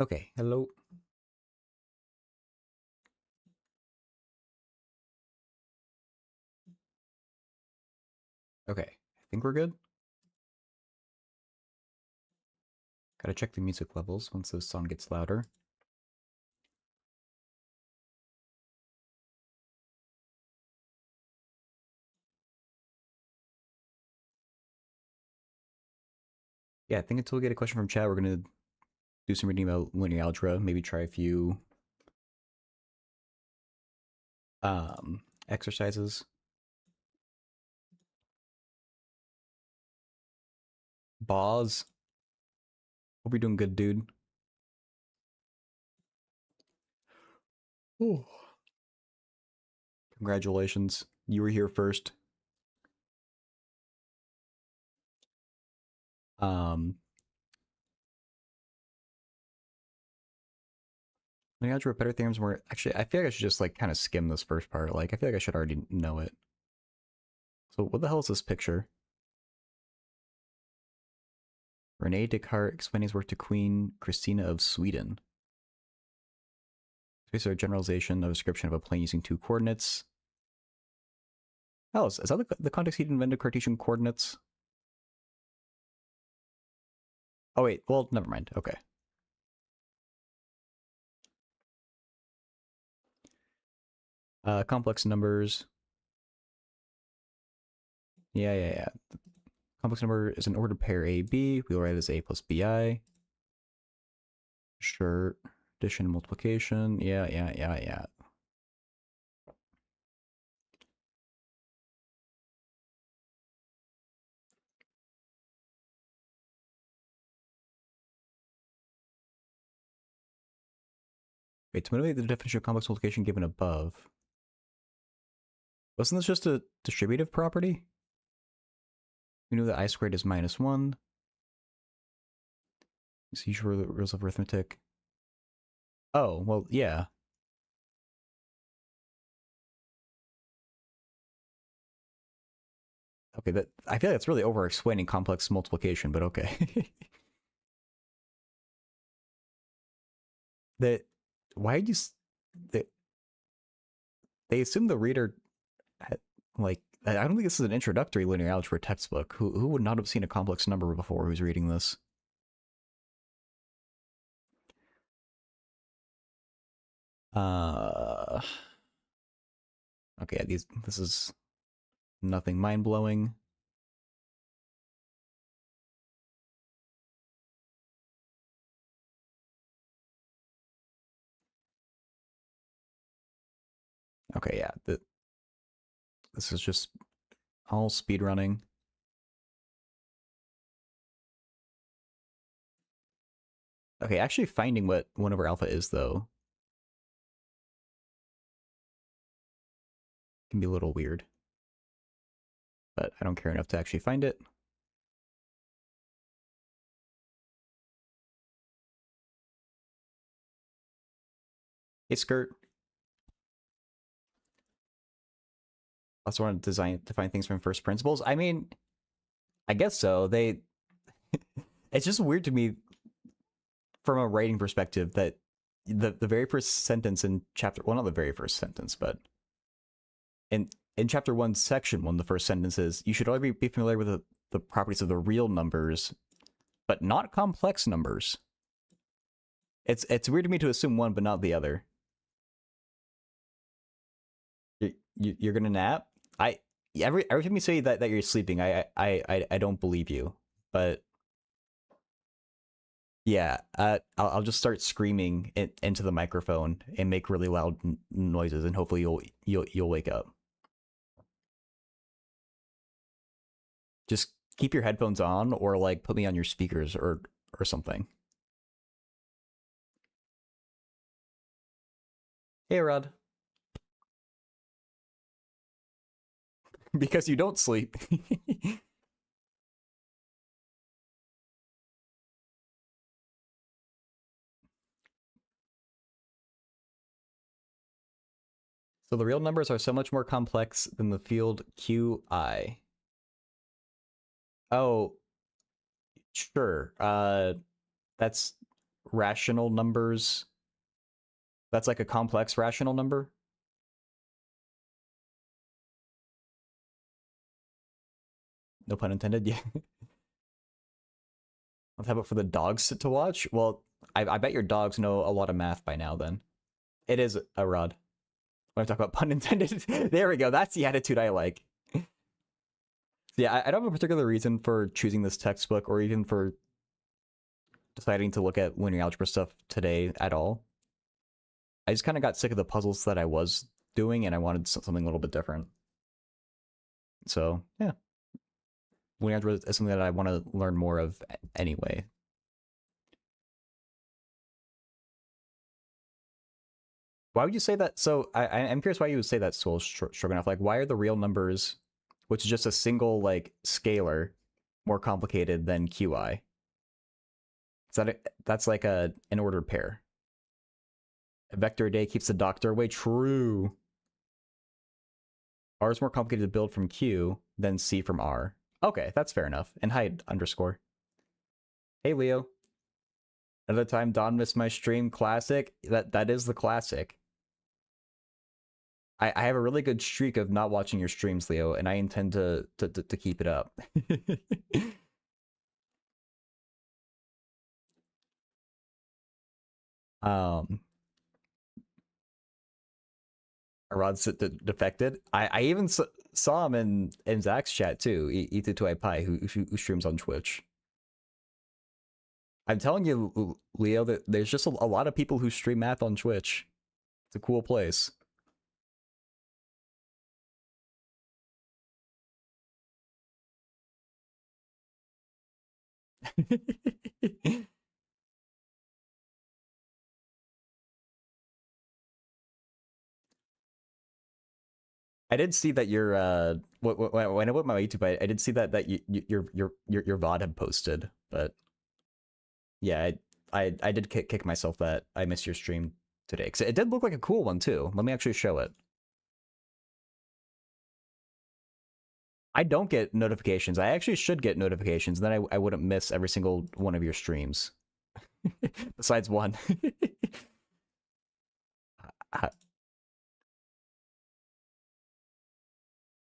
Okay, hello. Okay, I think we're good. Gotta check the music levels once the song gets louder. Yeah, I think until we get a question from chat, we're gonna do some reading about linear algebra, maybe try a few exercises. Boz, hope you're doing good, dude. Ooh. Congratulations, you were here first. Linear algebra better theorems more. Actually, I feel like I should just like kind of skim this first part. Like, I feel like I should already know it. So, what the hell is this picture? Rene Descartes explaining his work to Queen Christina of Sweden. Space a generalization of a description of a plane using two coordinates. Oh, is that the context he invented Cartesian coordinates? Oh, wait. Well, never mind. Okay. Complex numbers. Yeah. Complex number is an ordered pair A, B. We'll write it as A plus BI. Sure. Addition and multiplication. Yeah. Wait, to motivate the definition of complex multiplication given above. Wasn't this just a distributive property? We know that I squared is -1. It's usual rules of arithmetic. Oh, well, yeah. Okay, that I feel like that's really over-explaining complex multiplication, but okay. that why did you that they assume the reader like I don't think this is an introductory linear algebra textbook. Who would not have seen a complex number before who's reading this? Uh okay, this is nothing mind-blowing. Okay, yeah, this is just all speed running. Okay, actually finding what 1 over alpha is though can be a little weird. But I don't care enough to actually find it. Hey, Skirt. Also want to define things from first principles. I mean, I guess so. It's just weird to me from a writing perspective that the very first sentence in chapter, well, not the very first sentence, but in chapter 1, section 1, the first sentence is, you should already be familiar with the properties of the real numbers, but not complex numbers. It's weird to me to assume one but not the other. You're gonna nap? Every time you say that you're sleeping, I don't believe you. But yeah, I'll just start screaming into the microphone and make really loud noises, and hopefully you'll wake up. Just keep your headphones on, or like put me on your speakers or something. Hey, Rod. Because you don't sleep. So the real numbers are so much more complex than the field Qi. Oh, sure. That's rational numbers that's like a complex rational number? No pun intended. Yeah. How about for the dogs to watch? Well, I bet your dogs know a lot of math by now. Then it is a rod. When I talk about pun intended, there we go. That's the attitude I like. Yeah, I don't have a particular reason for choosing this textbook or even for deciding to look at linear algebra stuff today at all. I just kind of got sick of the puzzles that I was doing, and I wanted something a little bit different. So yeah, linear algebra is something that I want to learn more of anyway. Why would you say that? So I'm curious why you would say that, Soul Stroganoff. Like, why are the real numbers, which is just a single like scalar, more complicated than QI? Is that's like an ordered pair? A vector a day keeps the doctor away. True. R is more complicated to build from Q than C from R. Okay, that's fair enough. And hide underscore. Hey, Leo. Another time Don missed my stream. Classic. That is the classic. I have a really good streak of not watching your streams, Leo, and I intend to keep it up. Rod's defected. I even saw him in Zach's chat too. E2i Pi, who streams on Twitch. I'm telling you, Leo, that there's just a lot of people who stream math on Twitch. It's a cool place. I did see that your when I went my YouTube, I did see that your VOD had posted, but yeah, I did kick myself that I missed your stream today because it did look like a cool one too. Let me actually show it. I don't get notifications. I actually should get notifications. Then I wouldn't miss every single one of your streams. Besides one.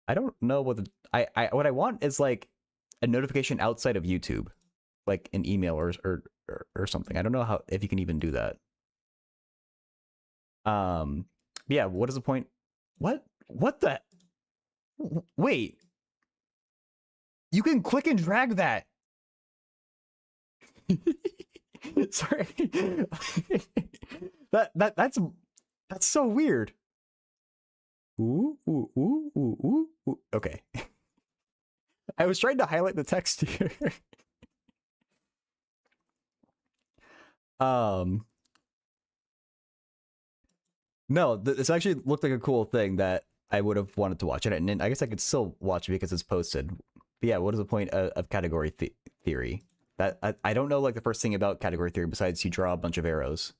I don't know what what I want is like a notification outside of YouTube, like an email or something. I don't know how if you can even do that. Yeah, what is the point? What the wait, you can click and drag that. Sorry. That's so weird. Ooh. Okay. I was trying to highlight the text here. No, this actually looked like a cool thing that I would have wanted to watch it, and I guess I could still watch it because it's posted. But yeah, what is the point of category theory? That I don't know like the first thing about category theory besides you draw a bunch of arrows.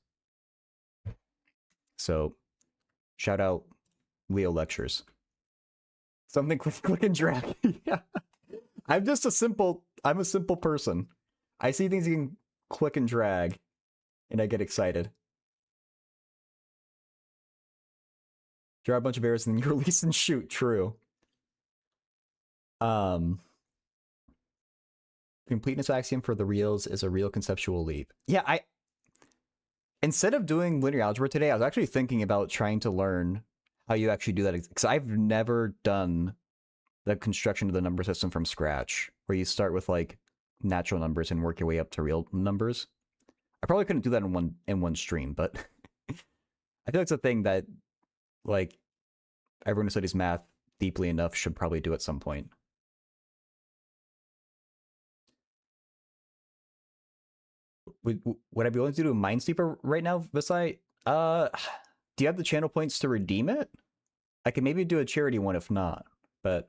So, shout out Leo Lectures. Something click and drag. Yeah. I'm a simple person. I see things you can click and drag, and I get excited. Draw a bunch of arrows and then you release and shoot. True. Completeness axiom for the reals is a real conceptual leap. Yeah, instead of doing linear algebra today, I was actually thinking about trying to learn how you actually do that, because I've never done the construction of the number system from scratch, where you start with like natural numbers and work your way up to real numbers. I probably couldn't do that in one stream, but I feel like it's a thing that like everyone who studies math deeply enough should probably do at some point. Would I be willing to do a Minesweeper right now, Visai? Do you have the channel points to redeem it? I can maybe do a charity one if not, but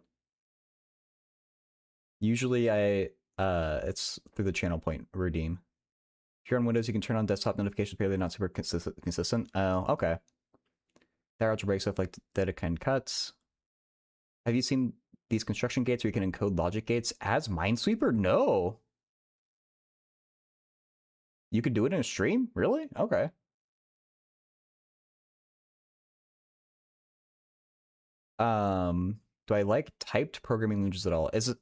usually it's through the channel point redeem. If you're on Windows, you can turn on desktop notifications, but they're not super consistent. Oh, okay. There are algebraic stuff like Dedekind cuts. Have you seen these construction gates where you can encode logic gates as Minesweeper? No. You could do it in a stream? Really? Okay. Do I like typed programming languages at all? Is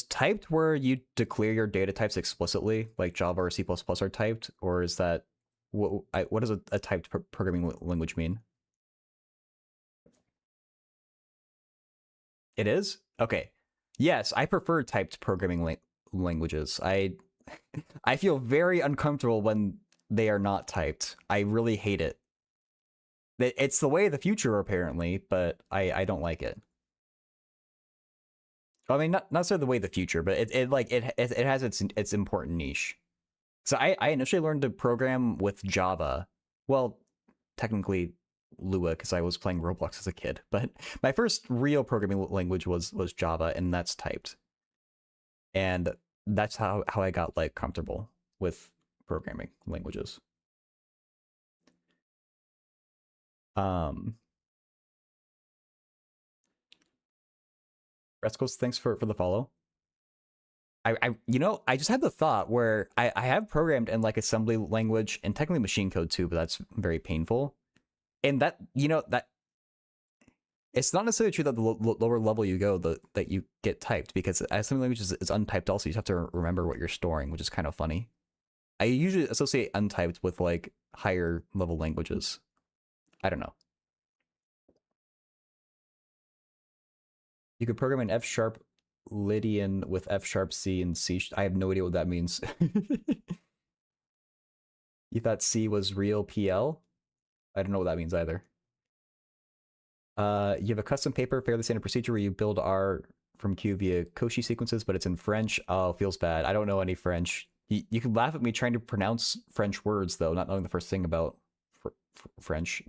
typed where you declare your data types explicitly, like Java or C++ are typed, or is that what does a typed programming language mean? It is? Okay. Yes, I prefer typed programming languages. I feel very uncomfortable when they are not typed. I really hate it. It's the way of the future apparently, but I don't like it. I mean, not so the way of the future, but it has its important niche. So I initially learned to program with Java. Well, technically Lua because I was playing Roblox as a kid, but my first real programming language was Java, and that's typed. And that's how I got like comfortable with programming languages. Um, Rescos, thanks for the follow. I just had the thought where I have programmed in like assembly language and technically machine code too, but that's very painful. And that that it's not necessarily true that the lower level you go, that you get typed, because assembly language is untyped also. You have to remember what you're storing, which is kind of funny. I usually associate untyped with like higher level languages. I don't know. You could program an F sharp Lydian with F sharp C and C. I have no idea what that means. You thought C was real PL? I don't know what that means either. You have a custom paper, fairly standard procedure where you build R from Q via Cauchy sequences, but it's in French. Oh, feels bad. I don't know any French. You can laugh at me trying to pronounce French words, though, not knowing the first thing about French.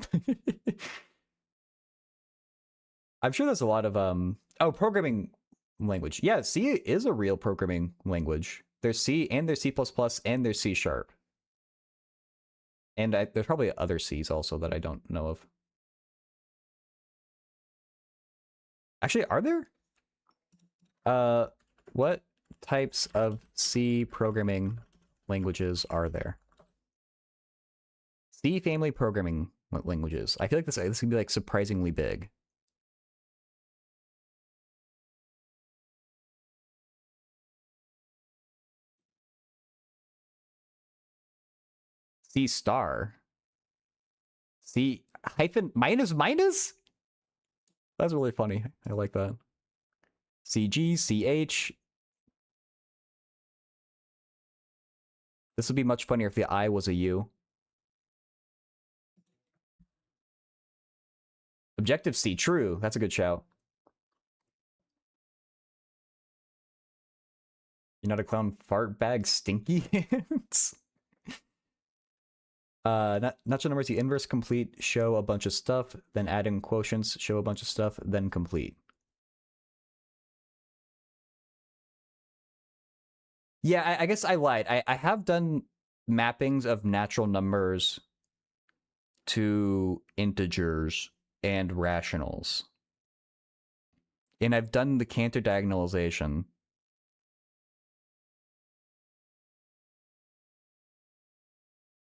I'm sure there's a lot of programming language. Yeah, C is a real programming language. There's C and there's C++ and there's C sharp. And there's probably other C's also that I don't know of. Actually, are there? What types of C programming languages are there? C family programming languages. I feel like this could be like surprisingly big. C star. C hyphen minus minus? That's really funny. I like that. CG, CH. This would be much funnier if the I was a U. Objective C, true. That's a good shout. You're not a clown fart bag stinky hands? Natural numbers, you inverse complete, show a bunch of stuff, then add in quotients, show a bunch of stuff, then complete. Yeah, I guess I lied. I have done mappings of natural numbers to integers and rationals. And I've done the Cantor diagonalization.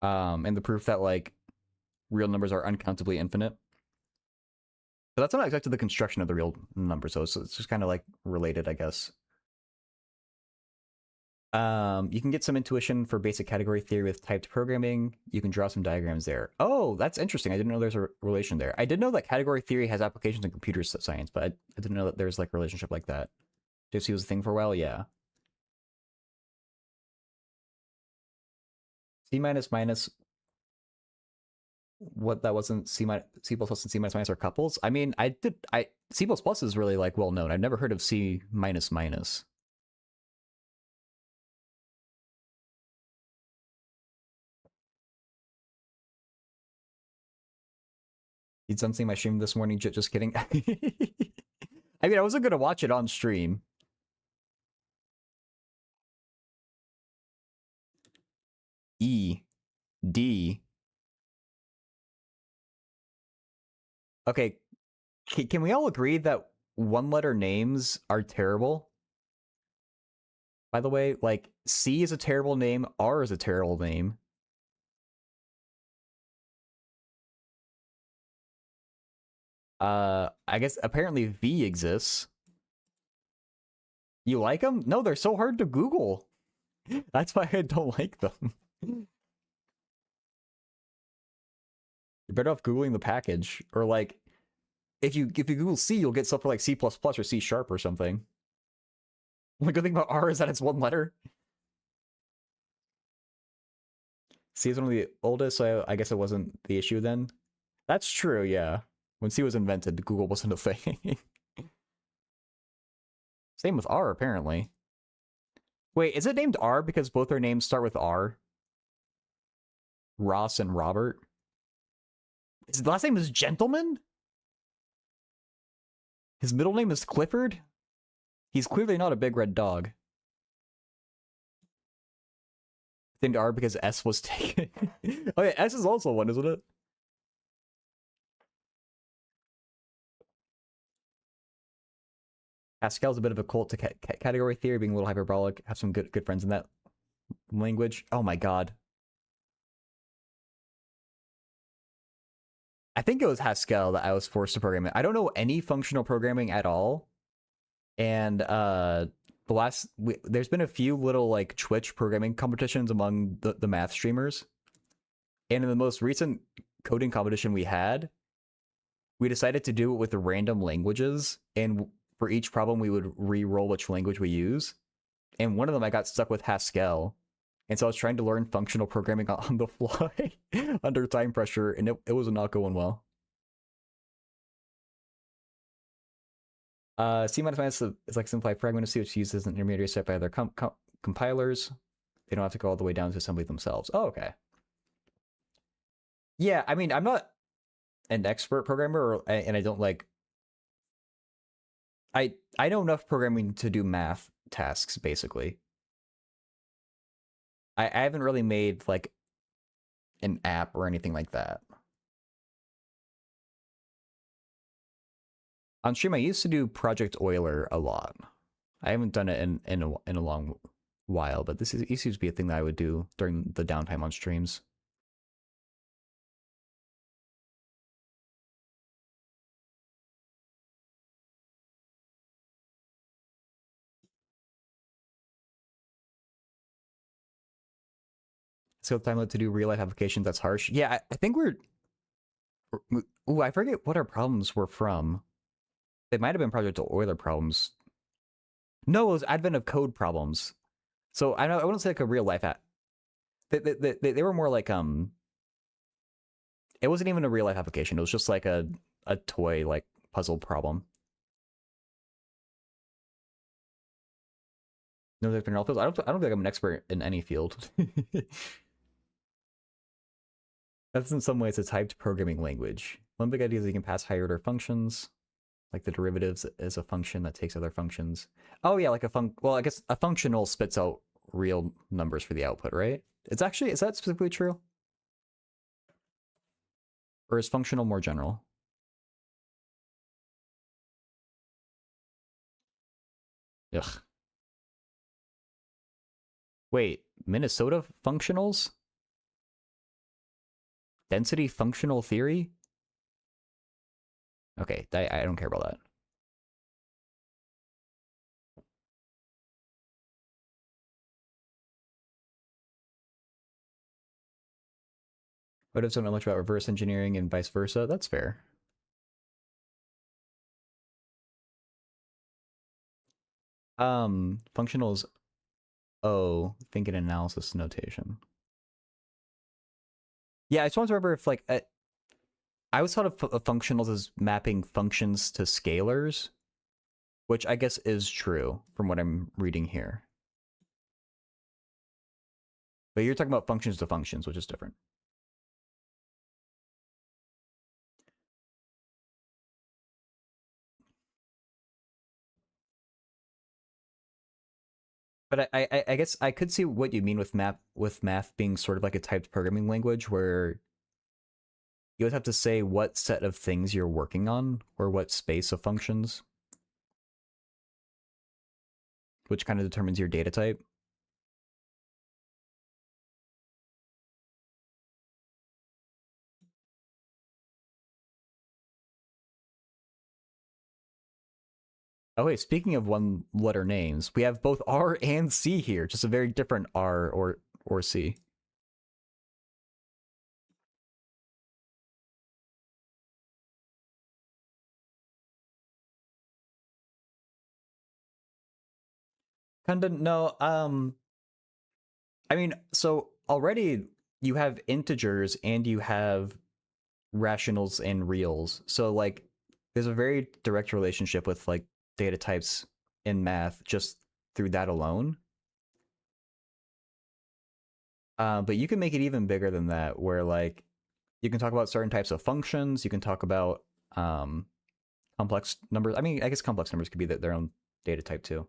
And the proof that like real numbers are uncountably infinite. But that's not exactly the construction of the real number, so it's just kind of like related, I guess. You can get some intuition for basic category theory with typed programming. You can draw some diagrams there. Oh, that's interesting. I didn't know there's a relation there. I did know that category theory has applications in computer science, but I didn't know that there's like a relationship like that. JC was a thing for a while, yeah. C minus minus, what that wasn't C minus C plus plus and C minus minus are couples. I mean, C plus plus is really like well known. I've never heard of C minus minus. You'd done seeing my stream this morning. Just kidding. I mean, I wasn't gonna watch it on stream. E, D. Okay, can we all agree that one-letter names are terrible? By the way, like C is a terrible name, R is a terrible name. I guess apparently V exists. You like them? No, they're so hard to Google. That's why I don't like them. You're better off Googling the package. Or like, if you Google C, you'll get stuff for like C++ or C# or something. The good thing about R is that it's one letter. C is one of the oldest, so I guess it wasn't the issue then. That's true, yeah. When C was invented, Google wasn't a thing. Same with R, apparently. Wait, is it named R because both their names start with R? Ross and Robert? His last name is Gentleman? His middle name is Clifford? He's clearly not a big red dog. Named R because S was taken. Oh yeah, S is also one, isn't it? Pascal's a bit of a cult to category theory, being a little hyperbolic. Have some good friends in that language. Oh my god. I think it was Haskell that I was forced to program it. I don't know any functional programming at all. And there's been a few little like Twitch programming competitions among the math streamers. And in the most recent coding competition we had, we decided to do it with the random languages. And for each problem, we would re-roll which language we use. And one of them, I got stuck with Haskell. And so I was trying to learn functional programming on the fly under time pressure, and it was not going well. C minus is like simplified fragment of C, which uses an intermediary step by other compilers. They don't have to go all the way down to assembly themselves. Oh, okay. Yeah, I mean, I'm not an expert programmer, and I don't like. I know enough programming to do math tasks, basically. I haven't really made like an app or anything like that. On stream, I used to do Project Euler a lot. I haven't done it in a long while, but this used to be a thing that I would do during the downtime on streams. So time to do real life applications, that's harsh. Yeah, I think we're. Ooh, I forget what our problems were from. They might have been Project Euler problems. No, it was Advent of Code problems. So I wouldn't say like a real life app. They were more like It wasn't even a real life application. It was just like a toy like puzzle problem. No, there's been all fields. I don't think I'm an expert in any field. That's in some ways a typed programming language. One big idea is you can pass higher order functions, like the derivatives is a function that takes other functions. Oh yeah, like well, I guess a functional spits out real numbers for the output, right? It's actually, is that specifically true? Or is functional more general? Ugh. Wait, Minnesota functionals? Density functional theory? Okay, I don't care about that. But I don't know much about reverse engineering and vice versa. That's fair. Functionals O, thinking analysis notation. Yeah, I just want to remember if like I always thought of functionals as mapping functions to scalars, which I guess is true from what I'm reading here. But you're talking about functions to functions, which is different. But I guess I could see what you mean with math being sort of like a typed programming language where you would have to say what set of things you're working on or what space of functions, which kind of determines your data type. Oh wait, speaking of one-letter names, we have both R and C here, just a very different R or C. Kinda no. I mean, so already you have integers and you have rationals and reals. So like, there's a very direct relationship with like data types in math just through that alone. But you can make it even bigger than that, where like you can talk about certain types of functions. You can talk about complex numbers. I mean, I guess complex numbers could be their own data type too.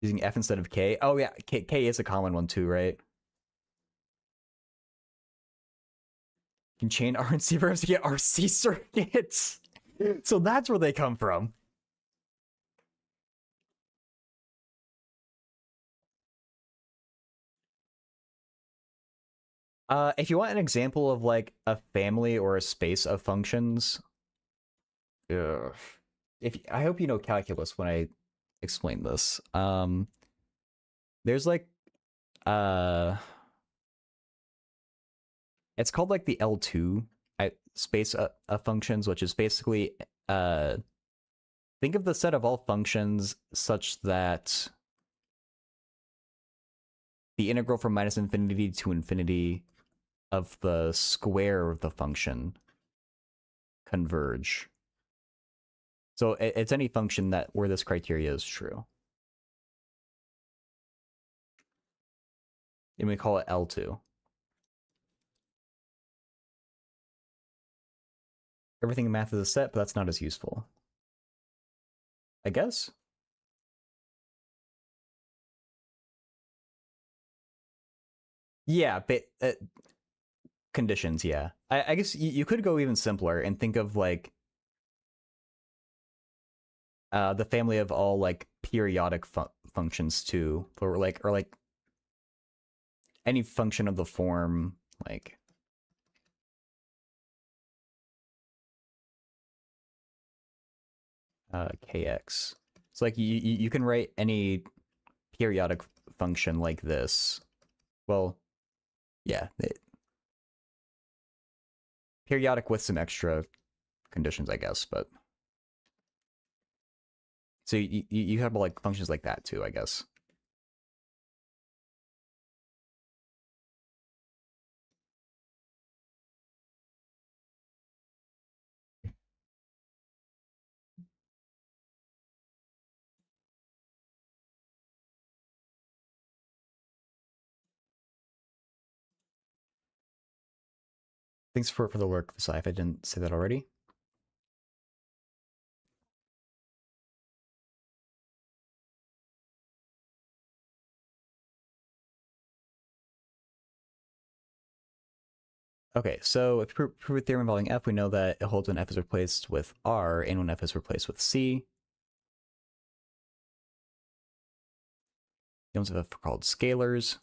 Using F instead of K. Oh yeah, K is a common one too, right? You can chain R and C verbs to get RC circuits. So that's where they come from. If you want an example of like a family or a space of functions, ugh. If I hope you know calculus when I explain this. There's like uh, it's called like the L2 space of functions, which is basically think of the set of all functions such that the integral from minus infinity to infinity of the square of the function converge. So it's any function that where this criteria is true. And we call it L2. Everything in math is a set, but that's not as useful, I guess. Yeah, but conditions, yeah. I guess you could go even simpler and think of like the family of all like periodic functions too, or like any function of the form like kx. It's like you can write any periodic function like this. Well, yeah, periodic with some extra conditions, I guess. But so you have like functions like that too, I guess. Thanks for the work, Visai, if I didn't say that already. Okay, so if you prove a theorem involving F, we know that it holds when F is replaced with R and when F is replaced with C. The ones of F are called scalars.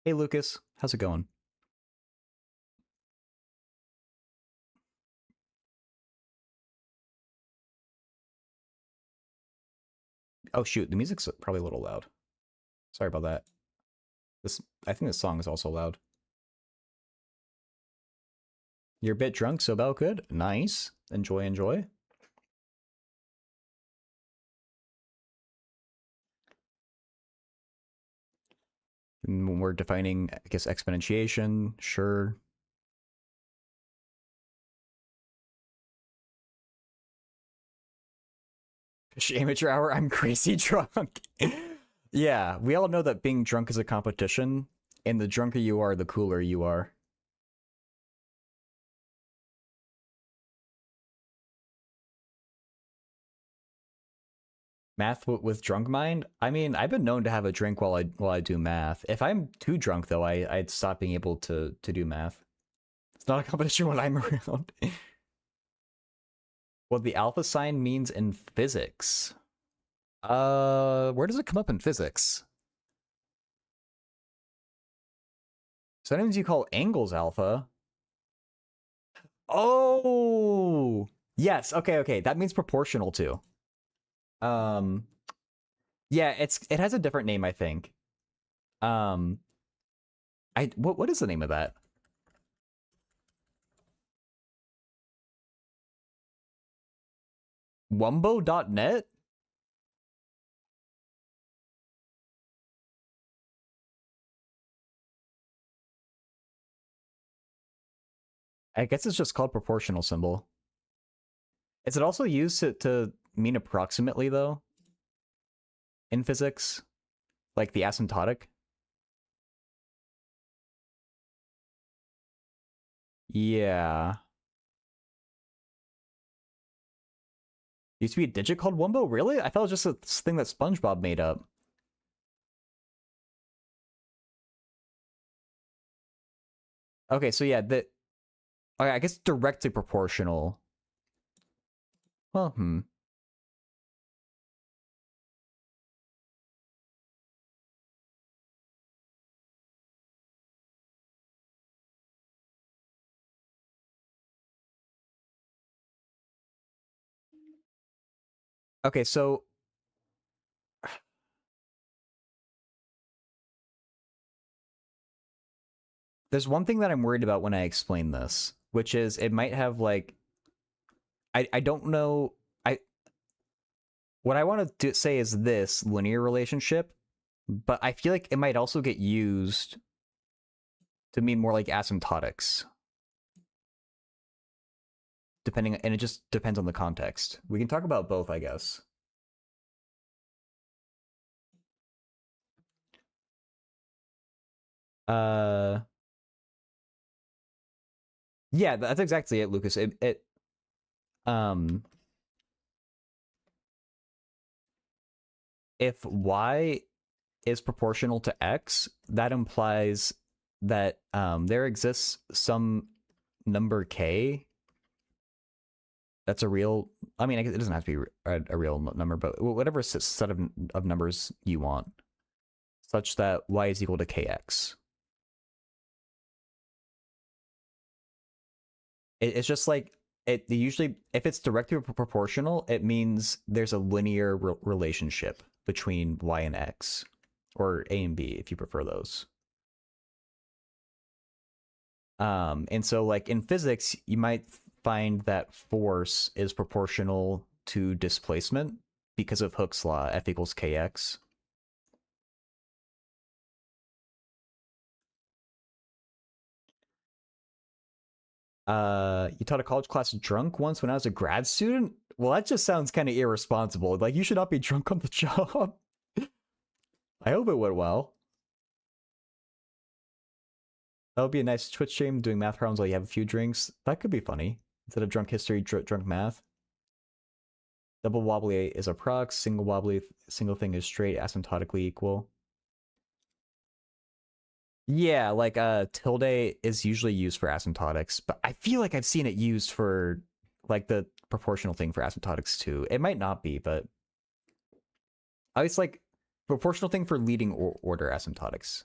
Hey, Lucas, how's it going? Oh shoot, the music's probably a little loud. Sorry about that. I think this song is also loud. You're a bit drunk, so about good. Nice. Enjoy, enjoy. And when we're defining, I guess, exponentiation, sure. Amateur hour, I'm crazy drunk. Yeah, we all know that being drunk is a competition, and the drunker you are, the cooler you are. Math with drunk mind? I mean, I've been known to have a drink while I do math. If I'm too drunk though, I'd stop being able to do math. It's not a competition when I'm around. What the alpha sign means in physics. Where does it come up in physics? Sometimes you call angles alpha. Oh, yes. Okay, okay. That means proportional too. Um, yeah, it has a different name, I think. Um, what is the name of that? Wumbo.net? I guess it's just called proportional symbol. Is it also used to mean approximately though in physics, like the asymptotic? Yeah. Used to be a digit called Wumbo? Really? I thought it was just a thing that SpongeBob made up. Okay, so yeah, okay, I guess directly proportional. Well, hmm. Okay, so there's one thing that I'm worried about when I explain this, which is it might have like I don't know. I What I want to say is this linear relationship, but I feel like it might also get used to mean more like asymptotics, depending, and it just depends on the context. We can talk about both, I guess. Uh, yeah, that's exactly it, Lucas. Um, if y is proportional to x, that implies that there exists some number k that's a real. I mean, it doesn't have to be a real number, but whatever set of numbers you want, such that y is equal to kx. It's just like it usually, if it's directly proportional, it means there's a linear relationship between y and x, or a and b if you prefer those. And so like in physics, you might find that force is proportional to displacement because of Hooke's law, F equals kx. You taught a college class drunk once when I was a grad student? Well, that just sounds kind of irresponsible. Like, you should not be drunk on the job. I hope it went well. That would be a nice Twitch stream doing math problems while you have a few drinks. That could be funny. Instead of drunk history, drunk math. Double wobbly is a prox, single wobbly, single thing is straight, asymptotically equal. Yeah, like tilde is usually used for asymptotics, but I feel like I've seen it used for like the proportional thing for asymptotics too. It might not be, but it's like proportional thing for leading order asymptotics.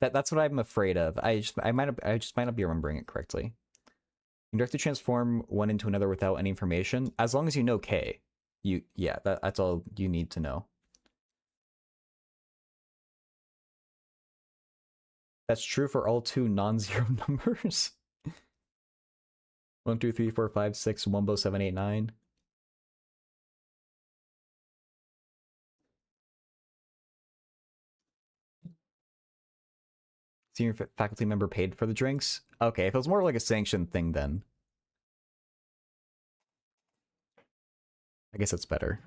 That's what I'm afraid of. I just might not be remembering it correctly. You can directly transform one into another without any information, as long as you know k. Yeah, that's all you need to know. That's true for all two non-zero numbers. 1, 2, 3, 4, 5, 6, Wumbo 7, 8, 9. Senior faculty member paid for the drinks. Okay, if it was more like a sanctioned thing, then I guess it's better.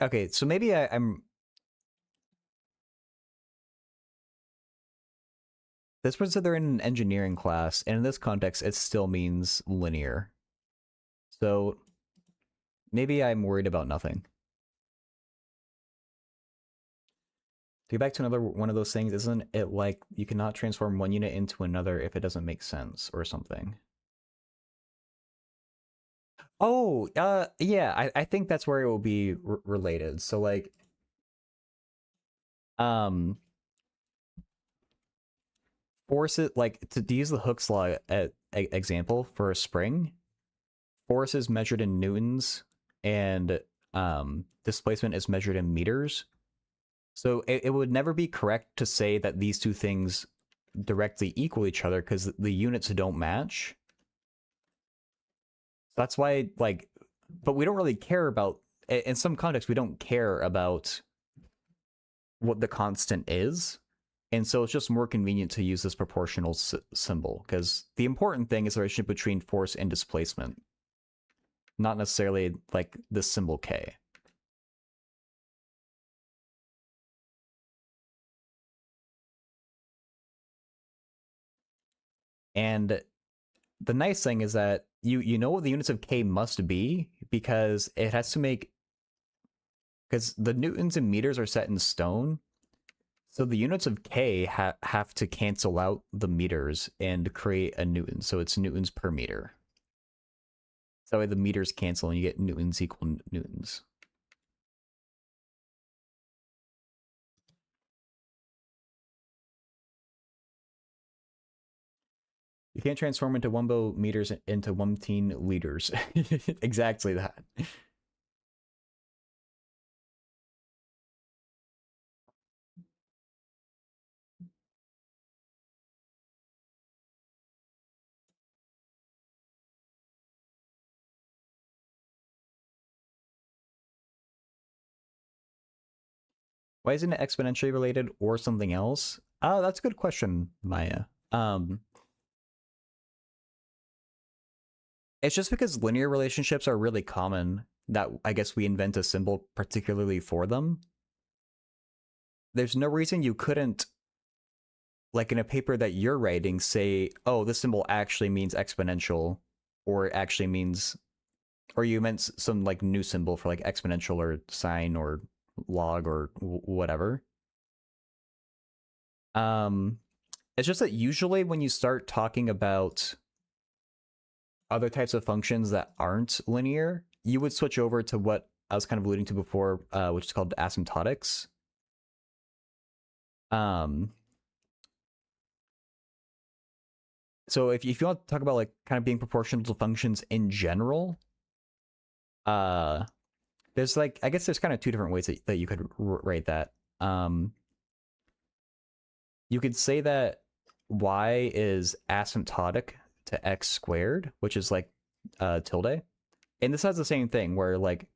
Okay, so maybe I'm This was they're in an engineering class, and in this context, it still means linear. So maybe I'm worried about nothing. To get back to another one of those things, isn't it like you cannot transform one unit into another if it doesn't make sense or something? Oh, yeah, I think that's where it will be related. So like, um, force it like to use the Hooke's law example for a spring. Force is measured in newtons, and displacement is measured in meters. So it would never be correct to say that these two things directly equal each other because the units don't match. That's why, like, but we don't really care about, in some contexts, we don't care about what the constant is. And so it's just more convenient to use this proportional symbol because the important thing is the relationship between force and displacement, not necessarily like this symbol K. And the nice thing is that you know what the units of K must be because it has to make, because the newtons and meters are set in stone. So the units of K have to cancel out the meters and create a newton. So it's newtons per meter. So that way the meters cancel and you get newtons equal newtons. You can't transform into 1 meters into 1 liters. Exactly that. Why isn't it exponentially related or something else? Oh, that's a good question, Maya. It's just because linear relationships are really common that I guess we invent a symbol particularly for them. There's no reason you couldn't, like in a paper that you're writing, say, oh, this symbol actually means exponential, or it actually means, or you meant some like new symbol for like exponential or sine or log or whatever. Um, it's just that usually when you start talking about other types of functions that aren't linear, you would switch over to what I was kind of alluding to before, which is called asymptotics. Um, so if you want to talk about like kind of being proportional to functions in general, uh, there's like I guess there's kind of two different ways that you could write that. You could say that y is asymptotic to x squared, which is like tilde, and this has the same thing where like,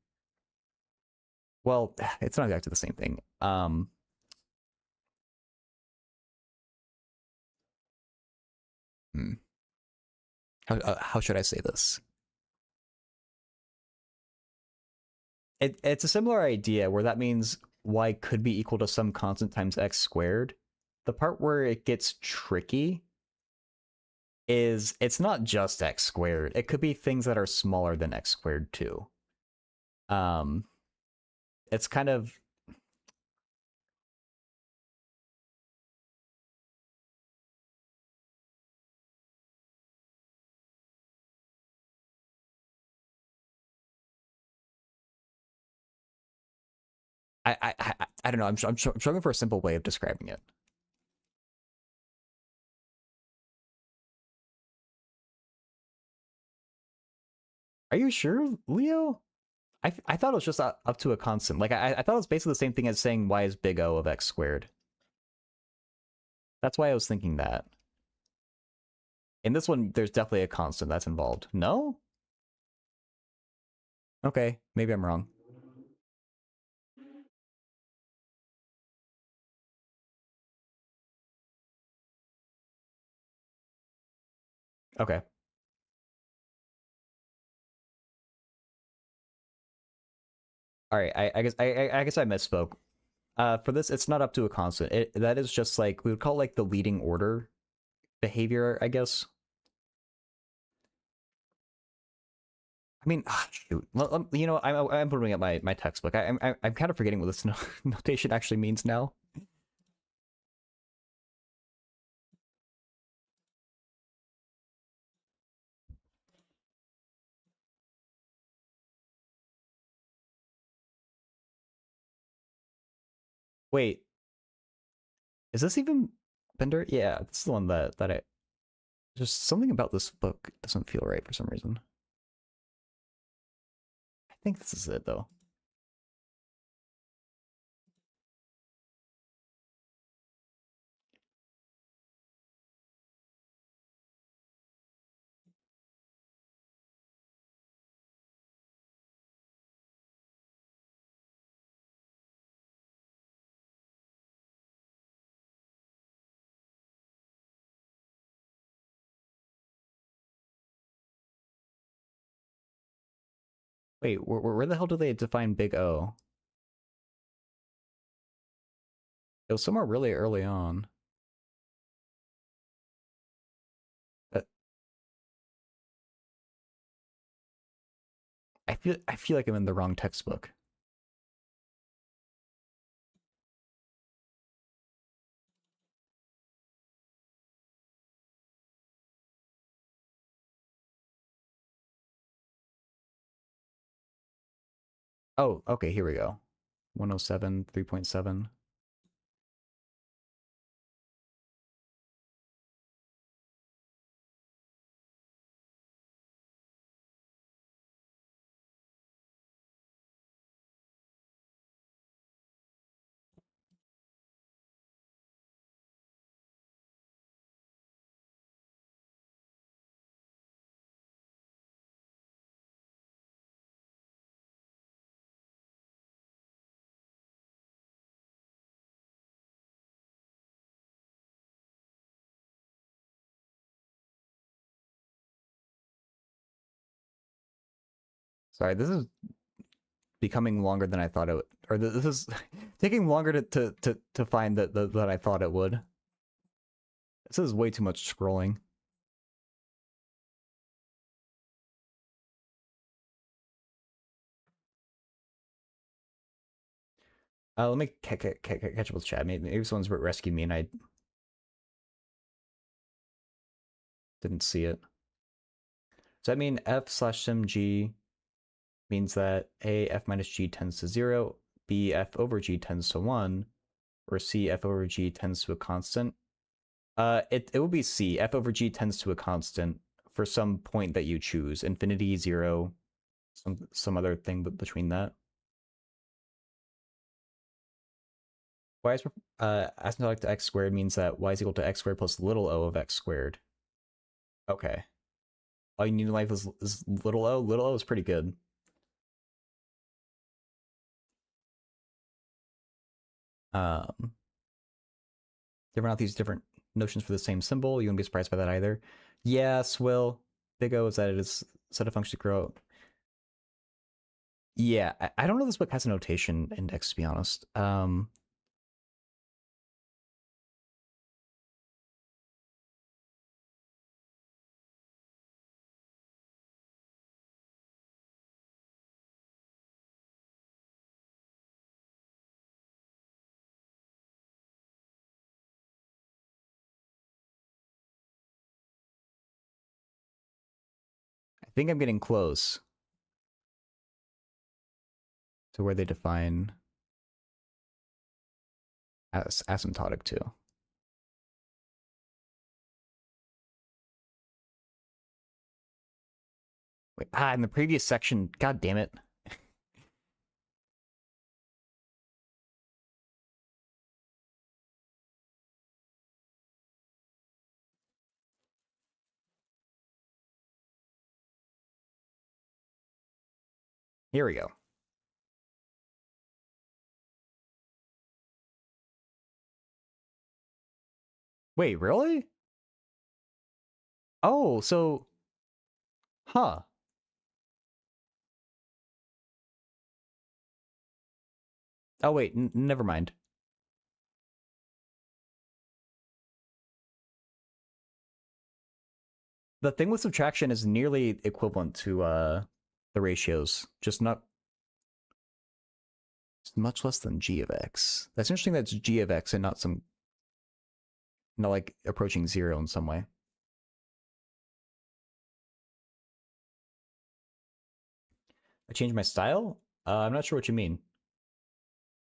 well, it's not exactly the same thing. Hmm. How should I say this? It's a similar idea where that means y could be equal to some constant times x squared. The part where it gets tricky is it's not just x squared. It could be things that are smaller than x squared too. Um, it's kind of I don't know. I'm struggling for a simple way of describing it. Are you sure, Leo? I thought it was just up to a constant. Like I thought it was basically the same thing as saying y is big O of x squared. That's why I was thinking that. In this one, there's definitely a constant that's involved. No? Okay, maybe I'm wrong. Okay. All right. I guess I misspoke. For this, it's not up to a constant. That is just like we would call it like the leading order. behavior, I guess. I mean, shoot. You know, I'm putting up my textbook. I'm kind of forgetting what this notation actually means now. Wait, is this even Bender? Yeah, this is the one that I. Just something about this book doesn't feel right for some reason. I think this is it though. Wait, where the hell do they define big O? It was somewhere really early on. But I feel like I'm in the wrong textbook. Oh, okay, here we go. 107, 3.7. Sorry, this is becoming longer than I thought it would. Or this is taking longer to find that I thought it would. This is way too much scrolling. Let me catch up with chat. Maybe someone's rescued me and I didn't see it. So I mean f slash sim g means that a f minus g tends to 0, b f over g tends to 1, or c f over g tends to a constant. It will be c. F over g tends to a constant for some point that you choose. Infinity, 0, some other thing between that. Y is asymptotic to x squared means that y is equal to x squared plus little o of x squared. Okay. All you need in life is little o. Little o is pretty good. Different out these different notions for the same symbol. You wouldn't be surprised by that either. Yes, Will. Big O is that it is set of functions to grow. Yeah, I don't know this book has a notation index, to be honest. I think I'm getting close to where they define as asymptotic to. Wait, in the previous section, god damn it. Here we go. Wait, really? Oh, so, huh. Oh, wait, never mind. The thing with subtraction is nearly equivalent to the ratios, just not much less than g of x. That's interesting that it's g of x and not some, not like approaching 0 in some way. I changed my style? I'm not sure what you mean.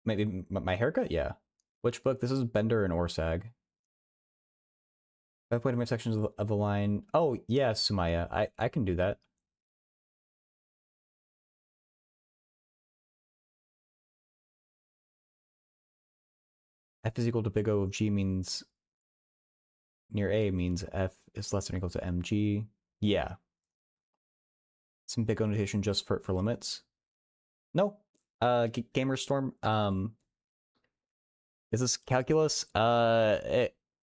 Maybe my haircut? Yeah. Which book? This is Bender and Orsag. 5-point intersections of the line. Oh, yeah, Sumaya. I can do that. F is equal to big O of G means near A means F is less than or equal to mg. Yeah. Some big O notation just for limits. No. Gamer Storm. Is this calculus?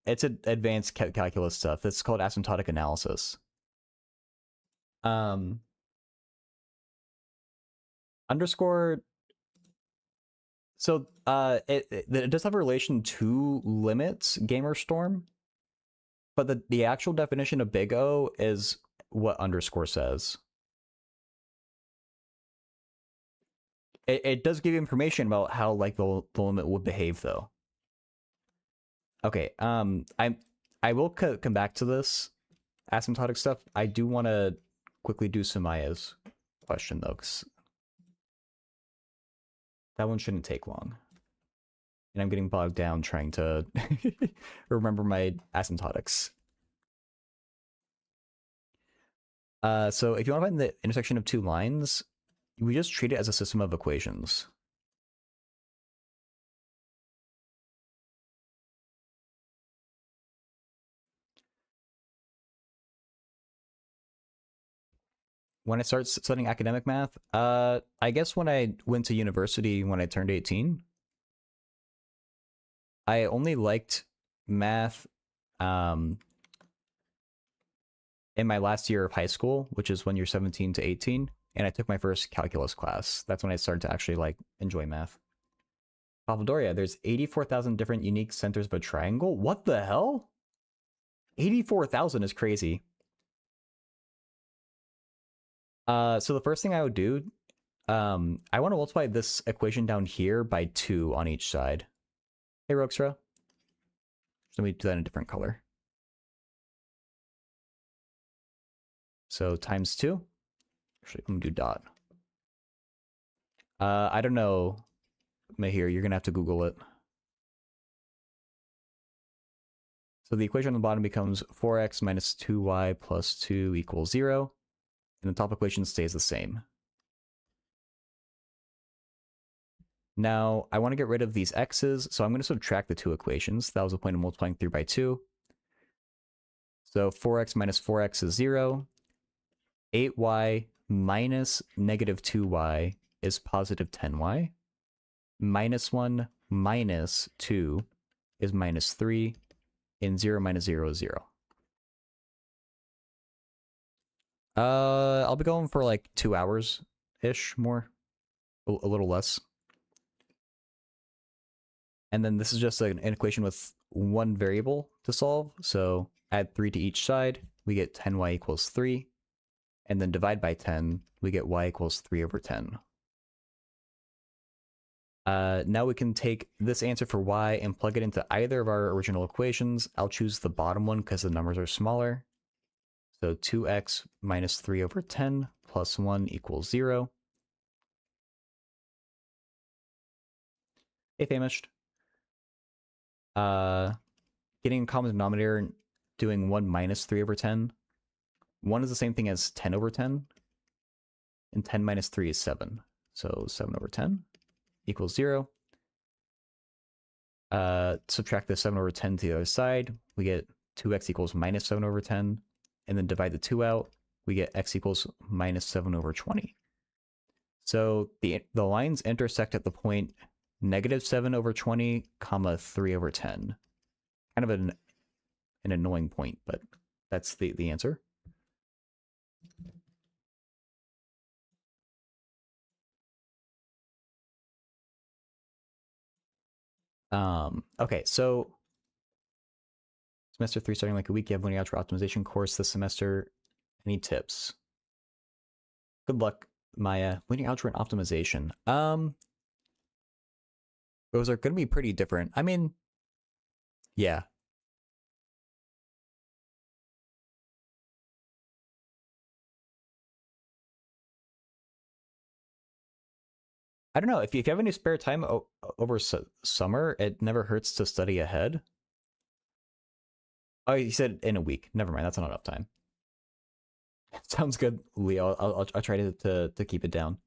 It's advanced calculus stuff. It's called asymptotic analysis. Underscore. So it does have a relation to limits, Gamer Storm, but the actual definition of big O is what underscore says. It does give you information about how like the limit would behave though. Okay, I will come back to this asymptotic stuff. I do want to quickly do Samaya's question though, because that one shouldn't take long. And I'm getting bogged down trying to remember my asymptotics. So if you want to find the intersection of two lines, we just treat it as a system of equations. When I start studying academic math, I guess when I went to university when I turned 18, I only liked math in my last year of high school, which is when you're 17 to 18, and I took my first calculus class. That's when I started to actually like enjoy math. Pavadoria, there's 84,000 different unique centers of a triangle. What the hell? 84,000 is crazy. So the first thing I would do, I want to multiply this equation down here by 2 on each side. Hey, Roxra. Let me do that in a different color. So times 2. Actually, I'm gonna do dot. I don't know, Mahir. You're gonna have to Google it. So the equation on the bottom becomes 4x minus 2y plus 2 equals 0. And the top equation stays the same. Now, I want to get rid of these x's, so I'm going to subtract the two equations. That was the point of multiplying 3 by 2. So 4x minus 4x is 0. 8y minus negative 2y is positive 10y. Minus 1 minus 2 is minus 3. And 0 minus 0 is 0. I'll be going for like 2 hours-ish more. A little less. And then this is just an equation with one variable to solve. So add 3 to each side, we get 10y equals 3. And then divide by 10, we get y equals 3 over 10. Now we can take this answer for y and plug it into either of our original equations. I'll choose the bottom one because the numbers are smaller. So 2x minus 3 over 10 plus 1 equals 0. Hey, famished. Getting a common denominator and doing 1 minus 3 over 10. 1 is the same thing as 10 over 10. And 10 minus 3 is 7. So 7 over 10 equals 0. Subtract the 7 over 10 to the other side. We get 2x equals minus 7 over 10. And then divide the 2 out. We get x equals minus 7 over 20. So the lines intersect at the point negative 7 over 20, comma 3 over 10. Kind of an annoying point, but that's the answer. Okay, so Semester 3 starting like a week. You have linear algebra optimization course this semester. Any tips? Good luck, Maya. Linear algebra and optimization. Those are going to be pretty different. I mean, yeah. I don't know. If you have any spare time over summer, it never hurts to study ahead. Oh, you said in a week. Never mind. That's not enough time. Sounds good, Leo. I'll try to keep it down.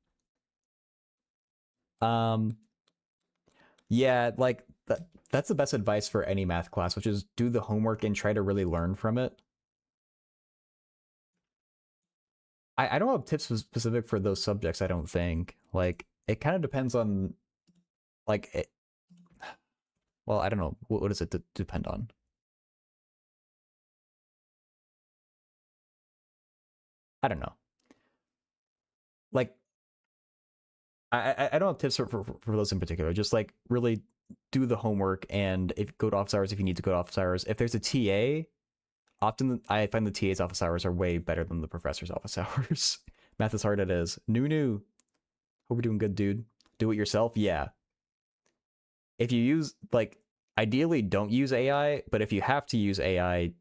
Yeah, like that's the best advice for any math class, which is do the homework and try to really learn from it. I don't have tips specific for those subjects, I don't think. Like, it kind of depends on, like, well, I don't know. What does it depend on? I don't know. Like, I don't have tips for those in particular. Just, like, really do the homework and if go to office hours if you need to go to office hours. If there's a TA, often I find the TA's office hours are way better than the professor's office hours. Math is hard, it is. New. Hope you're doing good, dude. Do it yourself? Yeah. If you use, like, ideally don't use AI, but if you have to use AI,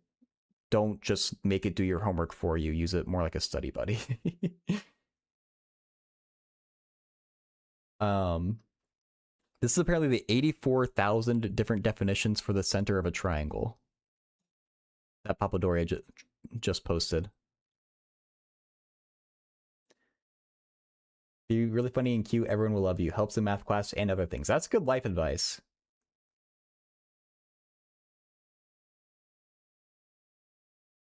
don't just make it do your homework for you. Use it more like a study buddy. um, this is apparently the 84,000 different definitions for the center of a triangle that Papadoria just posted. Be really funny and cute. Everyone will love you. Helps in math class and other things. That's good life advice.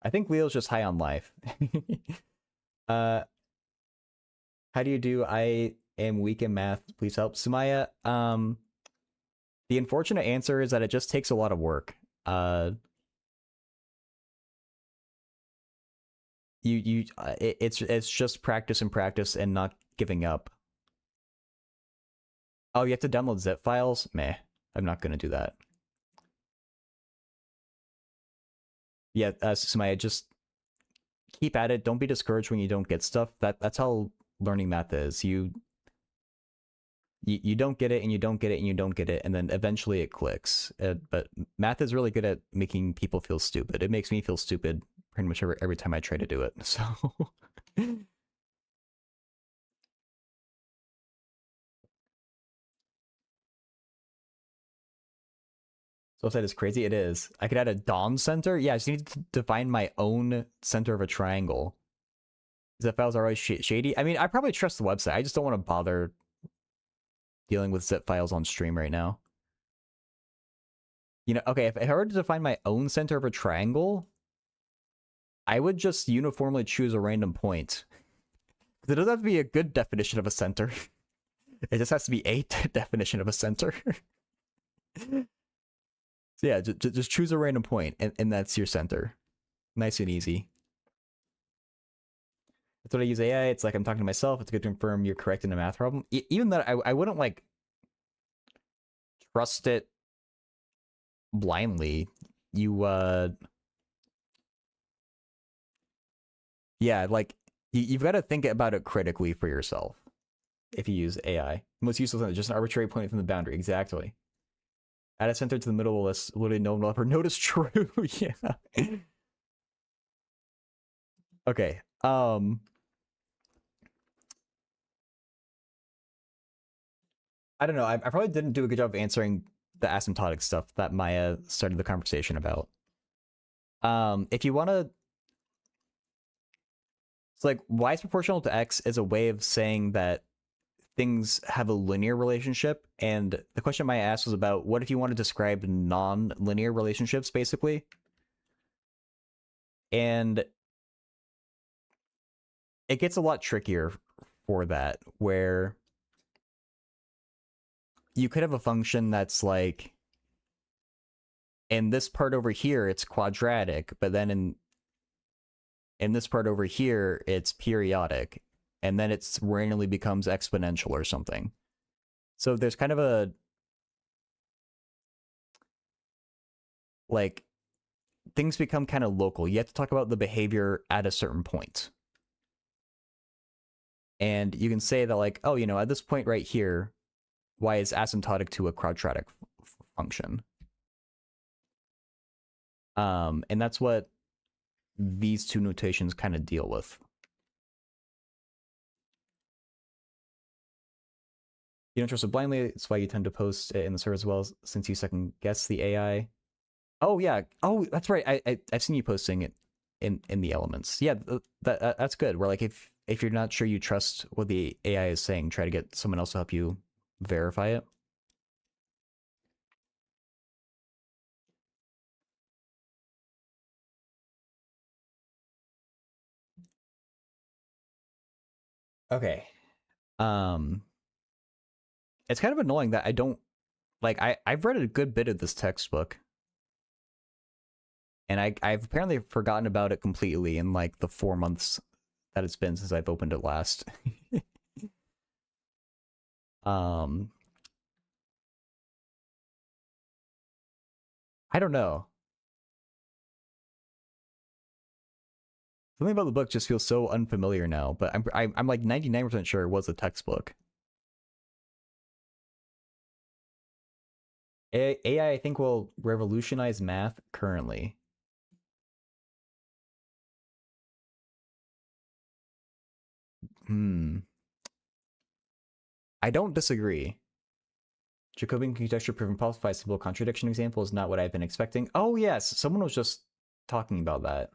I think Leo's just high on life. How do you do? I am weak in math. Please help. Sumaya, the unfortunate answer is that it just takes a lot of work. It's just practice and practice and not giving up. Oh, you have to download zip files? Meh. I'm not gonna do that. Yeah, Sumaya, just keep at it. Don't be discouraged when you don't get stuff. That's how learning math is. You don't get it and you don't get it and you don't get it, and then eventually it clicks. But math is really good at making people feel stupid. It makes me feel stupid pretty much every time I try to do it. So so that is crazy. It is. I could add a Dawn center. Yeah, I just need to define my own center of a triangle. Zip files are always shady. I mean, I probably trust the website. I just don't want to bother dealing with zip files on stream right now. You know, okay, if I were to define my own center of a triangle, I would just uniformly choose a random point. It doesn't have to be a good definition of a center. It just has to be a definition of a center. So yeah, just choose a random point, and that's your center. Nice and easy. That's what I use AI. It's like I'm talking to myself. It's good to confirm you're correct in a math problem. Even that, I wouldn't like trust it blindly. Yeah, like you've got to think about it critically for yourself. If you use AI, most useful thing is just an arbitrary point from the boundary. Exactly. Add a center to the middle of the list. Literally, no one will ever notice. True. Yeah. Okay. I don't know. I probably didn't do a good job of answering the asymptotic stuff that Maya started the conversation about. If you want to, it's like y is proportional to x is a way of saying that things have a linear relationship. And the question Maya asked was about what if you want to describe non-linear relationships, basically. And it gets a lot trickier for that, where you could have a function that's like, in this part over here, it's quadratic, but then in this part over here, it's periodic, and then it's randomly becomes exponential or something. So there's kind of a, like, things become kind of local. You have to talk about the behavior at a certain point. And you can say that, like, oh, at this point right here, y is asymptotic to a quadratic function. And that's what these two notations kind of deal with. You don't trust it blindly. That's why you tend to post it in the server as well, since you second guess the AI. Oh yeah. Oh, that's right. I've seen you posting it in the elements. Yeah, that's good. Where, like, if you're not sure you trust what the AI is saying, try to get someone else to help you verify it. Okay. It's kind of annoying that I don't like I've read a good bit of this textbook, and I've apparently forgotten about it completely in like the 4 months that it's been since I've opened it last. I don't know. Something about the book just feels so unfamiliar now, but I'm like 99% sure it was a textbook. AI, I think, will revolutionize math currently. I don't disagree. Jacobian conjecture proven falsified simple contradiction example is not what I've been expecting. Oh yes, someone was just talking about that.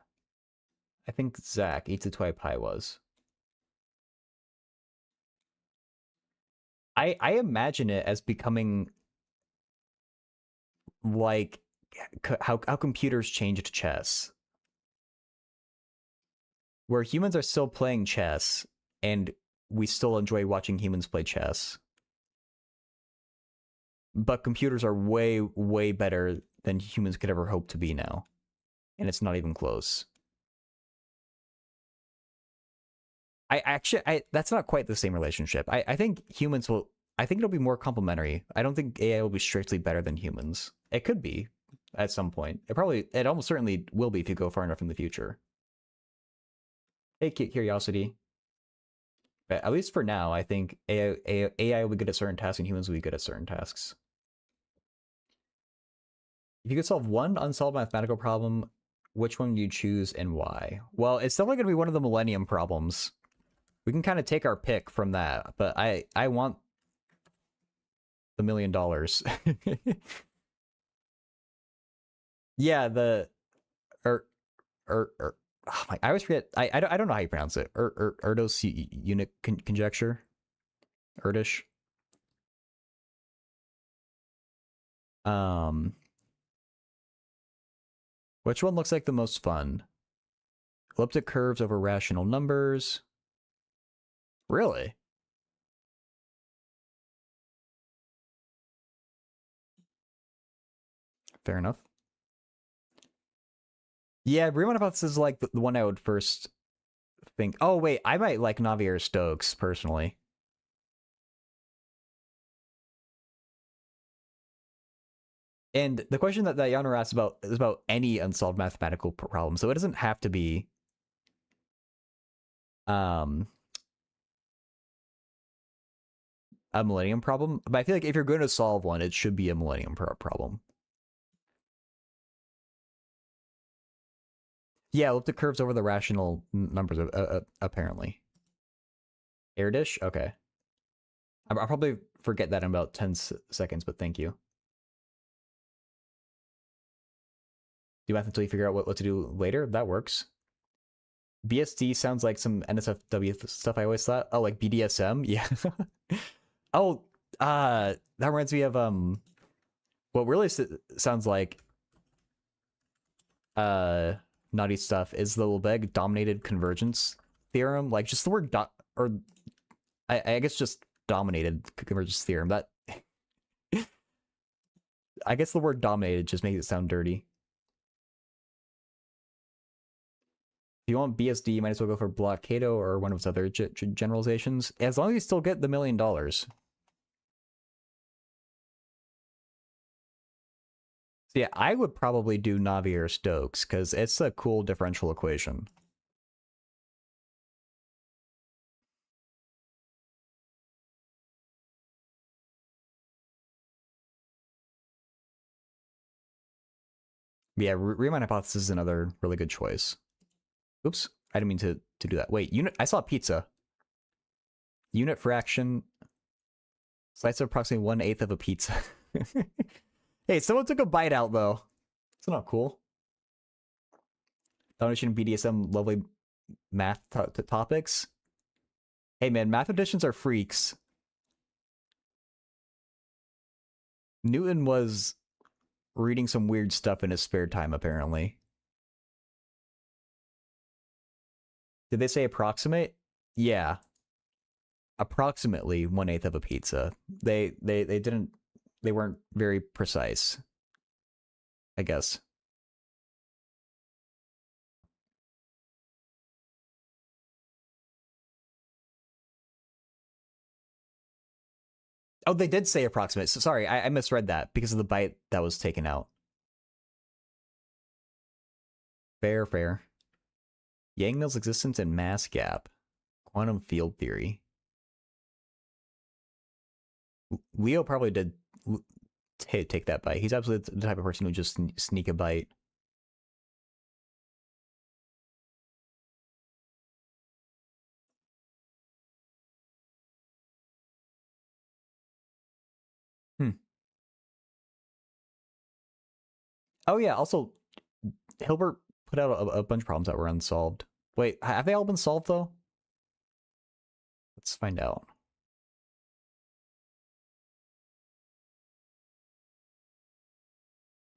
I think Zach, e to 2 pi was. I imagine it as becoming like how computers changed chess, where humans are still playing chess and we still enjoy watching humans play chess, but computers are way better than humans could ever hope to be now, and it's not even close. I that's not quite the same relationship. I think humans will. I think it'll be more complementary. I don't think AI will be strictly better than humans. It could be at some point. It almost certainly will be if you go far enough in the future. Hey, curiosity. But at least for now, I think AI will be good at certain tasks and humans will be good at certain tasks. If you could solve one unsolved mathematical problem, which one would you choose and why? Well, it's definitely going to be one of the Millennium problems. We can kind of take our pick from that, but I want the $1 million. Yeah, the oh my, I always forget. I don't know how you pronounce it. Erdos unit conjecture. Erdish. Which one looks like the most fun? Elliptic curves over rational numbers. Really? Fair enough. Yeah, Riemann hypothesis is like the one I would first think. Oh wait, I might like Navier-Stokes personally. And the question that Yonner asked about is about any unsolved mathematical problem, so it doesn't have to be a Millennium problem. But I feel like if you're going to solve one, it should be a Millennium problem. Yeah, elliptic curves over the rational numbers, apparently. Air dish? Okay. I'll probably forget that in about 10 seconds, but thank you. Do math until you figure out what to do later? That works. BSD sounds like some NSFW stuff I always thought. Oh, like BDSM? Yeah. Oh, that reminds me of what really sounds like naughty stuff is the Lebesgue dominated convergence theorem. Like just the word or I guess just dominated convergence theorem. That I guess the word dominated just makes it sound dirty. If you want BSD, you might as well go for Blockado or one of its other generalizations. As long as you still get the $1 million. So yeah, I would probably do Navier-Stokes because it's a cool differential equation. But yeah, Riemann hypothesis is another really good choice. Oops, I didn't mean to do that. Wait, unit. I saw pizza. Unit fraction slice of approximately 1/8 of a pizza. Hey, someone took a bite out though. It's not cool. Foundation BDSM, lovely math topics. Hey man, mathematicians are freaks. Newton was reading some weird stuff in his spare time, apparently. Did they say approximate? Yeah, approximately 1/8 of a pizza. They didn't. They weren't very precise, I guess. Oh, they did say approximate. So sorry, I misread that because of the bite that was taken out. Fair, fair. Yang-Mills existence and mass gap. Quantum field theory. Leo probably did take that bite. He's absolutely the type of person who just sneak a bite. Hmm. Oh yeah. Also, Hilbert put out a bunch of problems that were unsolved. Wait, have they all been solved though? Let's find out.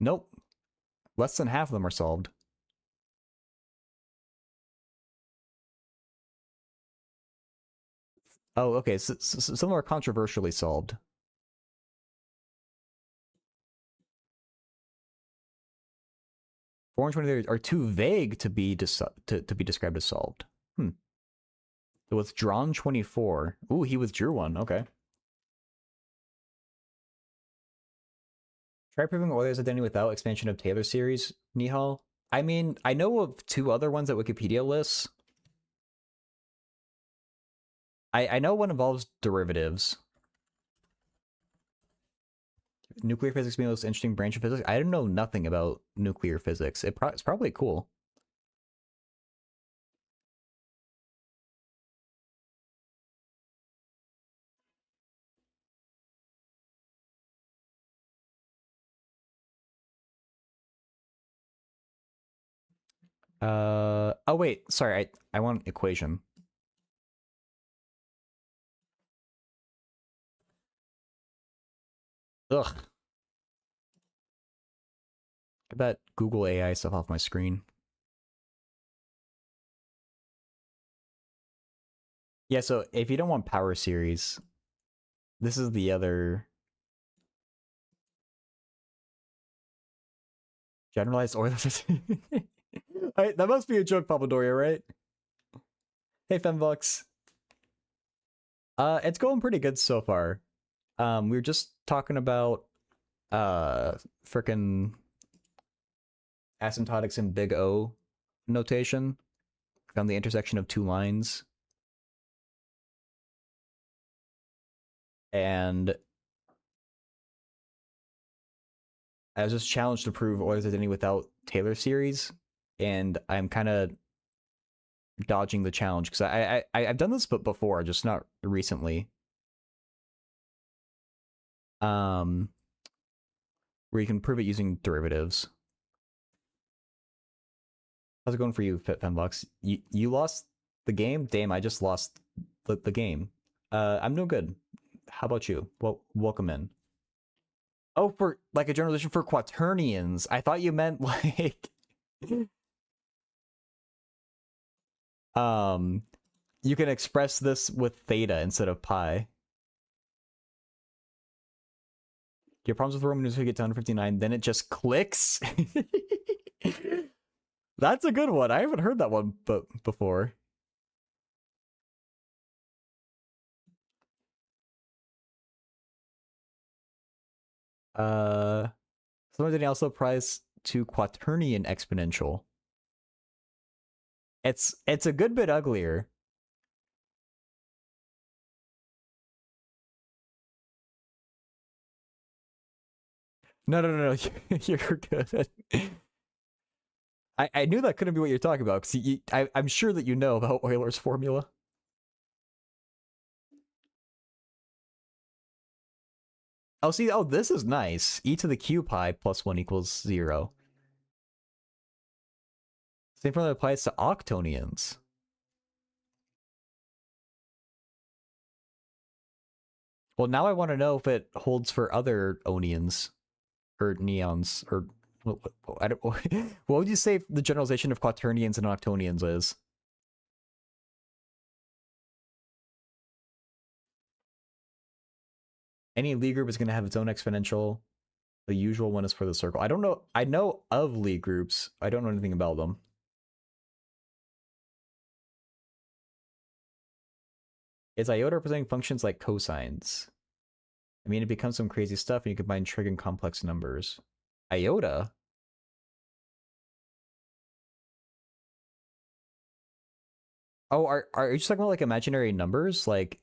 Nope. Less than half of them are solved. Oh, okay. So some are controversially solved. 423 are too vague to be to be described as solved. Hmm. The withdrawn 24. Ooh, he withdrew one. Okay. Try proving Euler's identity without expansion of Taylor series, Nihal. I mean, I know of two other ones that Wikipedia lists. I know one involves derivatives. Nuclear physics being the most interesting branch of physics. I don't know nothing about nuclear physics. It's probably cool. Oh wait, sorry. I want equation. Ugh. Get that Google AI stuff off my screen. Yeah, so if you don't want power series, this is the other generalized Euler. That must be a joke, Papadoria, right? Hey, Femvox. It's going pretty good so far. We were just talking about freaking asymptotics and big O notation. Found the intersection of two lines. And I was just challenged to prove Euler's identity without Taylor series. And I'm kind of dodging the challenge because I've done this before, just not recently. Um, where you can prove it using derivatives. How's it going for you, Fembox? You lost the game? Damn, I just lost the game. I'm no good. How about you? Well, welcome in. Oh, for like a generalization for quaternions. I thought you meant like um you can express this with theta instead of pi. Your problems with Roman numerals get to 159, then it just clicks. That's a good one. I haven't heard that one before. Uh Sometimes it also applies to quaternion exponential. It's a good bit uglier. No. You're good. I knew that couldn't be what you're talking about because I'm sure that you know about Euler's formula. Oh, see, oh, this is nice. E to the q pi plus 1 equals 0. Same formula applies to octonions. Well, now I want to know if it holds for other onions or neons or what would you say the generalization of quaternions and octonions is? Any Lie group is going to have its own exponential. The usual one is for the circle. I don't know. I know of Lie groups. I don't know anything about them. Is iota representing functions like cosines? I mean, it becomes some crazy stuff, and you combine trig and complex numbers. Iota? Oh, are you just talking about like imaginary numbers? Like,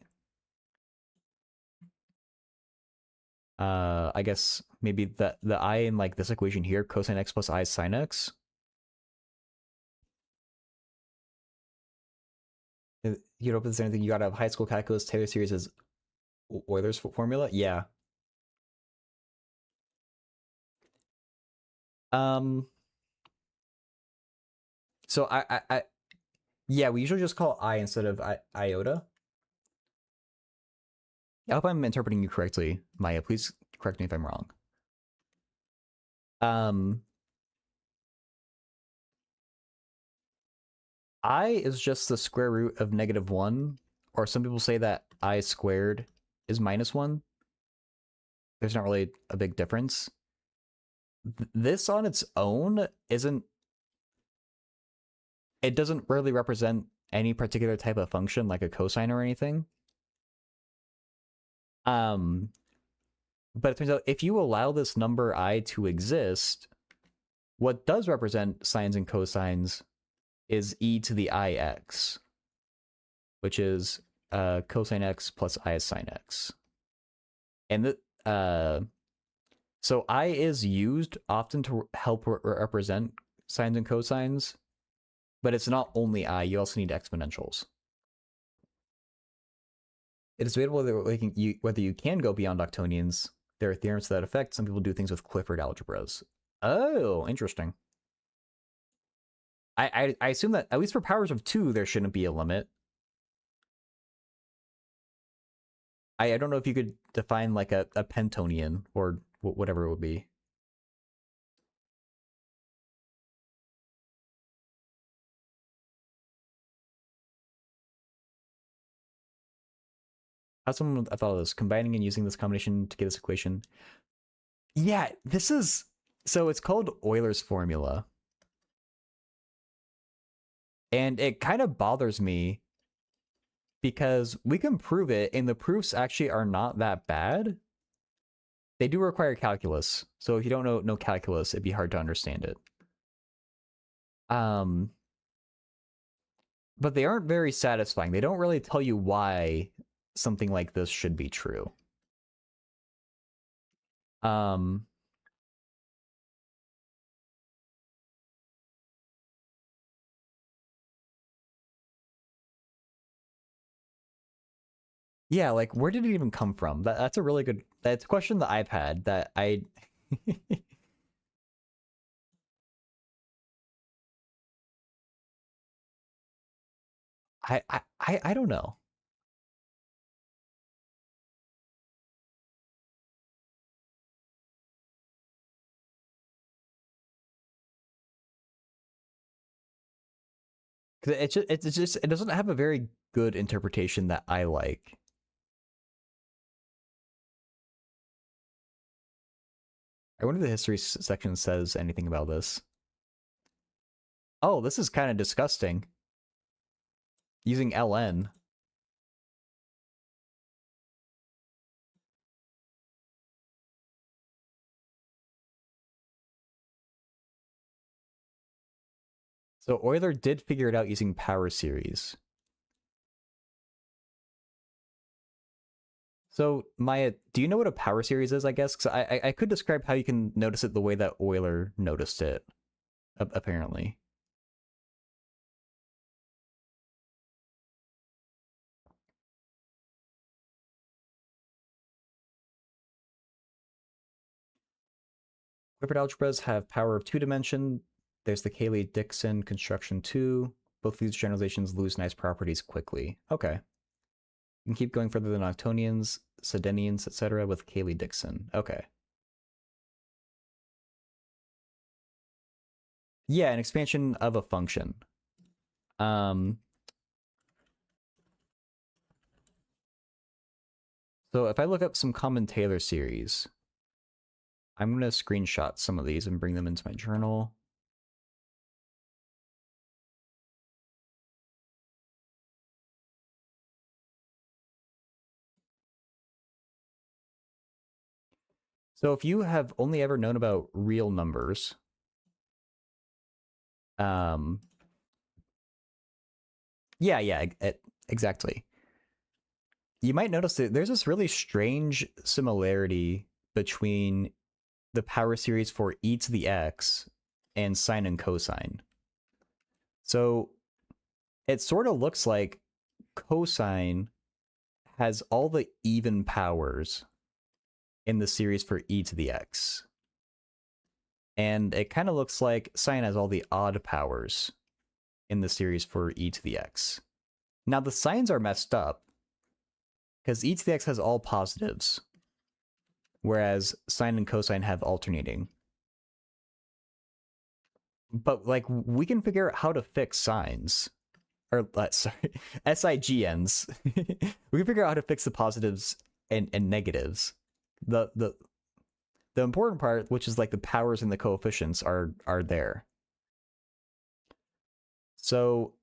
I guess maybe the I in like this equation here, cosine x plus I sine x. You know, if there's anything you got out of high school calculus, Taylor series is Euler's formula. Yeah. Um. So yeah, we usually just call I instead of iota. I hope I'm interpreting you correctly, Maya. Please correct me if I'm wrong. Um, I is just the square root of -1, or some people say that I squared is -1. There's not really a big difference. This on its own isn't, it doesn't really represent any particular type of function like a cosine or anything. But it turns out if you allow this number I to exist, what does represent sines and cosines is e to the ix, which is cosine x plus I sine x. And so I is used often to help represent sines and cosines, but it's not only I, you also need exponentials. It is debatable whether you can go beyond octonions. There are theorems to that effect. Some people do things with Clifford algebras. Oh, interesting. I assume that at least for powers of 2, there shouldn't be a limit. I don't know if you could define like a pentonion or whatever it would be. How someone I thought of this combining and using this combination to get this equation. Yeah, this is so it's called Euler's formula. And it kind of bothers me because we can prove it and the proofs actually are not that bad. They do require calculus. So if you don't know calculus, it'd be hard to understand it. But they aren't very satisfying. They don't really tell you why something like this should be true. Yeah, like where did it even come from? That's a really good. That's a question that I've had that I. I don't know. Cause it doesn't have a very good interpretation that I like. I wonder if the history section says anything about this. Oh, this is kind of disgusting. Using ln. So Euler did figure it out using power series. So Maya, do you know what a power series is, I guess? Because I could describe how you can notice it the way that Euler noticed it, apparently. Clifford algebras have power of 2 dimension. There's the Cayley-Dickson construction 2. Both these generalizations lose nice properties quickly. Okay. You can keep going further than Octonians, Sedenians, etc. with Cayley-Dickson. Okay. Yeah, an expansion of a function. So if I look up some common Taylor series, I'm going to screenshot some of these and bring them into my journal. So if you have only ever known about real numbers, yeah, exactly. You might notice that there's this really strange similarity between the power series for e to the x and sine and cosine. So it sort of looks like cosine has all the even powers in the series for e to the x. And it kind of looks like sine has all the odd powers in the series for e to the x. Now the signs are messed up because e to the x has all positives, whereas sine and cosine have alternating. But like we can figure out how to fix signs, or sorry, SIGNs. We can figure out how to fix the positives and negatives. The important part, which is like the powers and the coefficients, are there. So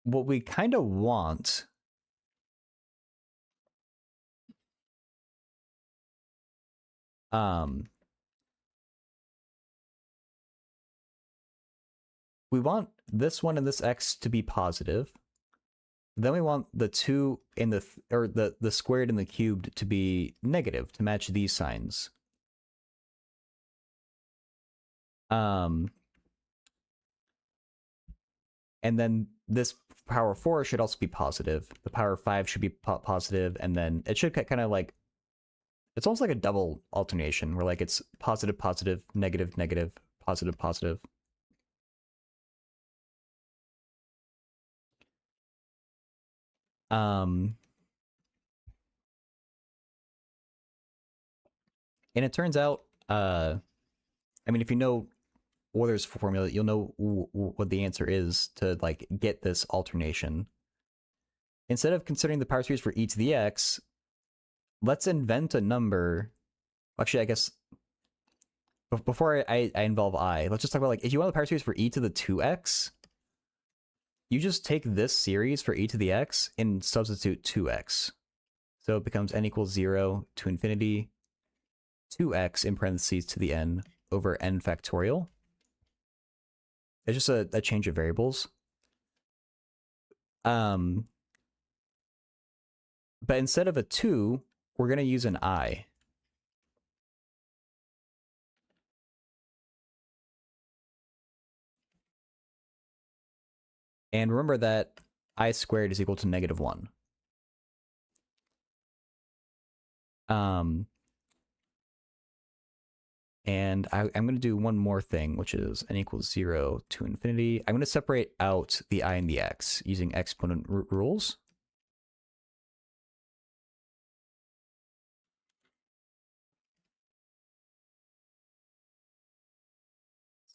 what we kind of want we want this one and this x to be positive. Then we want the 2 in the or the squared and the cubed to be negative to match these signs. And then this power 4 should also be positive. The power 5 should be positive, and then it should kind of like, it's almost like a double alternation where like it's positive, positive, negative, negative, positive, positive. And it turns out, I mean, if you know Euler's formula, you'll know what the answer is to like get this alternation. Instead of considering the power series for e to the x, let's invent a number. Actually, I guess before I involve I, let's just talk about like, if you want the power series for e to the 2x, you just take this series for e to the x and substitute 2x. So it becomes n equals 0 to infinity, 2x in parentheses to the n over n factorial. It's just a change of variables. But instead of a 2, we're going to use an I. And remember that I squared is equal to -1. And I'm going to do one more thing, which is n equals 0 to infinity. I'm going to separate out the I and the x using exponent rules.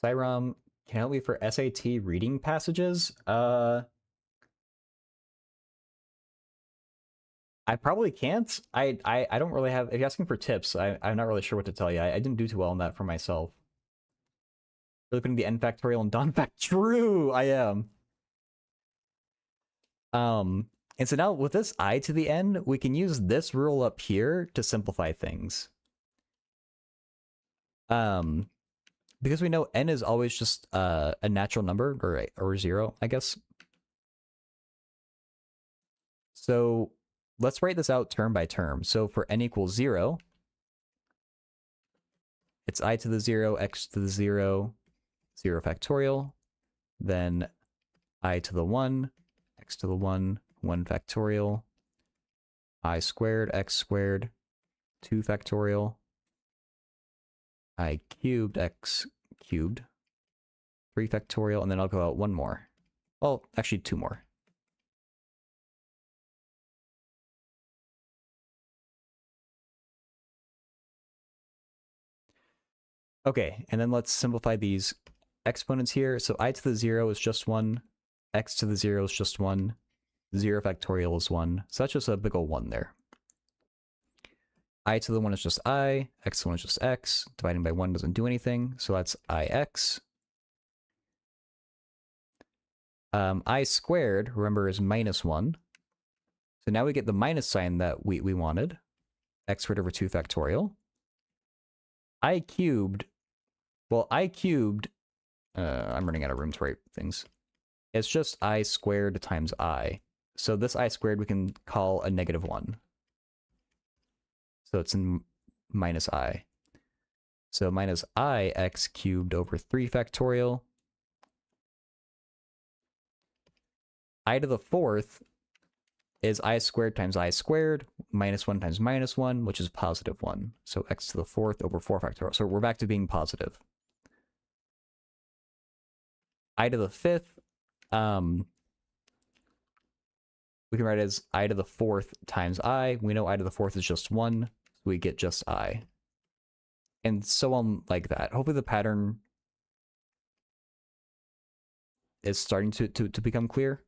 Cyrom, can help me for SAT reading passages? I probably can't. I don't really have, if you're asking for tips, I'm not really sure what to tell you. I didn't do too well on that for myself. Really putting the n factorial and don fact. True, I am. And so now with this I to the n, we can use this rule up here to simplify things. Because we know n is always just a natural number, or 0, I guess. So let's write this out term by term. So for n equals 0, it's I to the 0, x to the 0, 0 factorial, then I to the 1, x to the 1, 1 factorial, I squared, x squared, 2 factorial, I cubed, x cubed, 3 factorial, and then I'll go out one more. Well, actually 2 more. Okay, and then let's simplify these exponents here. So I to the 0 is just 1, x to the 0 is just 1, 0 factorial is 1. So that's just a big ol' 1 there. I to the 1 is just I, x to the 1 is just x. Dividing by 1 doesn't do anything, so that's ix. I squared, remember, is minus 1. So now we get the minus sign that we wanted. X squared over 2 factorial. I cubed, I'm running out of room to write things. It's just I squared times I. So this I squared we can call a negative 1. So it's in minus I. So minus I x cubed over 3 factorial. I to the 4th is I squared times I squared, minus 1 times minus 1, which is positive 1. So x to the 4th over 4 factorial. So we're back to being positive. I to the 5th, we can write it as I to the 4th times I. We know I to the 4th is just 1, so we get just I. And so on like that. Hopefully the pattern is starting to become clear.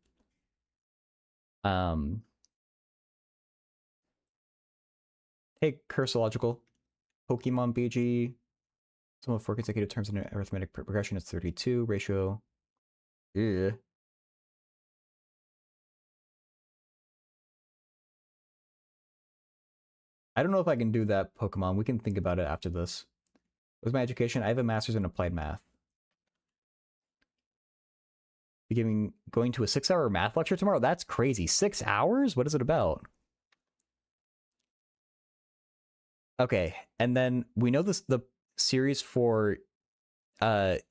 Hey, Cursological. Pokemon BG. Sum of 4 consecutive terms in an arithmetic progression is 32. Ratio. Ugh. I don't know if I can do that, Pokemon. We can think about it after this. With my education, I have a master's in applied math. Going to a 6-hour math lecture tomorrow? That's crazy. 6 hours? What is it about? Okay, and then we know the series for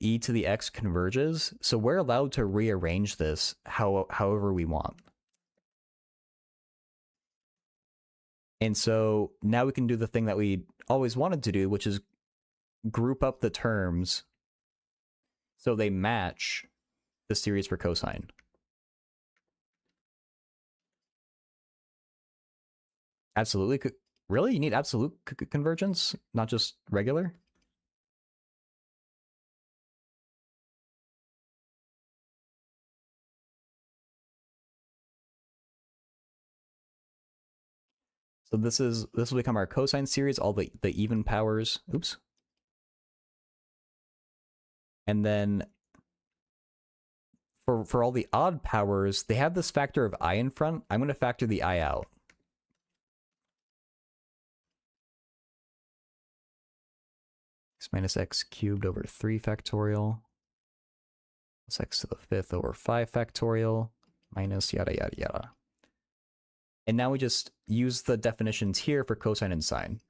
e to the x converges, so we're allowed to rearrange this however we want. And so now we can do the thing that we always wanted to do, which is group up the terms so they match the series for cosine. Absolutely. Really? You need absolute convergence, not just regular? So this will become our cosine series, all the even powers. Oops. And then for all the odd powers, they have this factor of I in front. I'm going to factor the I out. X minus x cubed over 3 factorial. Plus x to the 5th over 5 factorial. Minus yada yada yada. And now we just use the definitions here for cosine and sine.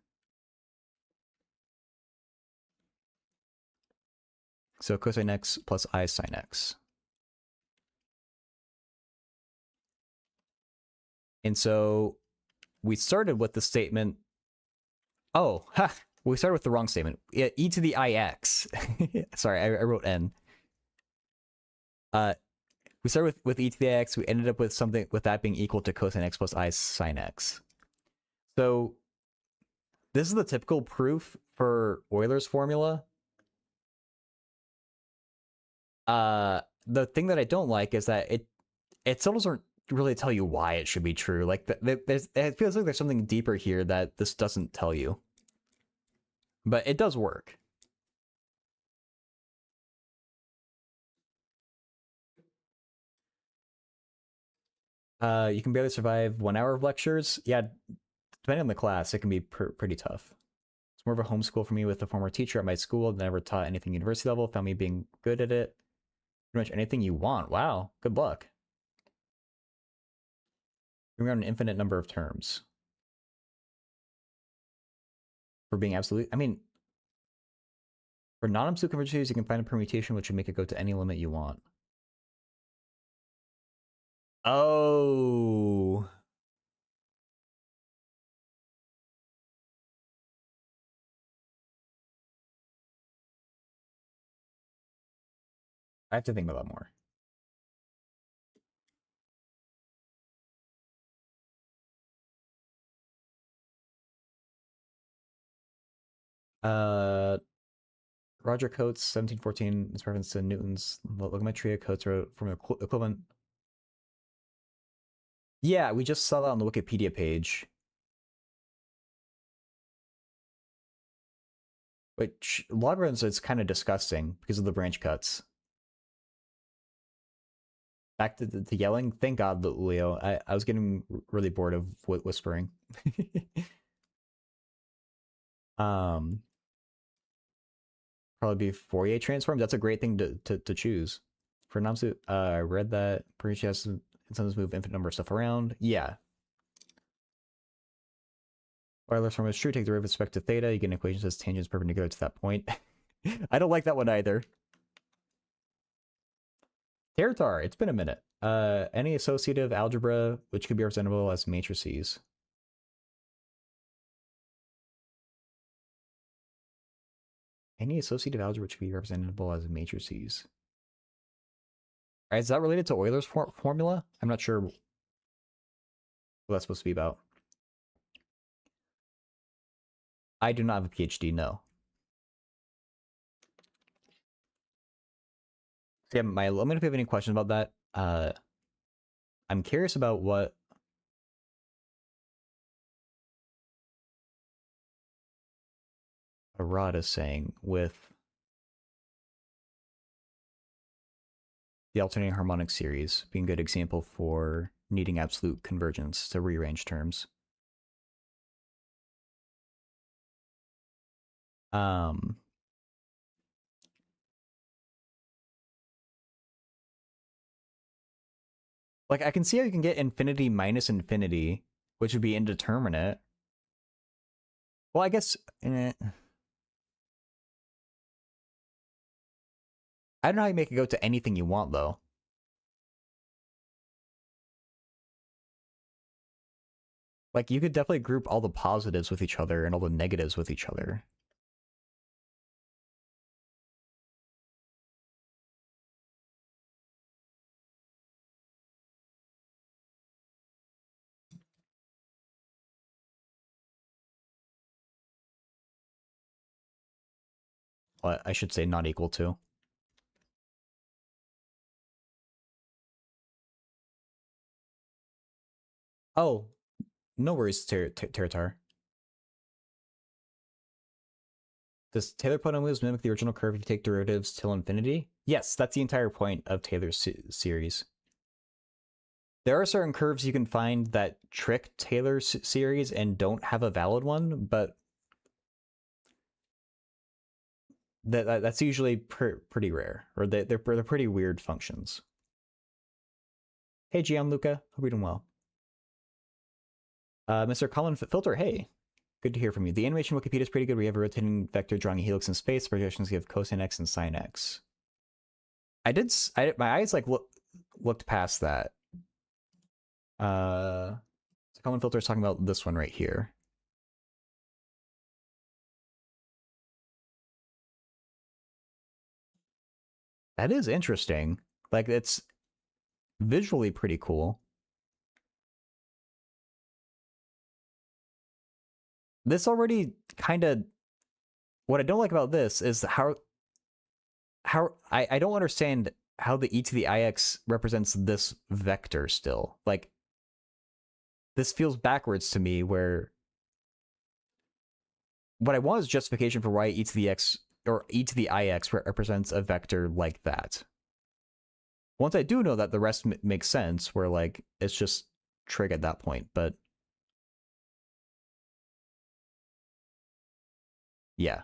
So cosine x plus I sine x. And so we started with the statement. Oh, ha! We started with the wrong statement. E to the ix. Sorry, I wrote n. We started with e to the ix. We ended up with something with that being equal to cosine x plus I sine x. So this is the typical proof for Euler's formula. The thing that I don't like is that it still doesn't really tell you why it should be true. Like it feels like there's something deeper here that this doesn't tell you. But it does work. You can barely survive 1 hour of lectures. Yeah, depending on the class, it can be pretty tough. It's more of a homeschool for me with a former teacher at my school that never taught anything university level, found me being good at it. Pretty much anything you want. Wow, good luck. Bring around an infinite number of terms. For being absolute, I mean, for non-absolute convergences, you can find a permutation which would make it go to any limit you want. Oh. I have to think about that more. Roger Coates, 1714, is reference to Newton's logometria. Coates wrote from equivalent. Yeah, we just saw that on the Wikipedia page. Which logarithms is kind of disgusting because of the branch cuts. Back to the yelling. Thank God, Leo. I was getting really bored of whispering. Probably be Fourier transform. That's a great thing to choose. For non-absolute, I read that Parisi has sometimes move infinite number of stuff around. Yeah. Euler's formula is true. Take the derivative with respect to theta. You get an equation that says tangent is perpendicular to that point. I don't like that one either. Territar, it's been a minute. Any associative algebra which could be representable as matrices. Any associative algebra which could be representable as matrices. All right, is that related to Euler's formula? I'm not sure what that's supposed to be about. I do not have a PhD, no. So yeah, let me know if you have any questions about that. I'm curious about what Arad is saying with the alternating harmonic series being a good example for needing absolute convergence to rearrange terms. Like, I can see how you can get infinity minus infinity, which would be indeterminate. Well, I guess... I don't know how you make it go to anything you want, though. Like, you could definitely group all the positives with each other and all the negatives with each other. Well, I should say not equal to. Oh, no worries, Territar. Does Taylor polynomials mimic the original curve if you take derivatives till infinity? Yes, that's the entire point of Taylor's series. There are certain curves you can find that trick Taylor's series and don't have a valid one, but that's usually pretty rare, or they're pretty weird functions. Hey, Gianluca, hope you're doing well. Mr. Colin Filter, hey, good to hear from you. The animation Wikipedia is pretty good. We have a rotating vector drawing a helix in space. Projections give cosine x and sine x. My eyes like looked past that. So Colin Filter is talking about this one right here. That is interesting. Like, it's visually pretty cool. This already kind of... What I don't like about this is how I don't understand how the e to the ix represents this vector still. Like, this feels backwards to me, where what I want is justification for why e to the x or e to the ix represents a vector like that. Once I do know that, the rest makes sense, where like it's just trig at that point. But Yeah.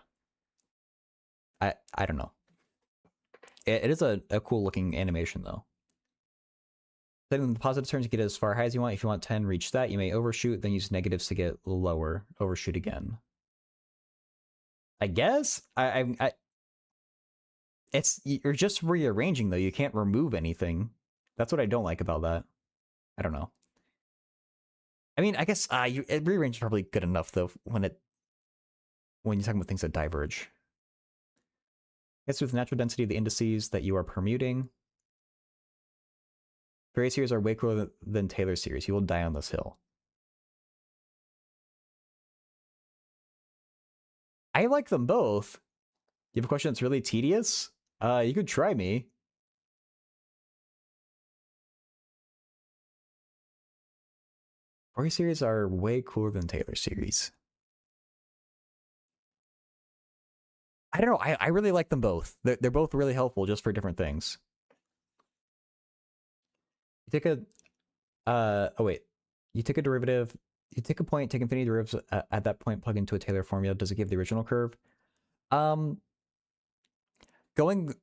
I don't know. It is a cool looking animation though. Setting the positive terms to get as far high as you want. If you want 10, reach that. You may overshoot, then use negatives to get lower. Overshoot again. I guess it's you're just rearranging though. You can't remove anything. That's what I don't like about that. I don't know. I mean, I guess rearrange is probably good enough though when you're talking about things that diverge. It's with natural density of the indices that you are permuting. Fourier series are way cooler than Taylor series. You will die on this hill. I like them both. You have a question that's really tedious? You could try me. Fourier series are way cooler than Taylor series. I don't know. I really like them both. They're both really helpful just for different things. You take a oh wait. You take a derivative, you take a point, take infinity derivatives at that point, plug into a Taylor formula. Does it give the original curve? Um Going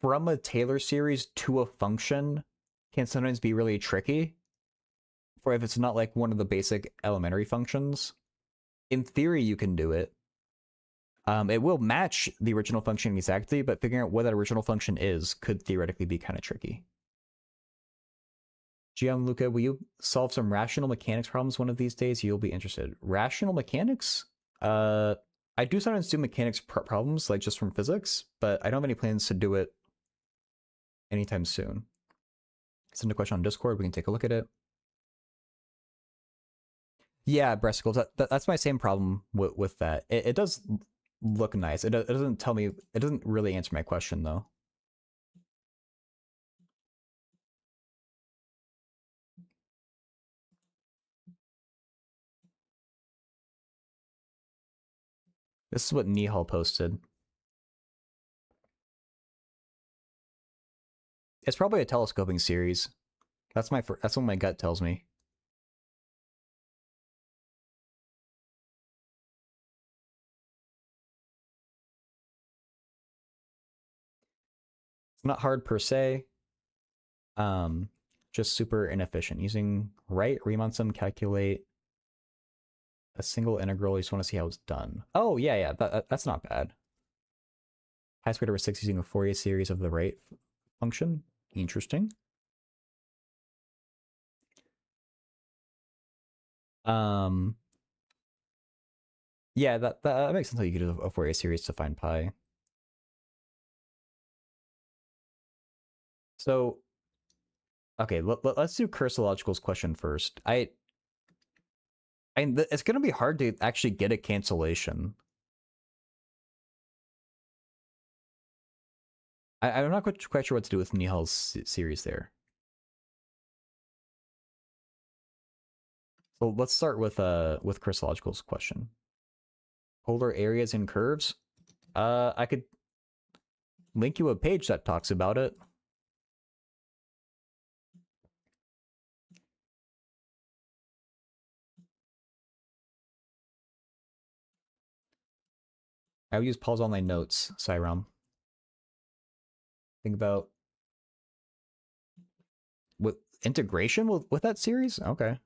from a Taylor series to a function can sometimes be really tricky for if it's not like one of the basic elementary functions. In theory, you can do it. It will match the original function exactly, but figuring out what that original function is could theoretically be kind of tricky. Gianluca, will you solve some rational mechanics problems one of these days? You'll be interested. Rational mechanics? I do sometimes do mechanics problems, like just from physics, but I don't have any plans to do it anytime soon. Send a question on Discord. We can take a look at it. Yeah, breasticles. That's my same problem with that. It does look nice. It doesn't tell me. It doesn't really answer my question though. This is what Nihal posted. It's probably a telescoping series. That's what my gut tells me. It's not hard per se. Just super inefficient. Using Riemann sum, calculate a single integral. You just want to see how it's done. Oh yeah, that's not bad. Pi squared over 6 using a Fourier series of the right function. Interesting. Yeah, that makes sense how you could do a Fourier series to find pi. So, okay, let's do Kursalogical's question first. It's going to be hard to actually get a cancellation. I'm not quite sure what to do with Nihal's series there. So let's start with Kursalogical's question. Polar areas and curves. I could link you a page that talks about it. I would use Paul's online notes, Cyram. Think about with integration with that series? Okay.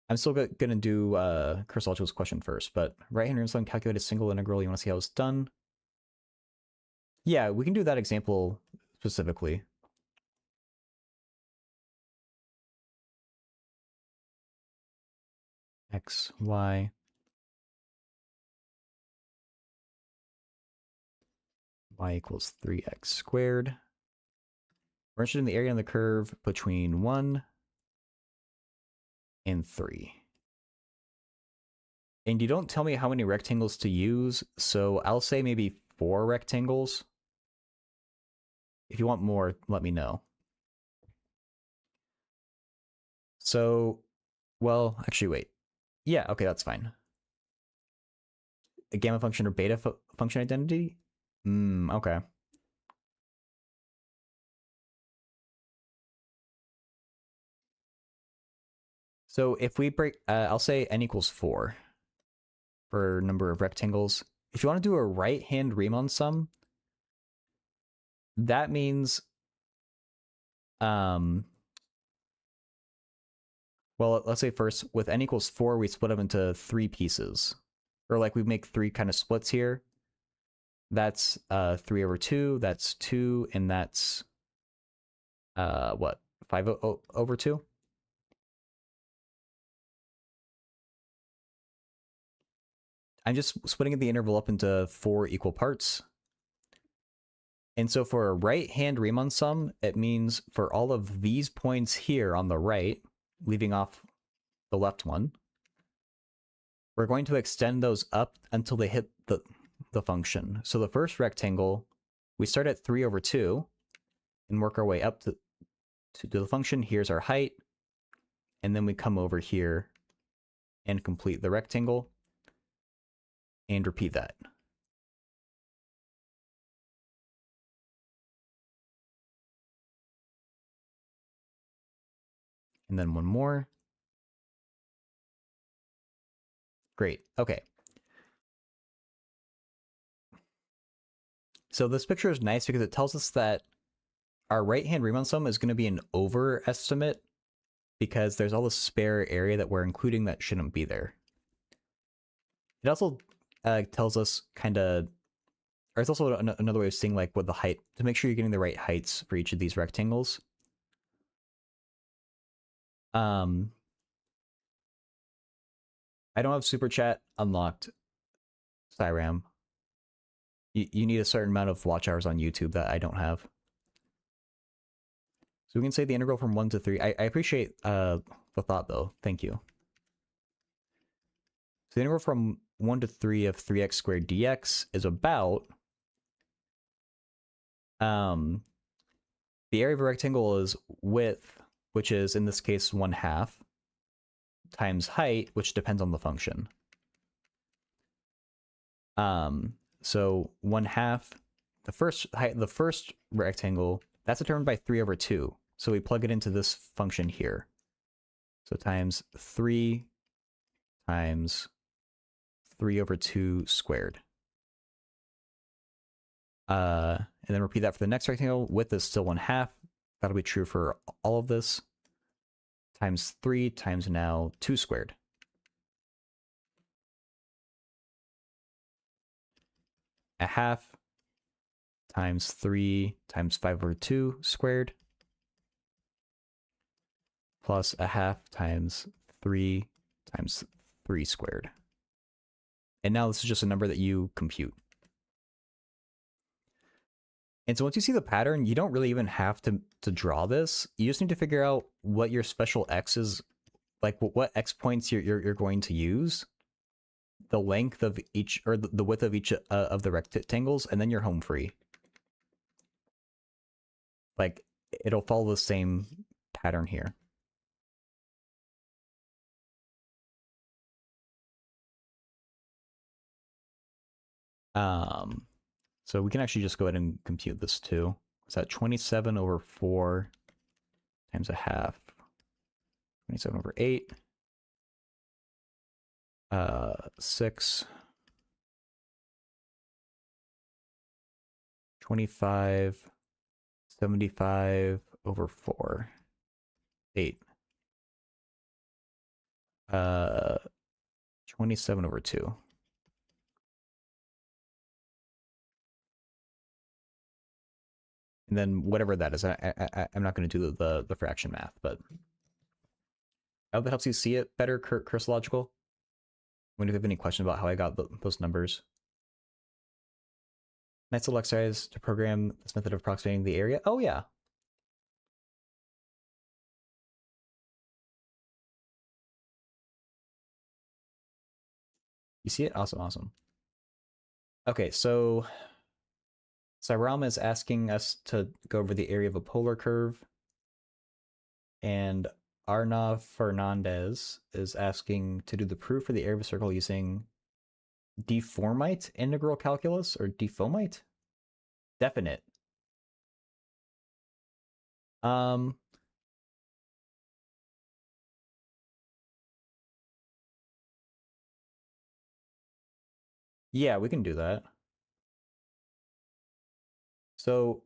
I'm still gonna do Kursalogical's question first, but right-hand rule sum, calculate a single integral. You want to see how it's done? Yeah, we can do that example specifically. X, Y. Y equals 3x squared. We're interested in the area on the curve between 1 and 3. And you don't tell me how many rectangles to use, so I'll say maybe 4 rectangles. If you want more, let me know. So, well, actually, wait. Yeah, okay, that's fine. A gamma function or beta function identity? Okay. So if we break, I'll say n equals 4. for number of rectangles. If you want to do a right-hand Riemann sum, that means well, let's say first with n equals 4, we split them into 3 pieces. Or like we make 3 kind of splits here. That's 3 over 2, that's 2, and that's what? 5 over 2? I'm just splitting the interval up into 4 equal parts. And so for a right-hand Riemann sum, it means for all of these points here on the right, leaving off the left one, we're going to extend those up until they hit the function. So the first rectangle, we start at 3 over 2 and work our way up to the function. Here's our height. And then we come over here and complete the rectangle and repeat that. And then one more. Great. Okay. So this picture is nice because it tells us that our right-hand Riemann sum is going to be an overestimate because there's all this spare area that we're including that shouldn't be there. It also tells us kind of, or it's also another way of seeing like what the height, to make sure you're getting the right heights for each of these rectangles. I don't have Super Chat unlocked, Cyram. You need a certain amount of watch hours on YouTube that I don't have. So we can say the integral from 1 to 3. I appreciate the thought, though. Thank you. So the integral from 1 to 3 of 3x squared dx is about... the area of a rectangle is width, which is, in this case, 1/2, times height, which depends on the function. So 1/2, the first rectangle, that's determined by 3 over 2. So we plug it into this function here. So times 3 times 3 over 2 squared. And then repeat that for the next rectangle. Width is still 1/2. That'll be true for all of this. Times 3 times now 2 squared. A half times 3 times 5 over 2 squared. Plus a half times 3 times 3 squared. And now this is just a number that you compute. And so once you see the pattern, you don't really even have to draw this. You just need to figure out what your special x is, like what x points you're going to use, the length of each, or the width of each of the rectangles, and then you're home free. Like, it'll follow the same pattern here. So we can actually just go ahead and compute this too. Is that 27 over 4 times a half? 27 over 8. 6. 25. 75 over 4. 8. 27 over 2. And then whatever that is, I'm not going to do the fraction math, but I hope that helps you see it better, Cursological. When you have any question about how I got those numbers. Nice little exercise to program this method of approximating the area. Oh, yeah. You see it? Awesome, awesome. Okay, so Cyram is asking us to go over the area of a polar curve. And Arnav Fernandez is asking to do the proof for the area of a circle using deformite integral calculus or deformite? Definite. Yeah, we can do that. So,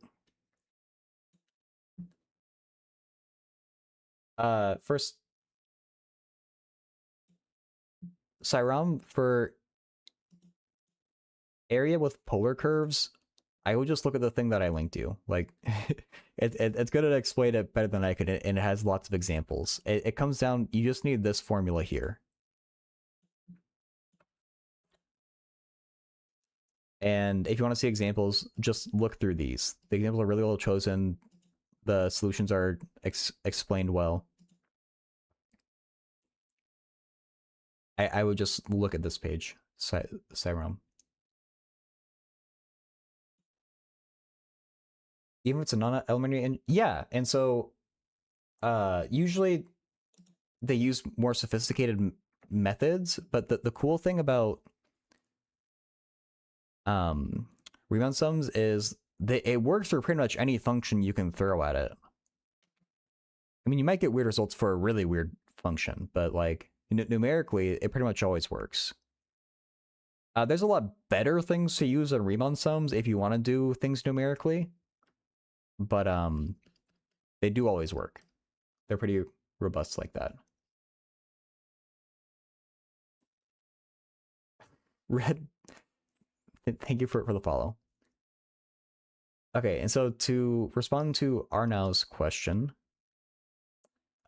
first, Sairam, for area with polar curves, I would just look at the thing that I linked you. Like, it's going to explain it better than I could, and it has lots of examples. It comes down, you just need this formula here. And if you want to see examples, just look through these. The examples are really well chosen. The solutions are explained well. I would just look at this page, Sairam. Even if it's a non-elementary, and yeah, and so usually they use more sophisticated methods, but the cool thing about Riemann sums is that it works for pretty much any function you can throw at it. I mean, you might get weird results for a really weird function, but like numerically, it pretty much always works. There's a lot better things to use in Riemann sums if you want to do things numerically, but they do always work. They're pretty robust like that. Red, thank you for the follow. Okay, and so to respond to Arnau's question,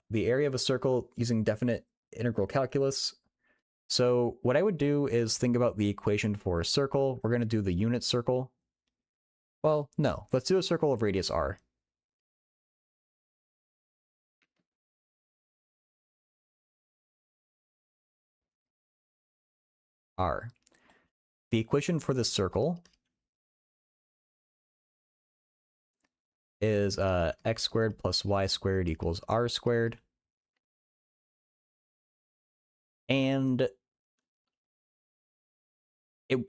the area of a circle using definite integral calculus. So what I would do is think about the equation for a circle. We're going to do the unit circle. Well, no, let's do a circle of radius r. R. The equation for this circle is x squared plus y squared equals r squared. And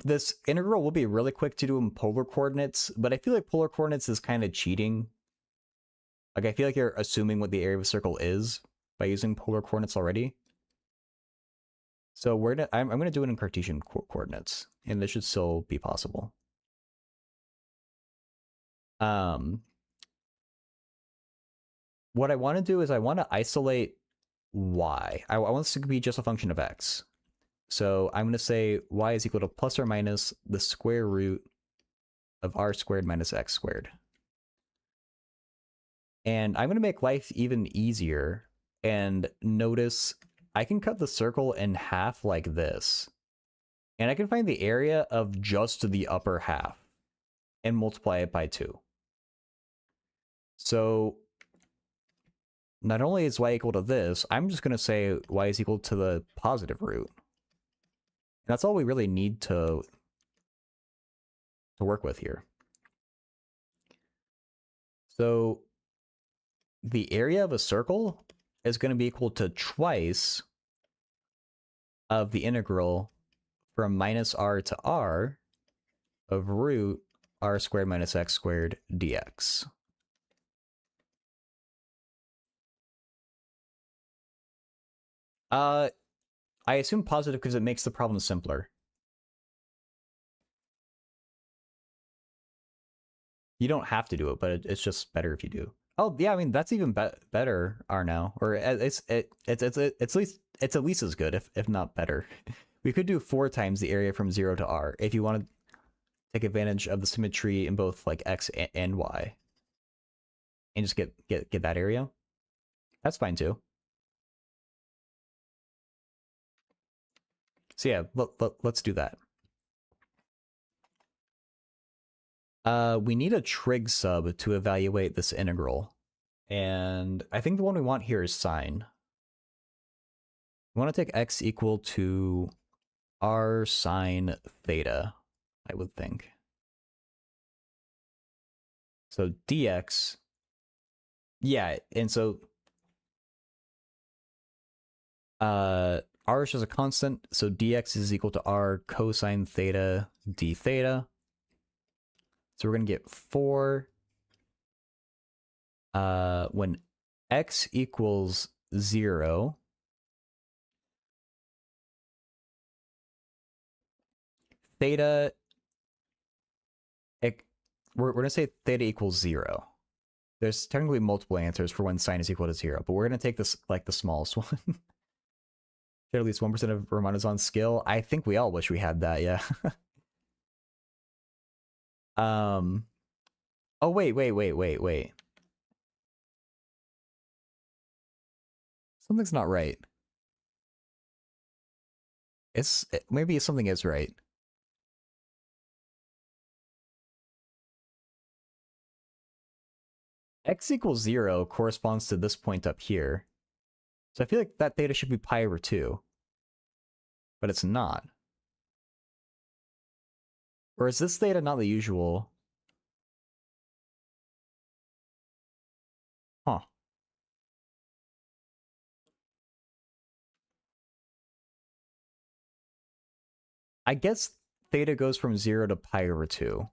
this integral will be really quick to do in polar coordinates, but I feel like polar coordinates is kind of cheating. Like, I feel like you're assuming what the area of a circle is by using polar coordinates already. So I'm gonna do it in Cartesian coordinates, and this should still be possible. What I want to do is I want to isolate y. I want this to be just a function of x. So I'm going to say y is equal to plus or minus the square root of r squared minus x squared. And I'm going to make life even easier. And notice I can cut the circle in half like this. And I can find the area of just the upper half and multiply it by 2. So not only is y equal to this, I'm just going to say y is equal to the positive root. And that's all we really need to work with here. So the area of a circle is going to be equal to twice of the integral from minus r to r of root r squared minus x squared dx. I assume positive because it makes the problem simpler. You don't have to do it, but it's just better if you do. Oh yeah, I mean that's even better R now, or it's at least as good, if not better. We could do 4 times the area from 0 to r if you want to take advantage of the symmetry in both like x and y, and just get that area. That's fine too. So yeah, let's do that. We need a trig sub to evaluate this integral. And I think the one we want here is sine. We want to take x equal to r sine theta, I would think. So dx, yeah, and so r is just a constant, so dx is equal to r cosine theta d theta. So we're going to get 4 when x equals 0. theta, we're going to say theta equals 0. There's technically multiple answers for when sine is equal to 0, but we're going to take this like the smallest one. At least 1% of Riemann skill. I think we all wish we had that, yeah. Oh, wait. Something's not right. Maybe something is right. X equals 0 corresponds to this point up here. So I feel like that theta should be pi over 2. But it's not. Or is this theta not the usual? Huh. I guess theta goes from 0 to pi over 2.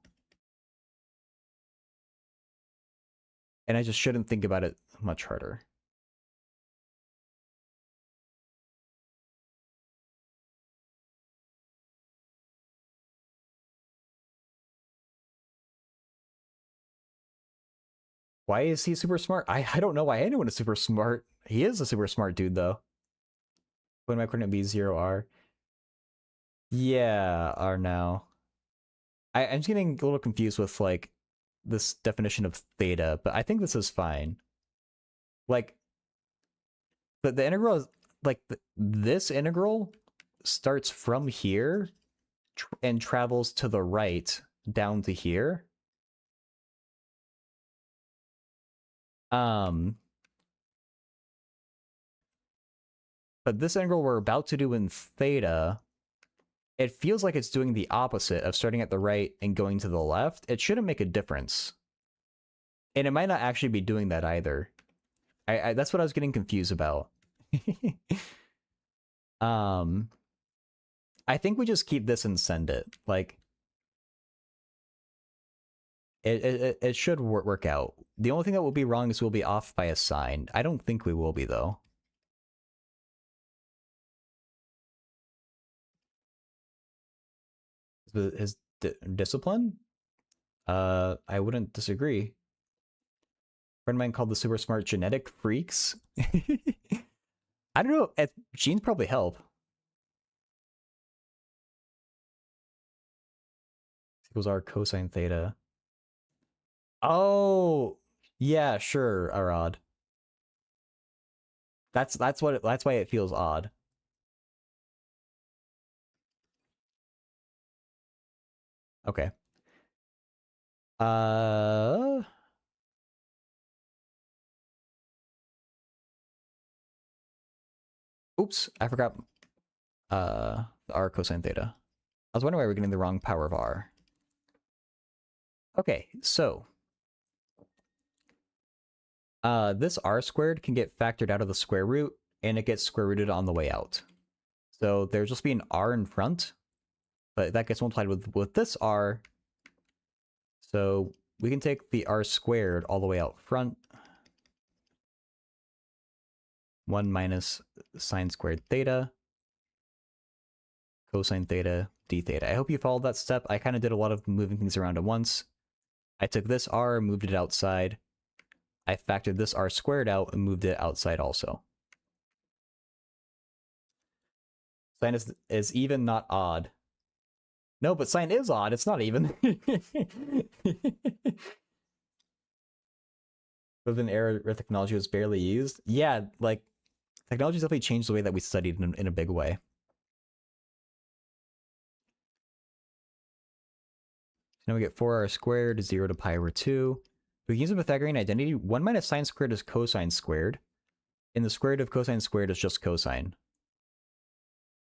And I just shouldn't think about it much harder. Why is he super smart? I don't know why anyone is super smart. He is a super smart dude, though. When my coordinate be 0r? Yeah, r now. I'm just getting a little confused with, like, this definition of theta, but I think this is fine. Like, the integral is, like, this integral starts from here and travels to the right down to here. But this integral we're about to do in theta, it feels like it's doing the opposite of starting at the right and going to the left. It shouldn't make a difference. And it might not actually be doing that either. That's what I was getting confused about. I think we just keep this and send it. Like, it should work out. The only thing that will be wrong is we'll be off by a sign. I don't think we will be, though. His discipline? I wouldn't disagree. A friend of mine called the super smart genetic freaks. I don't know. Genes probably help. Equals r cosine theta. Oh, yeah, sure, Arad. That's why it feels odd. Okay. Oops, I forgot. R cosine theta. I was wondering why we're getting the wrong power of r. Okay, so this r squared can get factored out of the square root, and it gets square rooted on the way out. So there'll just be an r in front, but that gets multiplied with this r. So we can take the r squared all the way out front. 1 minus sine squared theta, cosine theta, d theta. I hope you followed that step. I kind of did a lot of moving things around at once. I took this r, moved it outside. I factored this r squared out and moved it outside also. Sine is even, not odd. No, but sine is odd. It's not even. With an era where technology was barely used. Yeah, like, technology's definitely changed the way that we studied in a big way. Now we get 4r squared, 0 to pi over 2. We can use the Pythagorean identity. 1 minus sine squared is cosine squared. And the square root of cosine squared is just cosine.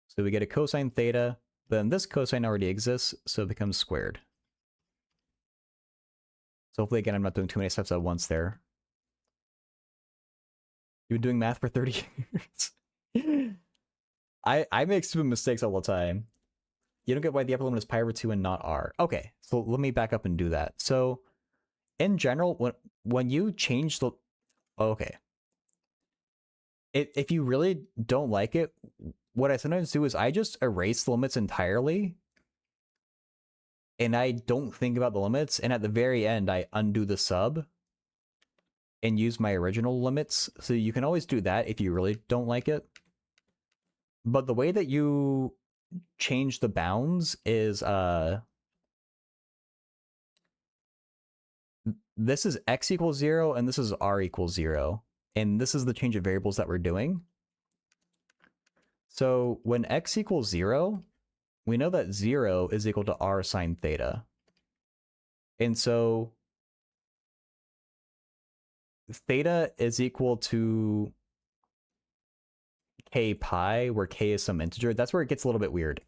So we get a cosine theta. Then this cosine already exists, so it becomes squared. So hopefully, again, I'm not doing too many steps at once there. You've been doing math for 30 years. I make stupid mistakes all the time. You don't get why the upper limit is pi over 2 and not r. Okay, so let me back up and do that. So, in general, when you change the... Okay. If you really don't like it, what I sometimes do is I just erase the limits entirely, and I don't think about the limits, and at the very end, I undo the sub and use my original limits. So you can always do that if you really don't like it. But the way that you change the bounds is this is x equals 0 and this is r equals 0. And this is the change of variables that we're doing. So when x equals 0, we know that 0 is equal to r sine theta. And so theta is equal to k pi, where k is some integer. That's where it gets a little bit weird.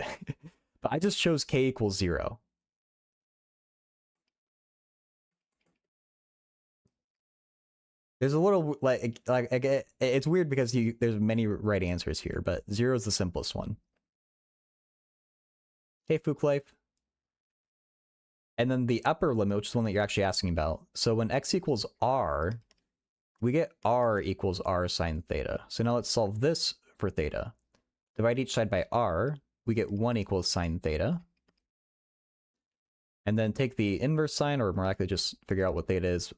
But I just chose k equals 0. There's a little it's weird because there's many right answers here, but 0 is the simplest one. Hey, Fook Life. And then the upper limit, which is the one that you're actually asking about. So when x equals r, we get r equals r sine theta. So now let's solve this for theta. Divide each side by r, we get 1 equals sine theta. And then take the inverse sign, or more likely just figure out what theta is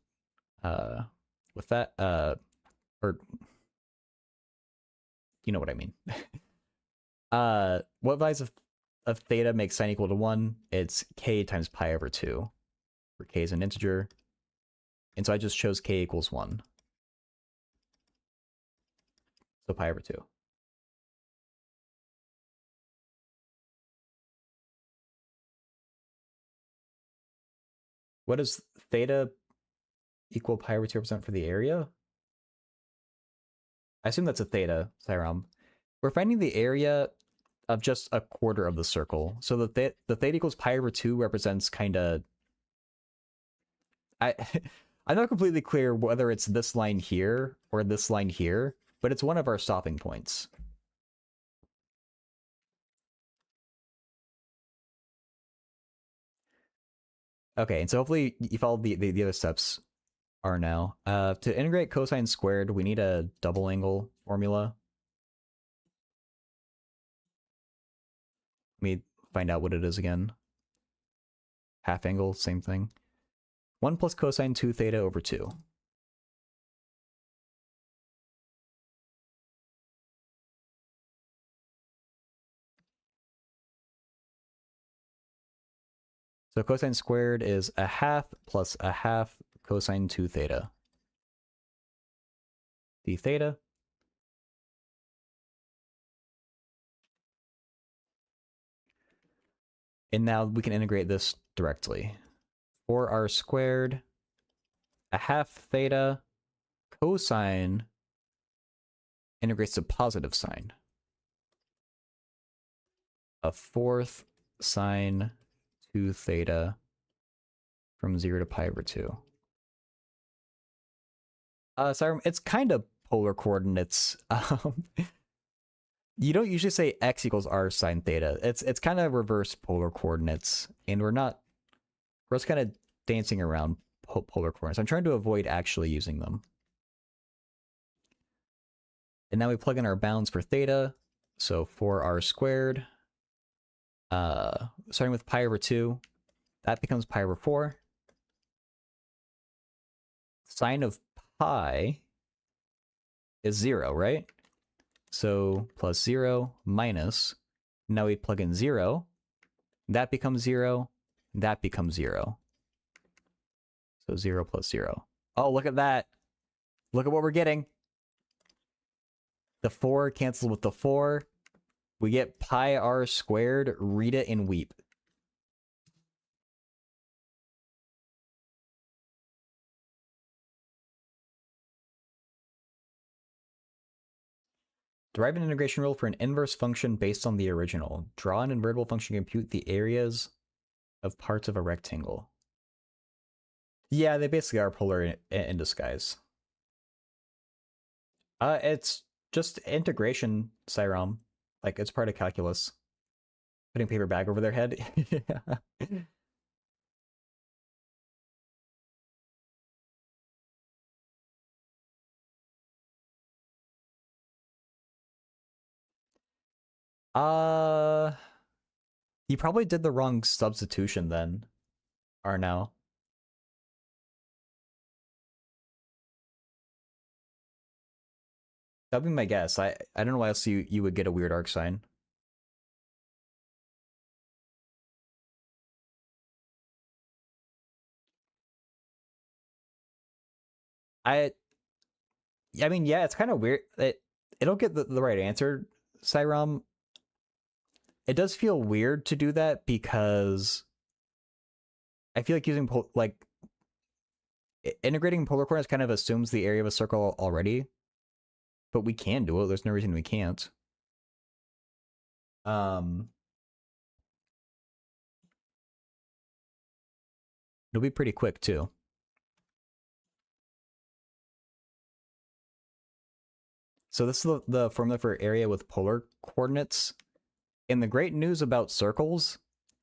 with that. Or you know what I mean. What values of theta makes sine equal to 1? It's k times pi over 2, where k is an integer. And so I just chose k equals 1. So pi over 2. What does theta equal pi over 2 represent for the area? I assume that's a theta, Cyrom. We're finding the area of just a quarter of the circle. So the theta equals pi over 2 represents kind of... I'm not completely clear whether it's this line here or this line here, but it's one of our stopping points. Okay, and so hopefully you followed the other steps are now. To integrate cosine squared, we need a double angle formula. Let me find out what it is again. Half angle, same thing. 1 plus cosine 2 theta over 2. So cosine squared is a half plus a half cosine 2 theta. D theta. And now we can integrate this directly. 4r squared, a half theta, cosine integrates to positive sine. A fourth sine 2 theta from 0 to pi over 2. Sorry, it's kind of polar coordinates. You don't usually say x equals r sine theta. It's kind of reverse polar coordinates, and we're just kind of dancing around polar coordinates. I'm trying to avoid actually using them. And now we plug in our bounds for theta. So 4r squared, starting with pi over 2, that becomes pi over 4. Sine of pi is 0, right? So plus 0 minus, now we plug in 0, that becomes 0, that becomes 0. So 0 plus 0. Oh, look at that. Look at what we're getting. The 4 cancels with the 4. We get pi r squared, read it and weep. Derive an integration rule for an inverse function based on the original. Draw an invertible function to compute the areas of parts of a rectangle. Yeah, they basically are polar in disguise. It's just integration, Cyrom. Like, it's part of calculus. Putting paper bag over their head. uh, You probably did the wrong substitution then, or no? That'd be my guess. I don't know why else you would get a weird arc sign. I I mean, yeah, it's kind of weird. It'll get the right answer, Cyrom. It does feel weird to do that because I feel like using integrating polar coordinates kind of assumes the area of a circle already, but we can do it. There's no reason we can't. It'll be pretty quick too. So this is the formula for area with polar coordinates. And the great news about circles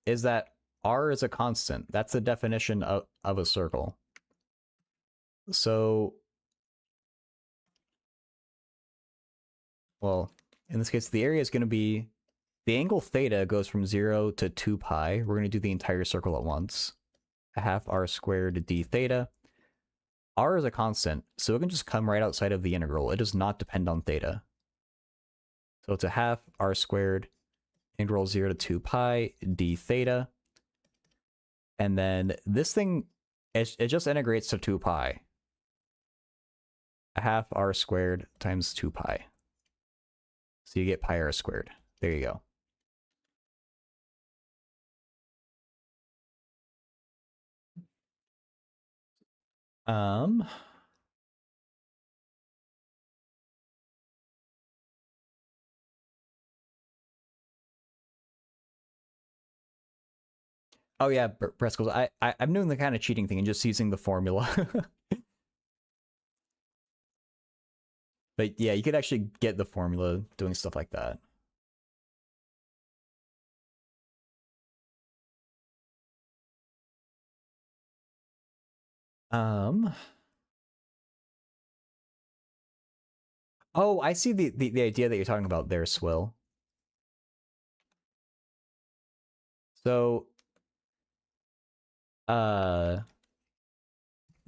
is that r is a constant. That's the definition of a circle. So, well, in this case, the area is going to be, the angle theta goes from 0 to 2 pi. We're going to do the entire circle at once. A half r squared d theta. R is a constant, so it can just come right outside of the integral. It does not depend on theta. So it's a half r squared integral 0 to 2 pi d theta. And then this thing, it just integrates to 2 pi. A half r squared times 2 pi. So you get pi r squared. There you go. Oh yeah, Brescos. I'm doing the kind of cheating thing and just using the formula. But yeah, you could actually get the formula doing stuff like that. Oh, I see the idea that you're talking about there, Swill. So, let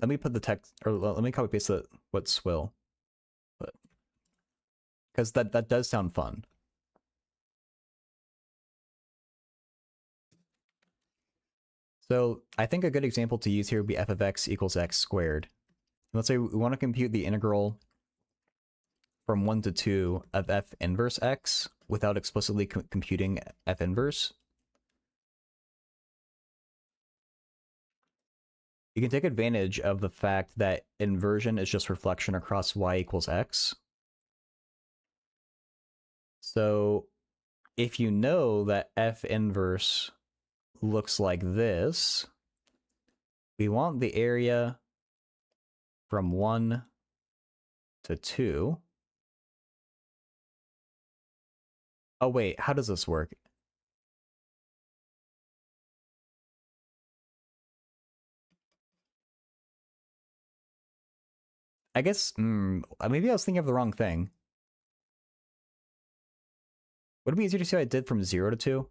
me put the text, or let me copy paste what Swill, but because that does sound fun. So I think a good example to use here would be f of x equals x squared. Let's say we want to compute the integral from 1 to 2 of f inverse x without explicitly computing f inverse. You can take advantage of the fact that inversion is just reflection across y equals x. So if you know that f inverse looks like this, we want the area from 1 to 2. Oh wait, how does this work? I guess, maybe I was thinking of the wrong thing. Would it be easier to see what I did from 0 to 2?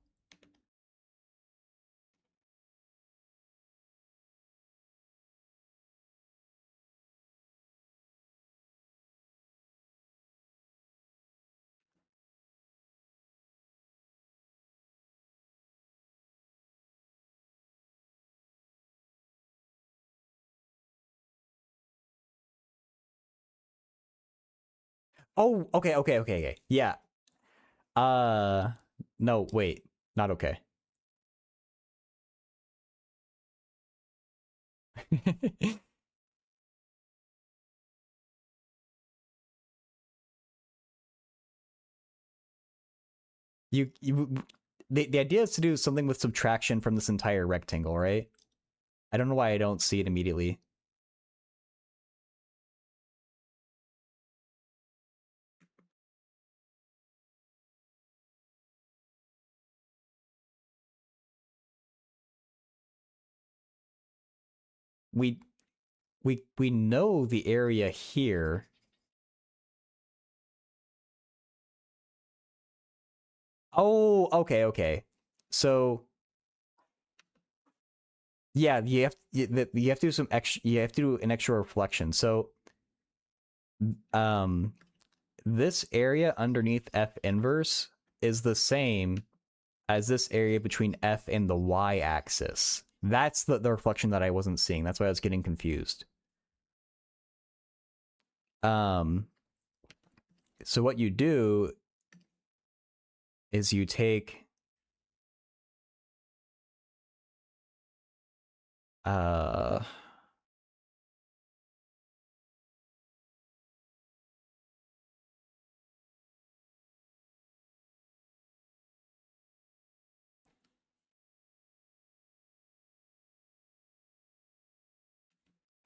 Oh, okay. Yeah. No, wait. Not okay. The idea is to do something with subtraction from this entire rectangle, right? I don't know why I don't see it immediately. We we know the area here. Oh, okay. So yeah, you have to do some extra. You have to do an extra reflection. So um, this area underneath F inverse is the same as this area between F and the y-axis. That's the reflection that I wasn't seeing. That's why I was getting confused. So what you do is you take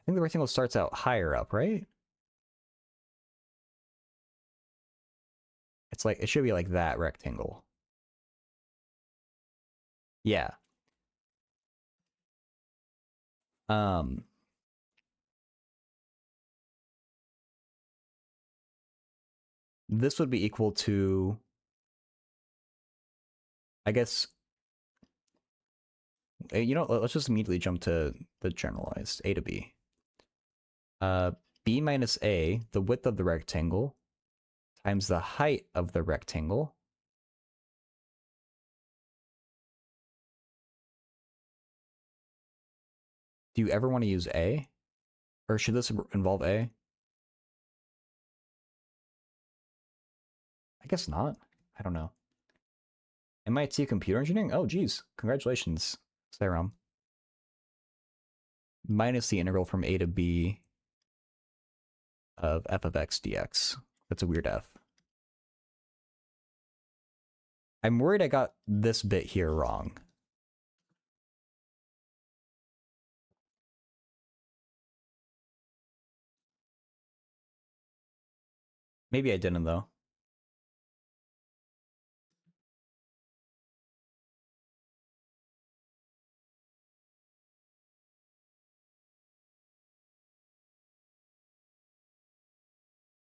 I think the rectangle starts out higher up, right? It's like, it should be like that rectangle. Yeah. Um, this would be equal to, I guess, you know, let's just immediately jump to the generalized, A to B. B minus A, the width of the rectangle, times the height of the rectangle. Do you ever want to use A? Or should this involve A? I guess not. I don't know. MIT Computer Engineering? Oh, geez. Congratulations, Sairam. Minus the integral from A to B of f of x dx. That's a weird f. I'm worried I got this bit here wrong. Maybe I didn't, though.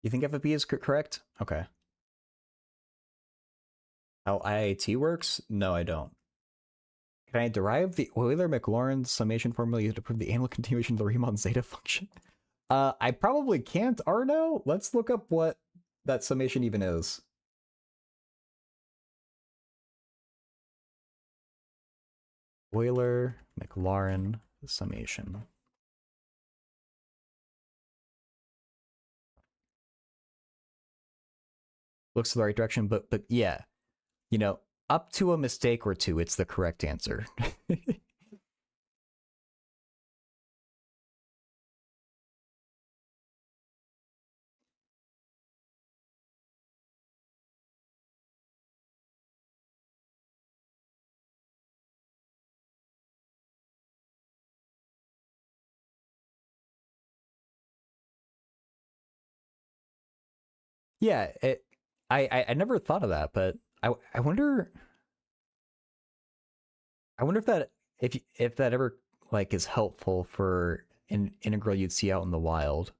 You think f of b is correct? Okay. How IIT works? No, I don't. Can I derive the Euler-Maclaurin summation formula used to prove the annual continuation of the Riemann Zeta function? I probably can't, Arno. Let's look up what that summation even is. Euler-Maclaurin summation. Looks the right direction, but yeah, you know, up to a mistake or two, it's the correct answer. Yeah, I never thought of that, but I wonder if that if that ever like is helpful for an integral you'd see out in the wild.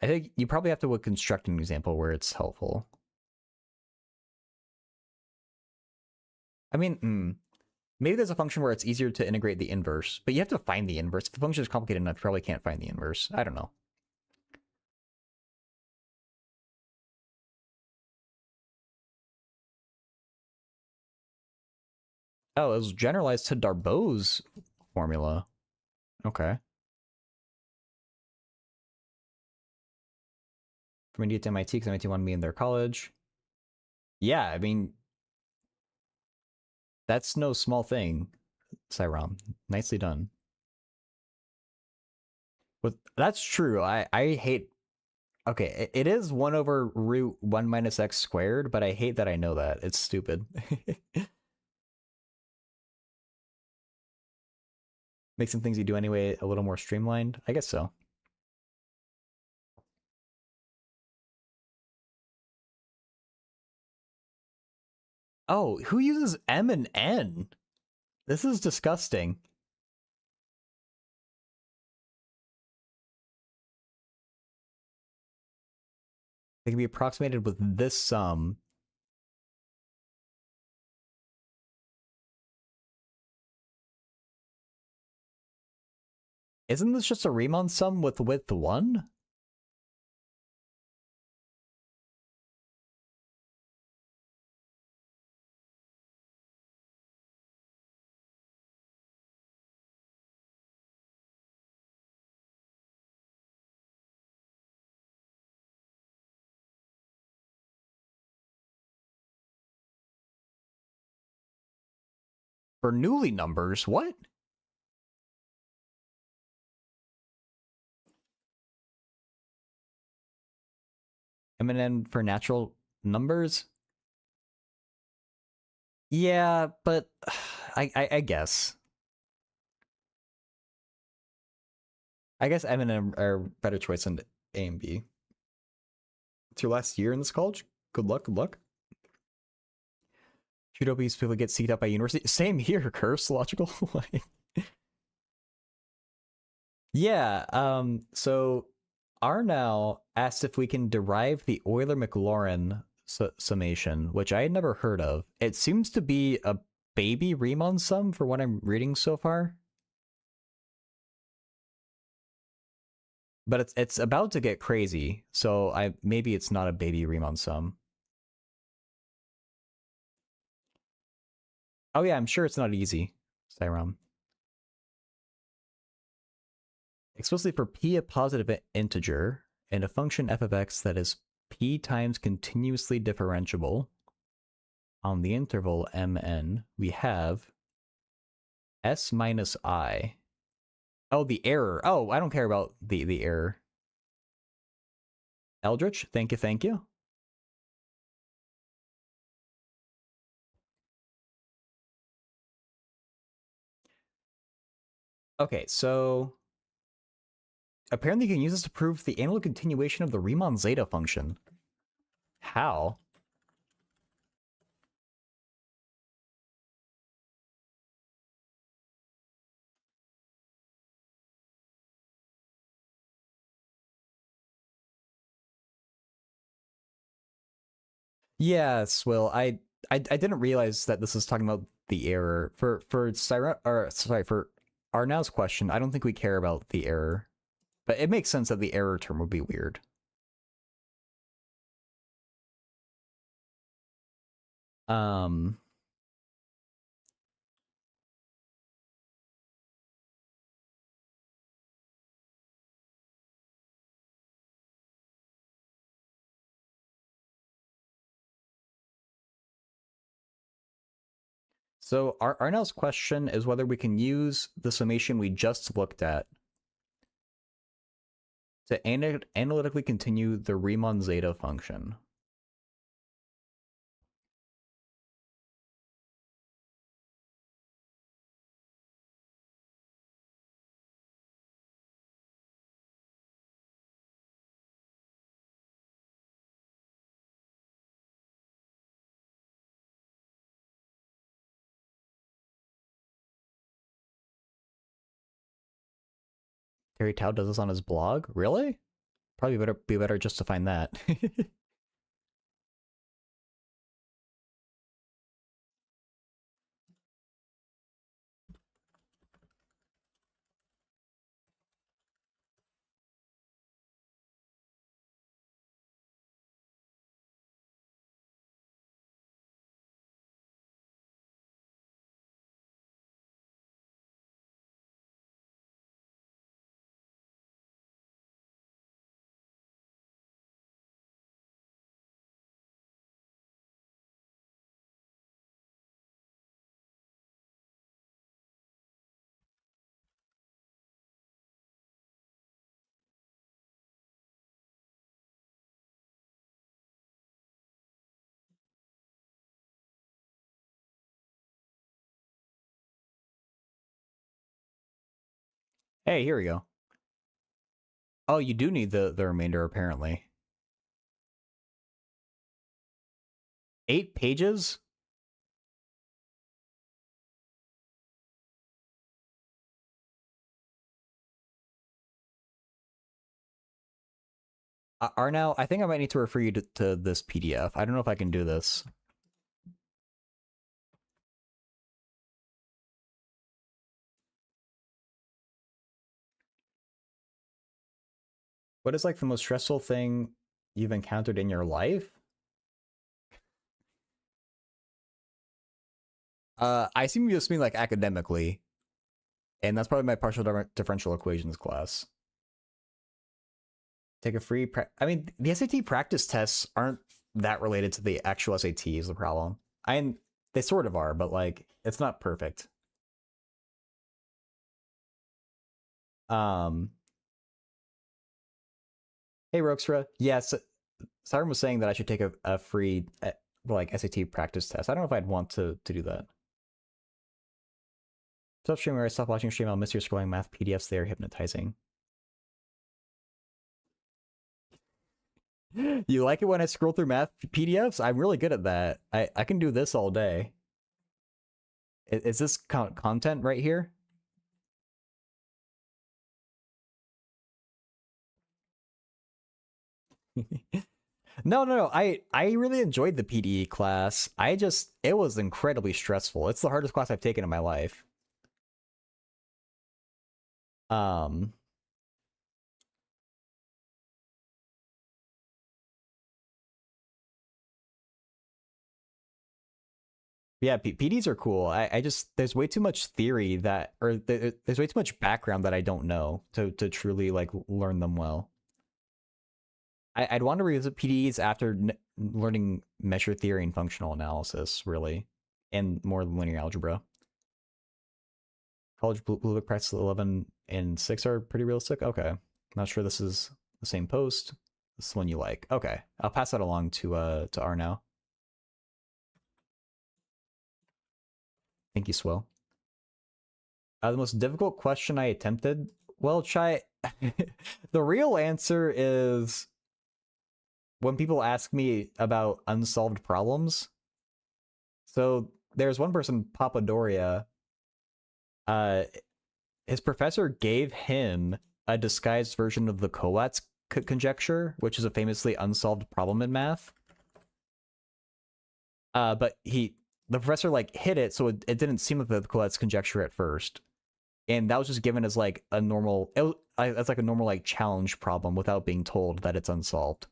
I think you probably have to construct an example where it's helpful. I mean, maybe there's a function where it's easier to integrate the inverse, but you have to find the inverse. If the function is complicated enough, you probably can't find the inverse. I don't know. Oh, it was generalized to Darbo's formula. Okay. From India to MIT, because MIT wanted me in their college. Yeah, I mean, that's no small thing, Sairam. Nicely done. But that's true. I hate. Okay, it is 1 over root 1 minus x squared, but I hate that I know that. It's stupid. Make some things you do anyway a little more streamlined. I guess so. Oh, who uses M and N? This is disgusting. They can be approximated with this sum. Isn't this just a Riemann sum with width 1? Bernoulli numbers? What? MN for natural numbers? Yeah, but I guess. I guess M and N are a better choice than A and B. It's your last year in this college? Good luck, good luck. Utopias people get seeked out by university. Same here, curse logical. Yeah, so Arnau asked if we can derive the Euler-Maclaurin summation, which I had never heard of. It seems to be a baby Riemann sum for what I'm reading so far. But it's about to get crazy, so maybe it's not a baby Riemann sum. Oh yeah, I'm sure it's not easy, Cyram. Explicitly for p a positive integer and a function f of x that is p times continuously differentiable on the interval mn, we have s minus I. Oh, the error. Oh, I don't care about the error. Eldritch, thank you, thank you. Okay, so apparently you can use this to prove the analytic continuation of the Riemann Zeta function. How? Yes, well, I didn't realize that this is talking about the error. For Arnau's question, I don't think we care about the error. But it makes sense that the error term would be weird. Um so Arnau's question is whether we can use the summation we just looked at to analytically continue the Riemann Zeta function. Terry Tao does this on his blog? Really? Probably be better just to find that. Hey, here we go. Oh, you do need the remainder apparently. 8 pages? Arnau, I think I might need to refer you to this PDF. I don't know if I can do this. What is like the most stressful thing you've encountered in your life? I assume you just mean like academically, and that's probably my partial differential equations class. Take a free. I mean, the SAT practice tests aren't that related to the actual SAT is the problem. They sort of are, but like it's not perfect. Um. Hey, Roxra. Yes, Siren was saying that I should take a free like SAT practice test. I don't know if I'd want to do that. Stop streaming or I stop watching stream. I'll miss your scrolling math PDFs. They are hypnotizing. You like it when I scroll through math PDFs? I'm really good at that. I can do this all day. Is this content right here? No. I really enjoyed the PDE class. It was incredibly stressful. It's the hardest class I've taken in my life. Um, yeah, PDs are cool. I just there's way too much theory that, or there's way too much background that I don't know to truly like learn them well. I'd want to revisit PDs after learning measure theory and functional analysis, really, and more linear algebra. College Blue Book Practice 11 and 6 are pretty realistic. Okay, not sure this is the same post. This is one you like. Okay, I'll pass that along to R now. Thank you, Swell. The most difficult question I attempted. Well, Chai, the real answer is when people ask me about unsolved problems. So there's one person, Papadoria. His professor gave him a disguised version of the Collatz conjecture, which is a famously unsolved problem in math. But the professor like hid it, so it didn't seem like the Collatz conjecture at first, and that was just given as like a normal, as like a normal like challenge problem without being told that it's unsolved.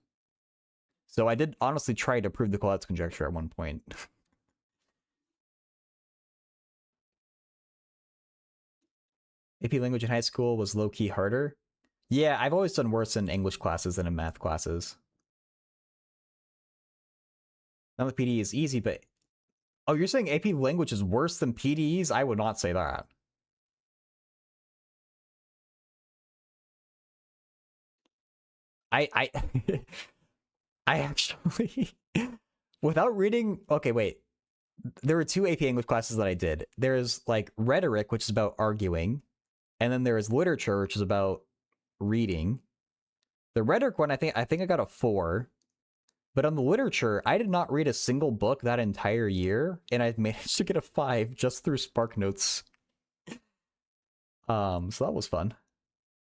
So I did honestly try to prove the Collatz conjecture at one point. AP language in high school was low-key harder. Yeah, I've always done worse in English classes than in math classes. Now the PDE is easy, but oh, you're saying AP language is worse than PDEs? I would not say that. I I actually without reading. Okay, wait. There were two AP English classes that I did. There's like rhetoric, which is about arguing, and then there is literature, which is about reading. The rhetoric one, I think I got a 4, but on the literature, I did not read a single book that entire year, and I managed to get a 5 just through Spark Notes. So that was fun.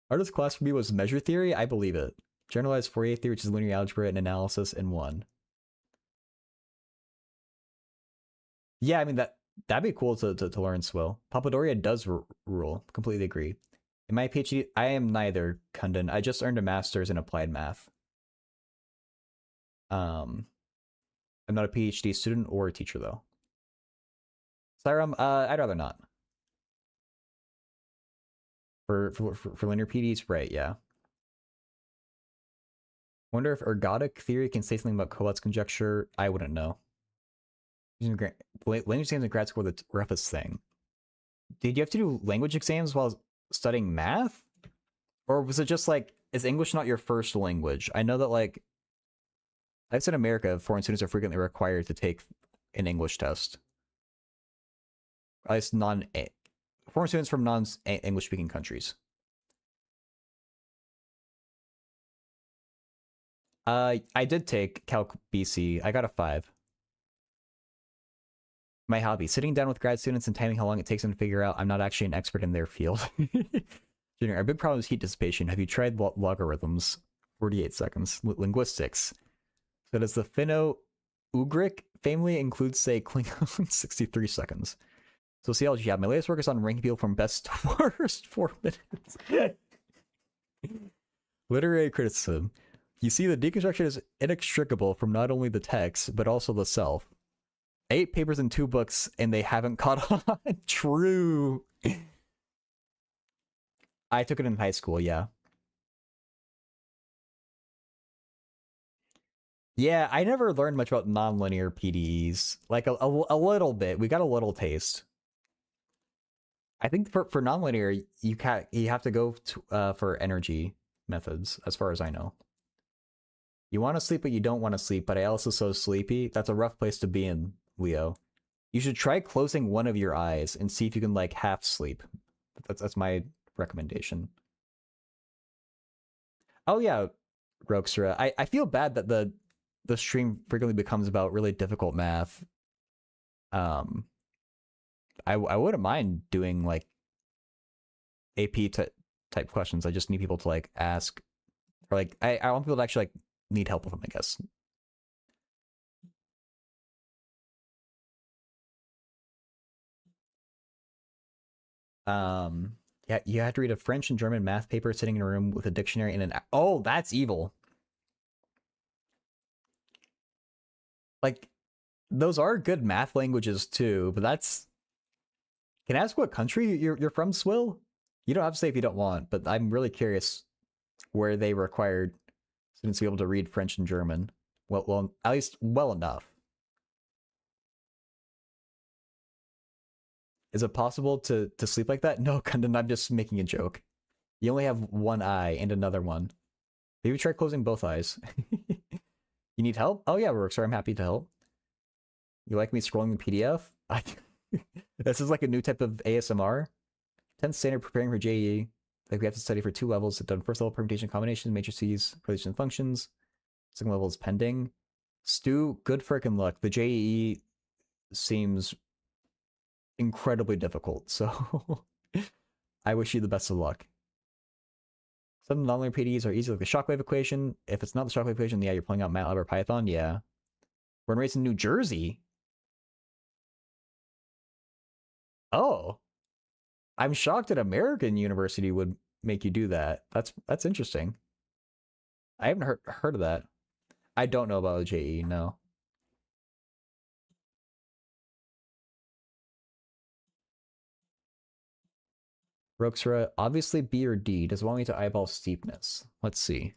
Hardest class for me was measure theory. I believe it. Generalized Fourier theory, which is linear algebra and analysis in one. Yeah, I mean that'd be cool to learn Swill. Papadoria does rule. Completely agree. In my PhD, I am neither, Kundan. I just earned a master's in applied math. I'm not a PhD student or a teacher though. Siram, I'd rather not. For linear PDs, right? Yeah. Wonder if ergodic theory can say something about Collatz conjecture. I wouldn't know. Language exams in grad school were the roughest thing. Did you have to do language exams while studying math? Or was it just like, is English not your first language? I know that like, I've said in America, foreign students are frequently required to take an English test. At least foreign students from non-English speaking countries. I did take Calc BC. I got a 5. My hobby, sitting down with grad students and timing how long it takes them to figure out I'm not actually an expert in their field. Junior, our big problem is heat dissipation. Have you tried logarithms? 48 seconds. Linguistics. So does the Finno-Ugric family include, say, Klingon? 63 seconds. Sociology, yeah. My latest work is on ranking people from best to worst. 4 minutes. Literary criticism. You see, the deconstruction is inextricable from not only the text, but also the self. 8 papers and 2 books, and they haven't caught on. True. I took it in high school, yeah. Yeah, I never learned much about nonlinear PDEs. Like a little bit. We got a little taste. I think for nonlinear, you have to go to, for energy methods, as far as I know. You want to sleep, but you don't want to sleep. But I also so sleepy. That's a rough place to be in, Leo. You should try closing one of your eyes and see if you can like half sleep. That's my recommendation. Oh yeah, Roxra. I feel bad that the stream frequently becomes about really difficult math. Um, I wouldn't mind doing like AP type questions. I just need people to like ask, or like I want people to actually like need help with them, I guess. Yeah, you have to read a French and German math paper sitting in a room with a dictionary and an. Oh, that's evil. Like, those are good math languages too, but that's. Can I ask what country you're from, Swill? You don't have to say if you don't want, but I'm really curious where they required students to be able to read French and German. Well, at least well enough. Is it possible to sleep like that? No, Kundun, I'm just making a joke. You only have one eye and another one. Maybe try closing both eyes. You need help? Oh yeah, Rook, sorry, I'm happy to help. You like me scrolling the PDF? This is like a new type of ASMR. 10th standard preparing for JEE. Like we have to study for 2 levels. Done first level permutation combinations, matrices, relation functions. Second level is pending. Stu, good freaking luck. The JEE seems incredibly difficult, so I wish you the best of luck. Some nonlinear PDEs are easy, like the shockwave equation. If it's not the shockwave equation, yeah, you're pulling out MATLAB or Python, yeah. Born and raised in New Jersey? Oh. I'm shocked that American University would make you do that. That's interesting. I haven't heard of that. I don't know about the JE, no. Roxra, obviously B or D. Does it want me to eyeball steepness? Let's see.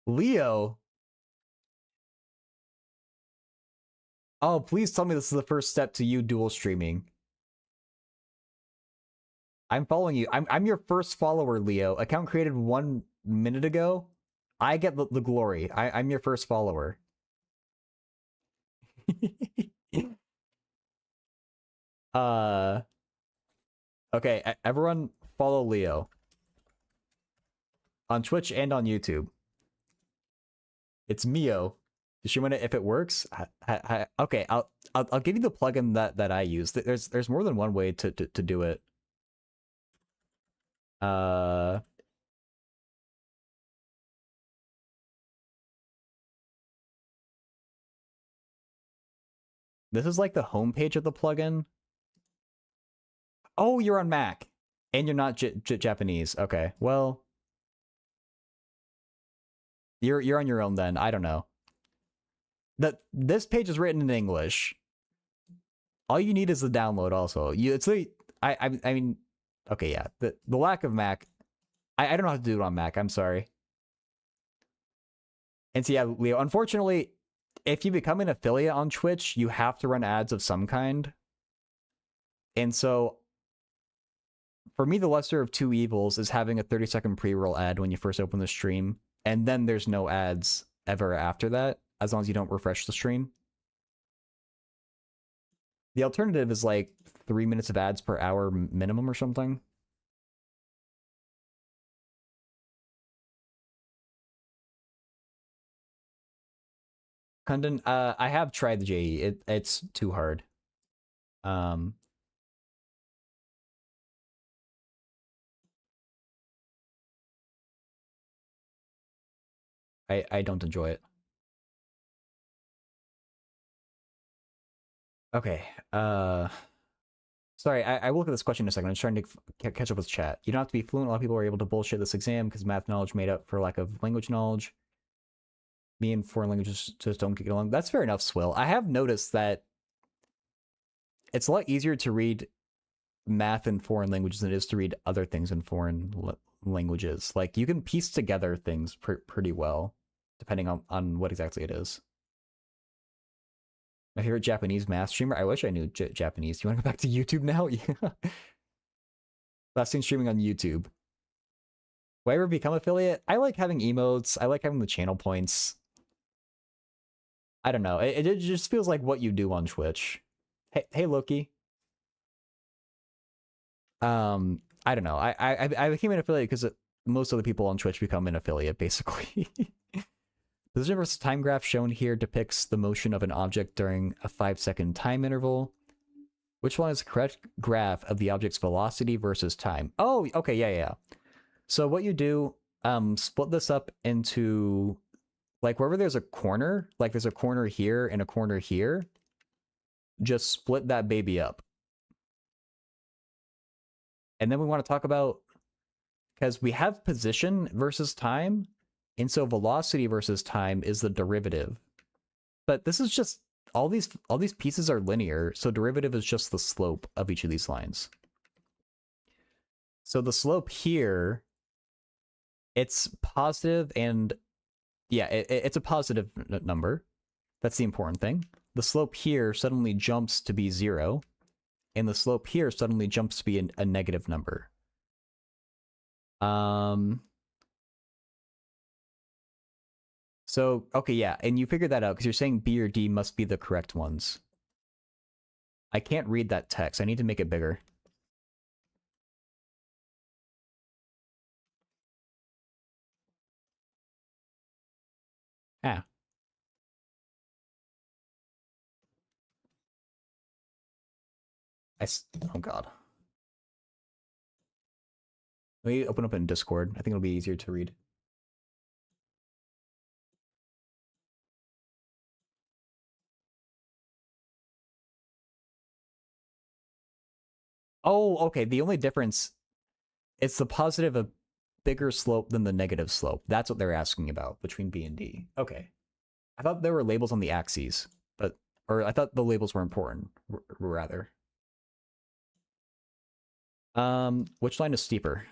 Leo. Oh, please tell me this is the first step to you dual streaming. I'm following you. I'm your first follower, Leo. Account created 1 minute ago. I get the glory. I'm your first follower. uh okay, everyone follow Leo on Twitch and on YouTube. It's Mio. She want it if it works. Okay, I'll give you the plugin that I use. There's more than one way to do it. Uh, this is like the homepage of the plugin. Oh, you're on Mac, and you're not Japanese. Okay, well, you're on your own then. I don't know. That this page is written in English. All you need is the download. Also, it's the I mean, okay, yeah. The lack of Mac. I don't know how to do it on Mac. I'm sorry. And so yeah, Leo, unfortunately, if you become an affiliate on Twitch, you have to run ads of some kind. And so for me, the lesser of two evils is having a 30-second pre-roll ad when you first open the stream, and then there's no ads ever after that, as long as you don't refresh the stream. The alternative is like 3 minutes of ads per hour minimum or something. Kundun, I have tried the JE. It's too hard. Um, I don't enjoy it. Okay. Sorry, I will look at this question in a second. I'm just trying to catch up with chat. You don't have to be fluent. A lot of people are able to bullshit this exam because math knowledge made up for lack of language knowledge. Me and foreign languages just don't get along. That's fair enough, Swill. I have noticed that it's a lot easier to read math in foreign languages than it is to read other things in foreign languages. Like, you can piece together things pretty well, depending on what exactly it is. My favorite Japanese math streamer? I wish I knew Japanese. Do you want to go back to YouTube now? Yeah. Last seen streaming on YouTube. Will I ever become affiliate? I like having emotes. I like having the channel points. I don't know. It just feels like what you do on Twitch. Hey Loki. I don't know. I became an affiliate because most of the people on Twitch become an affiliate, basically. Position versus time graph shown here depicts the motion of an object during a 5-second time interval. Which one is the correct graph of the object's velocity versus time? Oh, okay, yeah. So what you do, split this up into, like, wherever there's a corner, like there's a corner here and a corner here, just split that baby up. And then we want to talk about, because we have position versus time, and so velocity versus time is the derivative. But this is just, all these pieces are linear, so derivative is just the slope of each of these lines. So the slope here, it's positive, and yeah, it's a positive number. That's the important thing. The slope here suddenly jumps to be 0, and the slope here suddenly jumps to be a negative number. So, okay, yeah, and you figured that out because you're saying B or D must be the correct ones. I can't read that text. I need to make it bigger. Ah. Oh god. Let me open up in Discord. I think it'll be easier to read. Oh, okay. The only difference, it's the positive a bigger slope than the negative slope. That's what they're asking about between B and D. Okay. I thought there were labels on the axes, or I thought the labels were important, rather. Which line is steeper?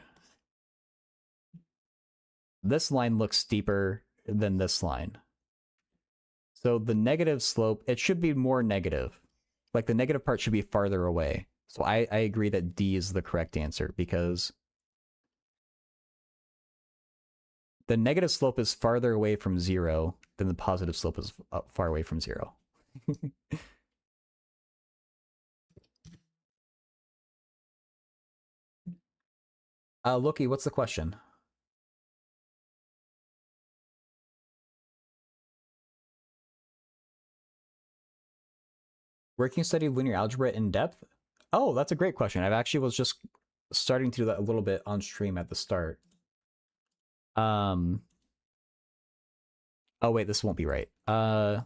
This line looks steeper than this line. So the negative slope, it should be more negative. Like, the negative part should be farther away. So I agree that D is the correct answer, because the negative slope is farther away from 0 than the positive slope is far away from 0. Loki, what's the question? Where can you study linear algebra in depth? Oh, that's a great question. I actually was just starting to do that a little bit on stream at the start. Oh wait, this won't be right. Well,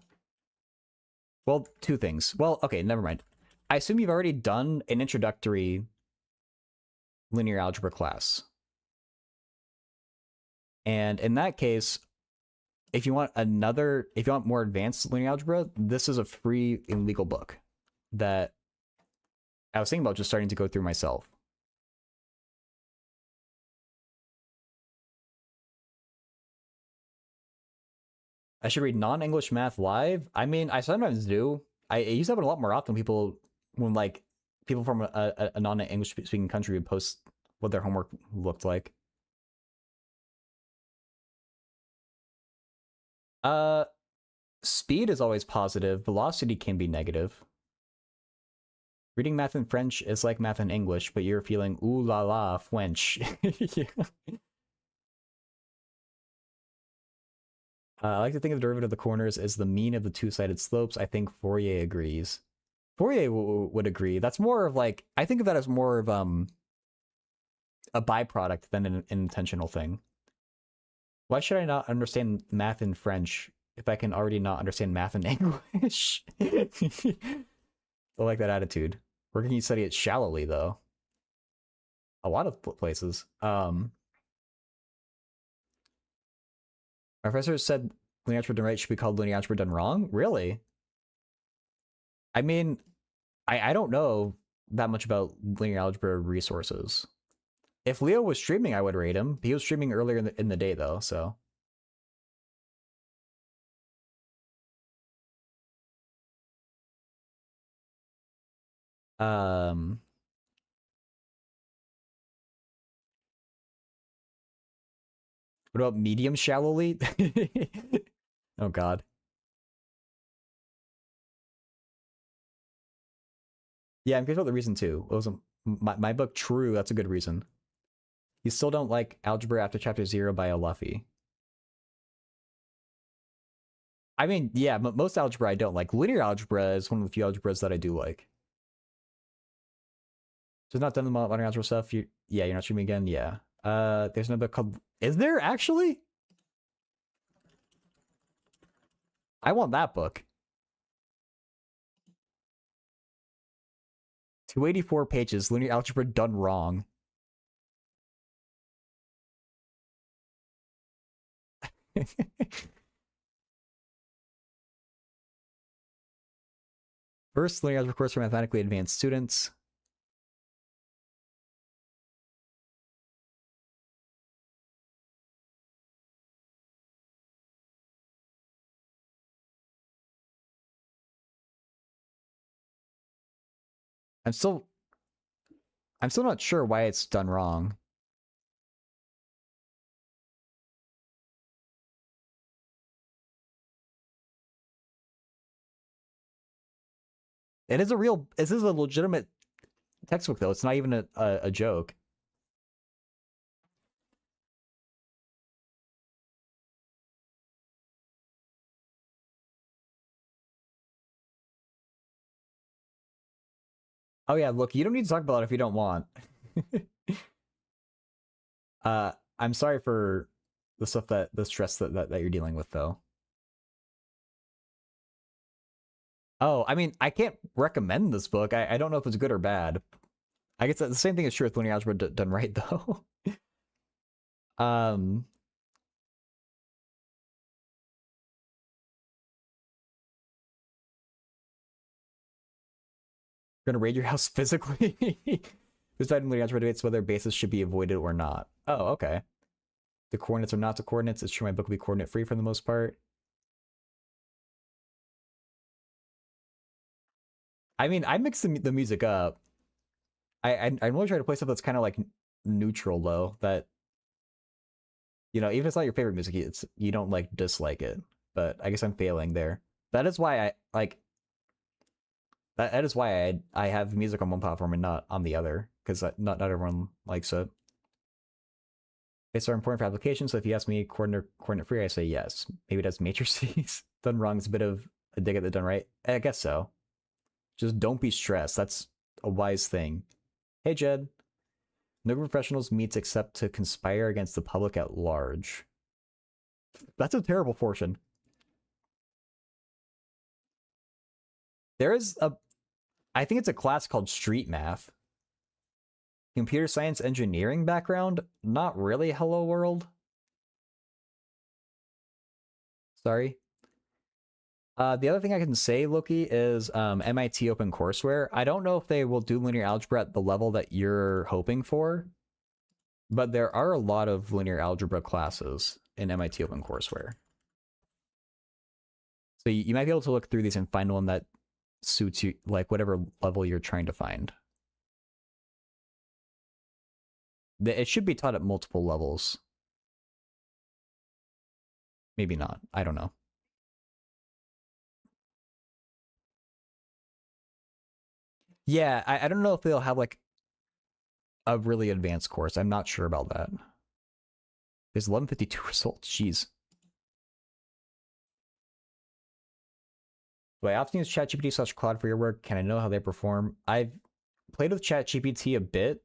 two things. Well, okay, never mind. I assume you've already done an introductory linear algebra class. And in that case, if you want more advanced linear algebra, this is a free and legal book that I was thinking about just starting to go through myself. I should read non-English math live. I mean, I sometimes do. I used to happen a lot more often. When like people from a non-English speaking country would post what their homework looked like. Speed is always positive. Velocity can be negative. Reading math in French is like math in English, but you're feeling ooh la la French. Yeah. I like to think of the derivative of the corners as the mean of the two-sided slopes. I think Fourier agrees. Fourier would agree. That's more of like, I think of that as more of a byproduct than an intentional thing. Why should I not understand math in French if I can already not understand math in English? I like that attitude. Where can you study it shallowly, though? A lot of places. My professor said linear algebra done right should be called linear algebra done wrong. Really? I mean, I don't know that much about linear algebra resources. If Leo was streaming, I would rate him. He was streaming earlier in the day, though, so. Um, what about medium shallowly? Oh, God. Yeah, I'm curious about the reason, too. It was my book, True, that's a good reason. You still don't like Algebra After Chapter 0 by Luffy. I mean, yeah, most algebra I don't like. Linear algebra is one of the few algebras that I do like. So not done the modern algebra stuff. Yeah, you're not streaming again. Yeah. There's another book called. Is there actually? I want that book. 284 pages. Linear algebra done wrong. First linear algebra course for mathematically advanced students. I'm still not sure why it's done wrong. This is a legitimate textbook though. It's not even a joke. Oh yeah, look, you don't need to talk about it if you don't want. I'm sorry for the stuff the stress that you're dealing with though. Oh, I mean, I can't recommend this book. I don't know if it's good or bad. I guess the same thing is true with linear algebra done right though. um Gonna raid your house physically. Deciding linear algebra debates whether bases should be avoided or not. Oh, okay. The coordinates are not the coordinates. It's true my book will be coordinate free for the most part. I mean, I mix the music up. I really try to play stuff that's kind of like neutral though. That even if it's not your favorite music, you don't like dislike it. But I guess I'm failing there. That is why I like. That is why I have music on one platform and not on the other because not everyone likes it. Bases are important for applications. So if you ask me coordinate free, I say yes. Maybe it has matrices. Done wrong is a bit of a dig at the done right. I guess so. Just don't be stressed. That's a wise thing. Hey Jed. No professionals meets except to conspire against the public at large. That's a terrible fortune. There is I think it's a class called Street Math. Computer science engineering background? Not really Hello World. Sorry. The other thing I can say, Loki, is MIT OpenCourseWare. I don't know if they will do linear algebra at the level that you're hoping for, but there are a lot of linear algebra classes in MIT OpenCourseWare. So you might be able to look through these and find one that suits you, like whatever level you're trying to find. It should be taught at multiple levels. Maybe not. I don't know. Yeah, I don't know if they'll have like a really advanced course. I'm not sure about that. There's 1152 results. Jeez. Do I often use ChatGPT/Claude for your work? Can I know how they perform? I've played with ChatGPT a bit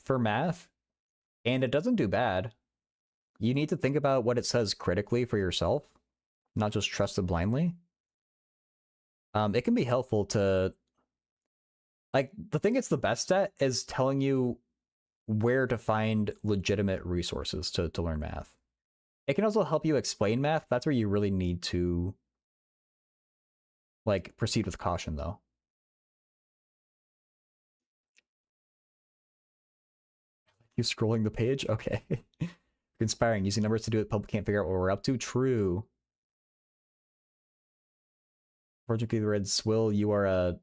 for math, and it doesn't do bad. you need to think about what it says critically for yourself, not just trust it blindly. It can be helpful to, like, the thing it's the best at is telling you where to find legitimate resources to learn math. It can also help you explain math. That's where you really need to, like, proceed with caution, though. You scrolling the page? Okay. Conspiring, using numbers to do it, public can't figure out what we're up to. True. Unfortunately, the red swill, you are a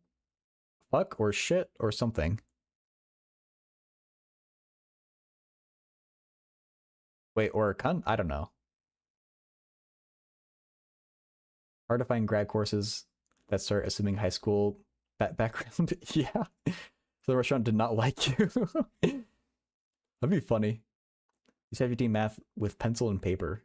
fuck or shit or something. Wait, or a cunt? I don't know. Hard to find grad courses that start assuming high school background. Yeah. So the restaurant did not like you. That'd be funny. You said you're doing math with pencil and paper.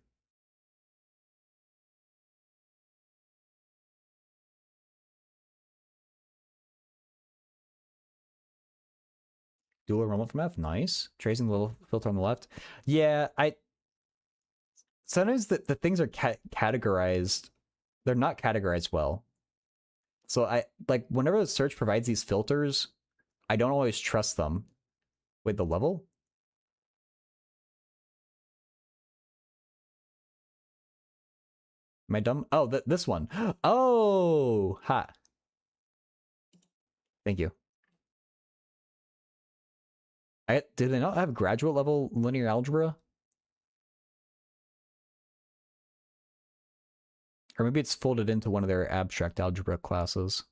Dual enrollment for math, nice. Tracing the little filter on the left. Yeah, sometimes the things are categorized. They're not categorized well. So I like whenever the search provides these filters, I don't always trust them. Wait, the level? Am I dumb? Oh, this one. Oh, ha. Thank you. Do they not have graduate level linear algebra? Or maybe it's folded into one of their abstract algebra classes.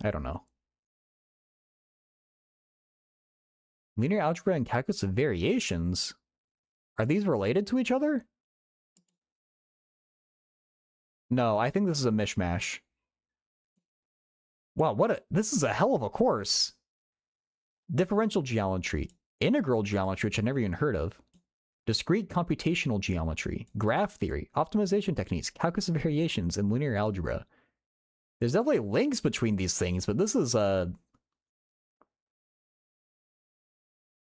I don't know. Linear algebra and calculus of variations? Are these related to each other? No, I think this is a mishmash. Wow, this is a hell of a course. Differential geometry, integral geometry, which I never even heard of, discrete computational geometry, graph theory, optimization techniques, calculus of variations, and linear algebra. There's definitely links between these things, but this is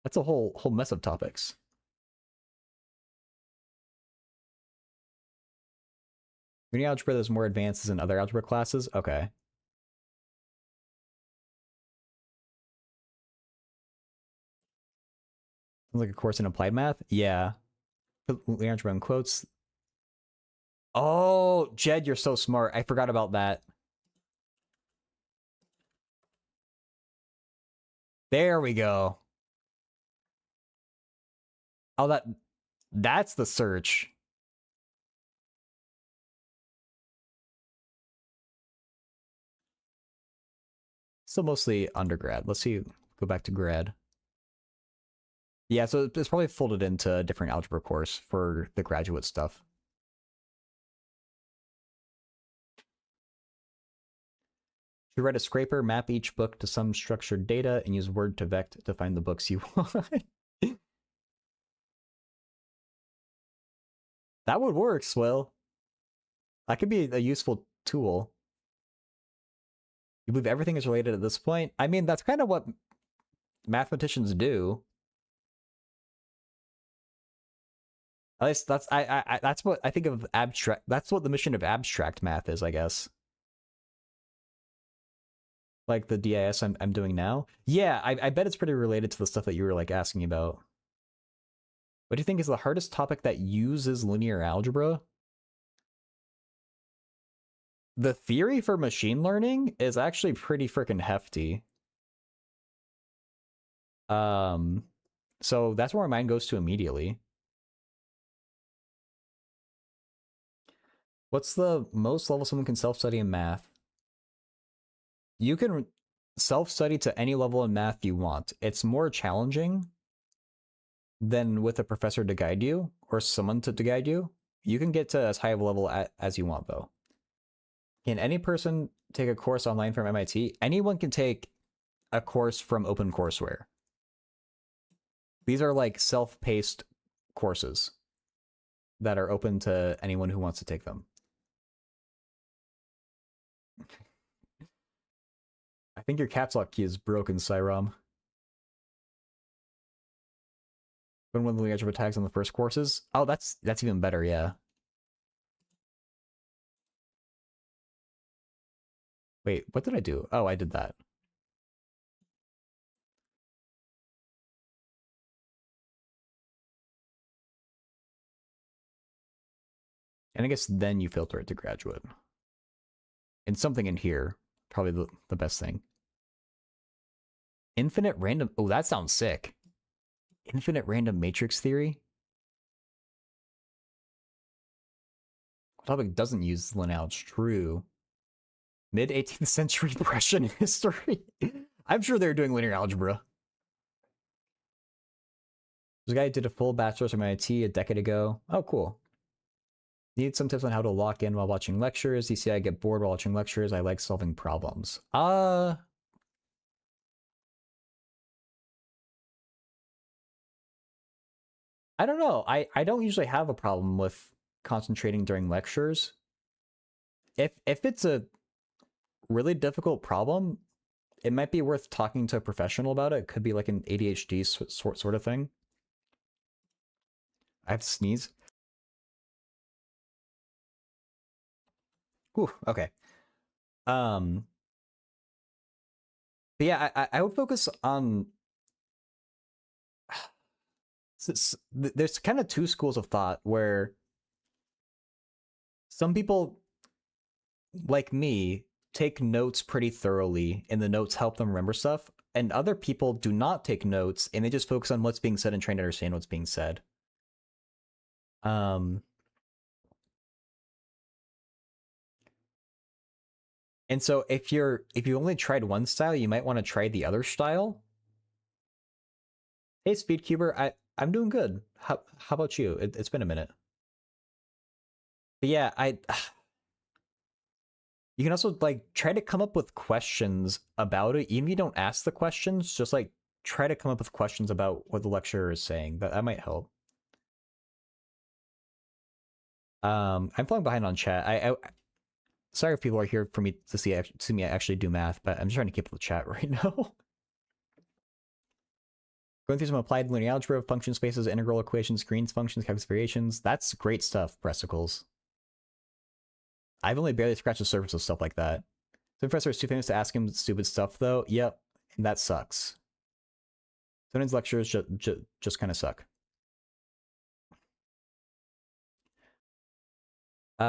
that's a whole mess of topics. Linear algebra is more advanced than other algebra classes. Okay. Sounds like a course in applied math. Yeah. Put linear algebra in quotes. Oh, Jed, you're so smart. I forgot about that. There we go. Oh, that's the search. Still mostly undergrad. Let's see. Go back to grad. Yeah, so it's probably folded into a different algebra course for the graduate stuff. You write a scraper, map each book to some structured data, and use word to vect to find the books you want. That would work, Swill. That could be a useful tool. You believe everything is related at this point? I mean, that's kind of what mathematicians do. At least that's what I think of abstract. That's what the mission of abstract math is, I guess. Like the DIS I'm doing now. Yeah, I bet it's pretty related to the stuff that you were like asking about. What do you think is the hardest topic that uses linear algebra? The theory for machine learning is actually pretty freaking hefty. So that's where my mind goes to immediately. What's the most level someone can self-study in math? You can self-study to any level in math you want. It's more challenging than with a professor to guide you or someone to guide you. You can get to as high of a level as you want, though. Can any person take a course online from MIT? Anyone can take a course from OpenCourseWare. These are like self-paced courses that are open to anyone who wants to take them. I think your caps lock key is broken, Cyrom. When one of the algebra tags on the first courses. Oh, that's even better, yeah. Wait, what did I do? Oh, I did that. And I guess then you filter it to graduate. And something in here, probably the best thing. Infinite random. Oh, that sounds sick. Infinite random matrix theory. What topic doesn't use lineage? True. Mid 18th century Prussian history. I'm sure they're doing linear algebra. This guy did a full bachelor's from MIT a decade ago. Oh, cool. Need some tips on how to lock in while watching lectures. You see, I get bored while watching lectures. I like solving problems. I don't know. I don't usually have a problem with concentrating during lectures. If it's a really difficult problem, it might be worth talking to a professional about it. It could be like an ADHD sort of thing. I have to sneeze. Whew, okay. But yeah, I would focus on. There's kind of two schools of thought where some people, like me, take notes pretty thoroughly, and the notes help them remember stuff. And other people do not take notes, and they just focus on what's being said and trying to understand what's being said. And so if you only tried one style, you might want to try the other style. Hey, Speedcuber, I'm doing good. How about you? It's been a minute. But yeah, you can also like try to come up with questions about it. Even if you don't ask the questions, just like try to come up with questions about what the lecturer is saying. That might help. I'm falling behind on chat. Sorry if people are here for me to see me actually do math, but I'm just trying to keep up with chat right now. Going through some applied linear algebra, function spaces, integral equations, Green's functions, calculus variations. That's great stuff, Breasticles. I've only barely scratched the surface of stuff like that. The professor is too famous to ask him stupid stuff, though. Yep, that sucks. Sometimes lectures just kind of suck.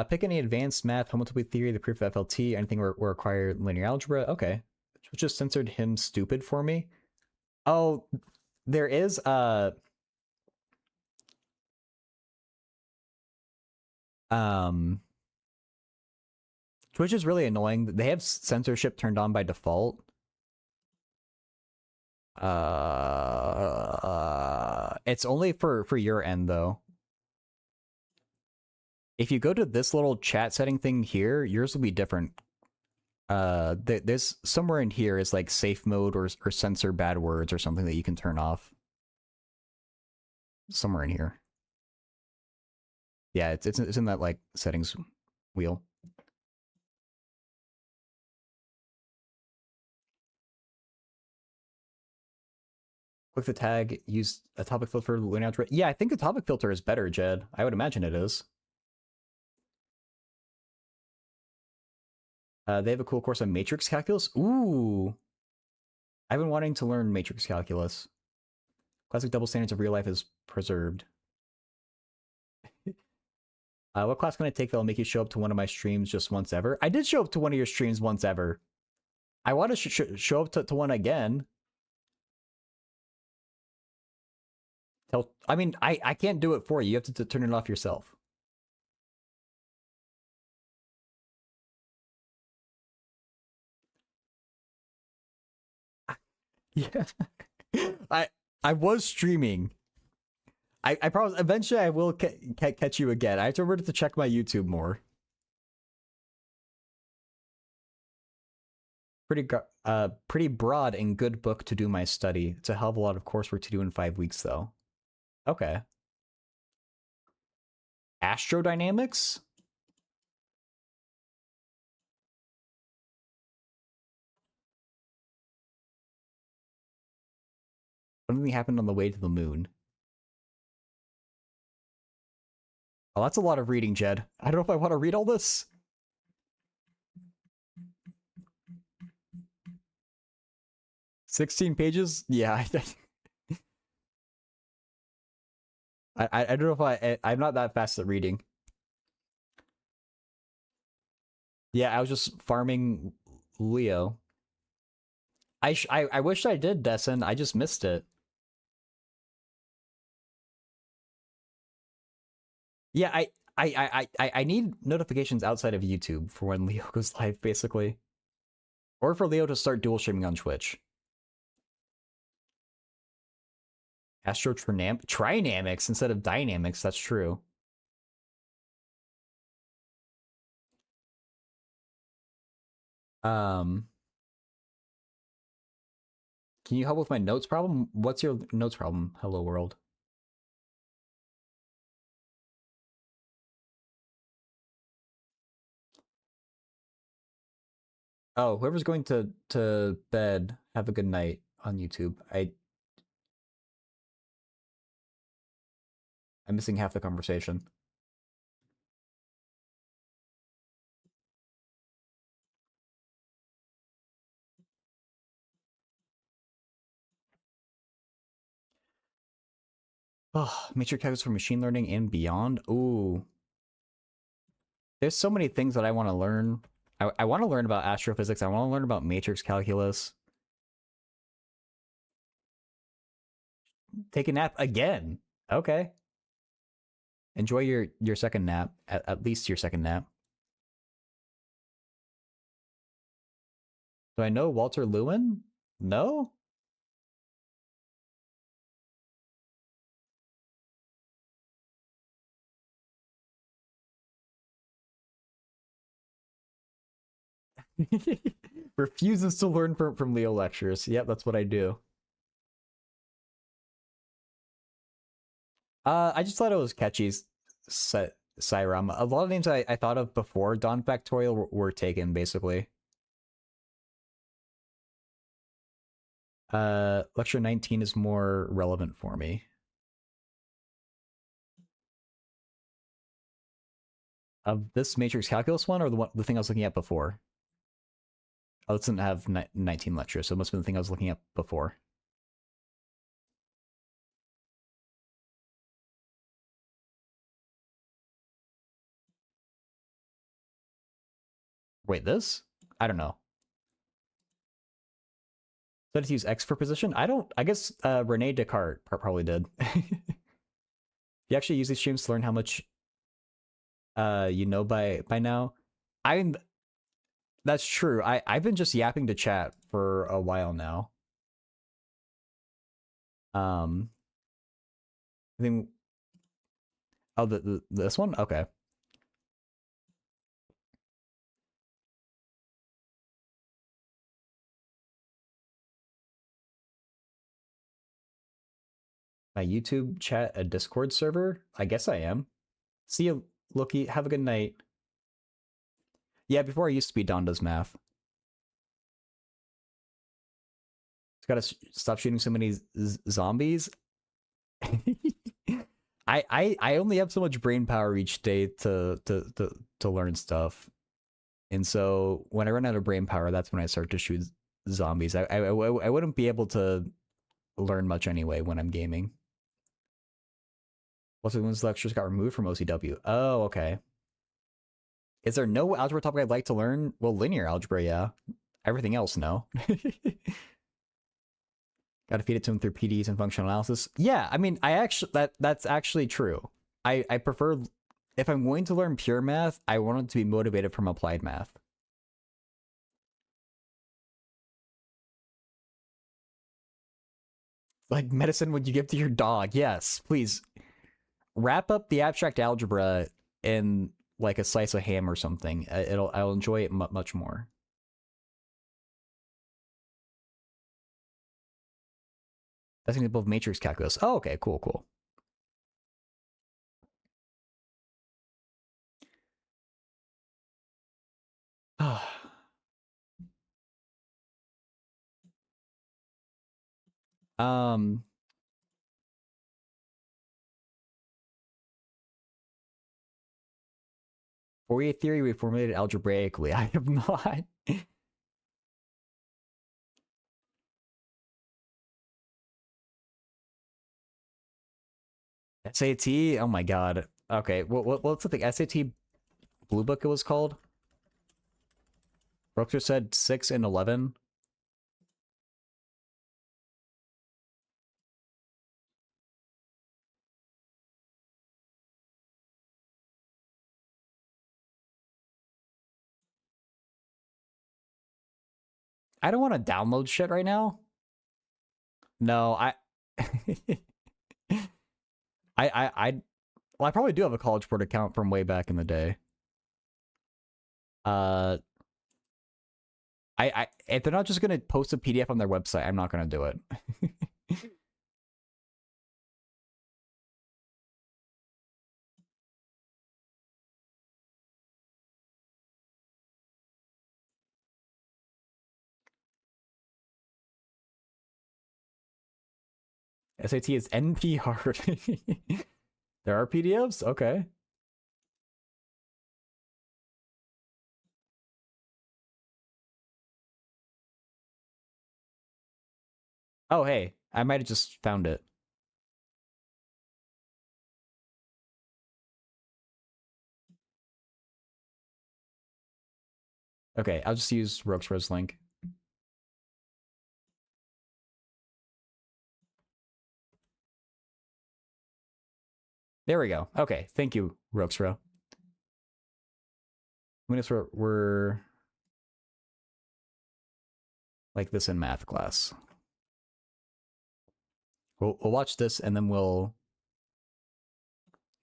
Pick any advanced math, homotopy theory, the proof of FLT, anything where require linear algebra. Okay. Which just censored him stupid for me. Oh, there is Twitch is really annoying. They have censorship turned on by default. It's only for your end though. If you go to this little chat setting thing here, yours will be different. There's somewhere in here is like safe mode or censor bad words or something that you can turn off. Somewhere in here. Yeah, it's in that like settings wheel. Click the tag, use a topic filter, linear algebra. Yeah, I think the topic filter is better, Jed. I would imagine it is. They have a cool course on matrix calculus. Ooh. I've been wanting to learn matrix calculus. Classic double standards of real life is preserved. What class can I take that'll make you show up to one of my streams just once ever? I did show up to one of your streams once ever. I want to show up to one again. I mean, I can't do it for you. You have to turn it off yourself. Yeah. I was streaming. I promise eventually I will catch you again. I have to remember to check my YouTube more. Pretty broad and good book to do my study. It's a hell of a lot of coursework to do in 5 weeks though. Okay. Astrodynamics? Something happened on the way to the moon. Oh, that's a lot of reading, Jed. I don't know if I want to read all this. 16 pages? Yeah. I don't know if I'm not that fast at reading. Yeah, I was just farming Leo. I wish I did, Dessen. I just missed it. Yeah, I need notifications outside of YouTube for when Leo goes live, basically. Or for Leo to start dual streaming on Twitch. Trinamics instead of dynamics, that's true. Um, can you help with my notes problem? What's your notes problem? Hello world. Oh, whoever's going to bed, have a good night on YouTube. I'm missing half the conversation. Oh, matrix calculus for machine learning and beyond. Ooh, there's so many things that I want to learn. I want to learn about astrophysics. I want to learn about matrix calculus. Take a nap again. Okay. Enjoy your second nap. At least your second nap. Do I know Walter Lewin? No? Refuses to learn from Leo lectures. Yep, that's what I do. I just thought it was catchy. Cyram. A lot of names I thought of before Dawn Factorial were taken, basically. Lecture 19 is more relevant for me. Of this matrix calculus one, or the thing I was looking at before? Oh, it doesn't have 19 lectures, so it must have been the thing I was looking at before. Wait, this? I don't know. Did it use X for position? I guess Rene Descartes probably did. You actually use these streams to learn how much you know by now. I'm That's true. I've been just yapping to chat for a while now. Um, I think. Oh, this one. Okay. My YouTube chat, a Discord server. I guess I am. See you, Loki. Have a good night. Yeah, before I used to be Don Does Math. Just gotta stop shooting so many zombies. I only have so much brain power each day to learn stuff, and so when I run out of brain power, that's when I start to shoot zombies. I wouldn't be able to learn much anyway when I'm gaming. What's the lectures got removed from OCW? Oh, okay. Is there no algebra topic I'd like to learn? Well, linear algebra, yeah. Everything else, no. Got to feed it to him through PDEs and functional analysis. Yeah, I mean, that's actually true. I prefer, if I'm going to learn pure math, I want it to be motivated from applied math. Like medicine would you give to your dog? Yes, please wrap up the abstract algebra in like a slice of ham or something. I'll enjoy it much more. That's an example of matrix calculus. Oh, okay, cool, cool. um, Fourier theory we formulated algebraically. I have not. SAT? Oh my god. Okay, what's the thing? SAT Blue Book it was called? Brookster said 6 and 11. I don't want to download shit right now. No, I well, I probably do have a College Board account from way back in the day. Uh, if they're not just gonna post a PDF on their website, I'm not gonna do it. SAT is NP hard. There are PDFs? Okay. Oh, hey, I might have just found it. Okay, I'll just use Roxro's link. There we go. Okay, thank you, Roxro. I'm gonna we're like this in math class. We'll watch this and then we'll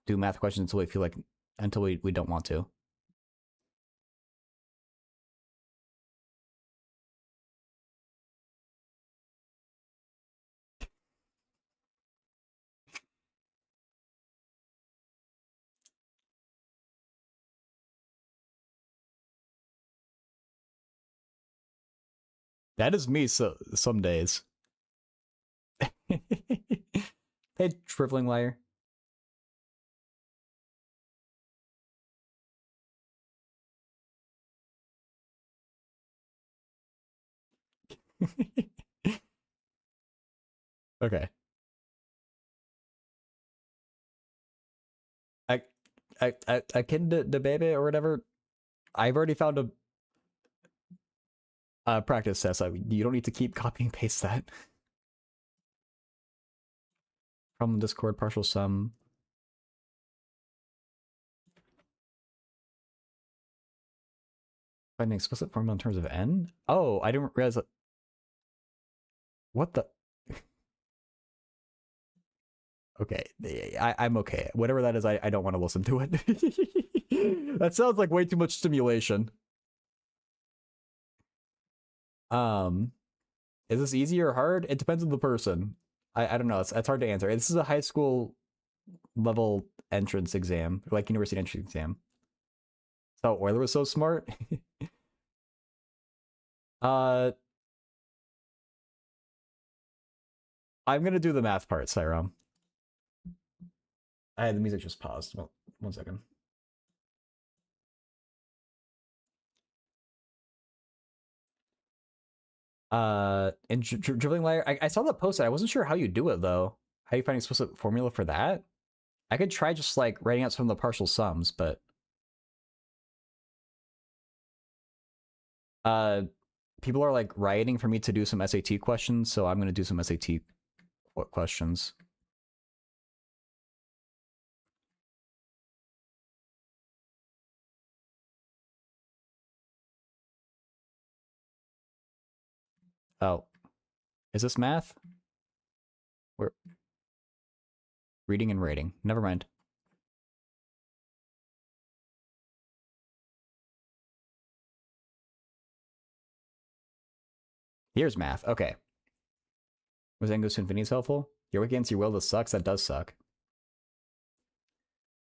do math questions until we feel like until we don't want to. That is me some days. Hey, shriveling liar. Okay. I I can debate it or whatever. I've already found a practice test. You don't need to keep copy and paste that from Discord. Partial sum. Find an explicit formula in terms of n. Oh, I didn't realize that. What the? Okay, I'm okay. Whatever that is, I don't want to listen to it. That sounds like way too much stimulation. Um, is this easy or hard? It depends on the person. I don't know. It's hard to answer. This is a high school level entrance exam, like university entrance exam. So Euler was so smart. uh, I'm gonna do the math part, Cyrom. I had the music just paused. Well, 1 second. And dribbling layer. I saw that posted. I wasn't sure how you do it though. How you find explicit formula for that? I could try just like writing out some of the partial sums, but uh, people are like rioting for me to do some SAT questions, so I'm gonna do some SAT questions. Oh, is this math? We're reading and writing. Never mind. Here's math. Okay. Was Angos Infinity helpful? Your against your will, this sucks. That does suck.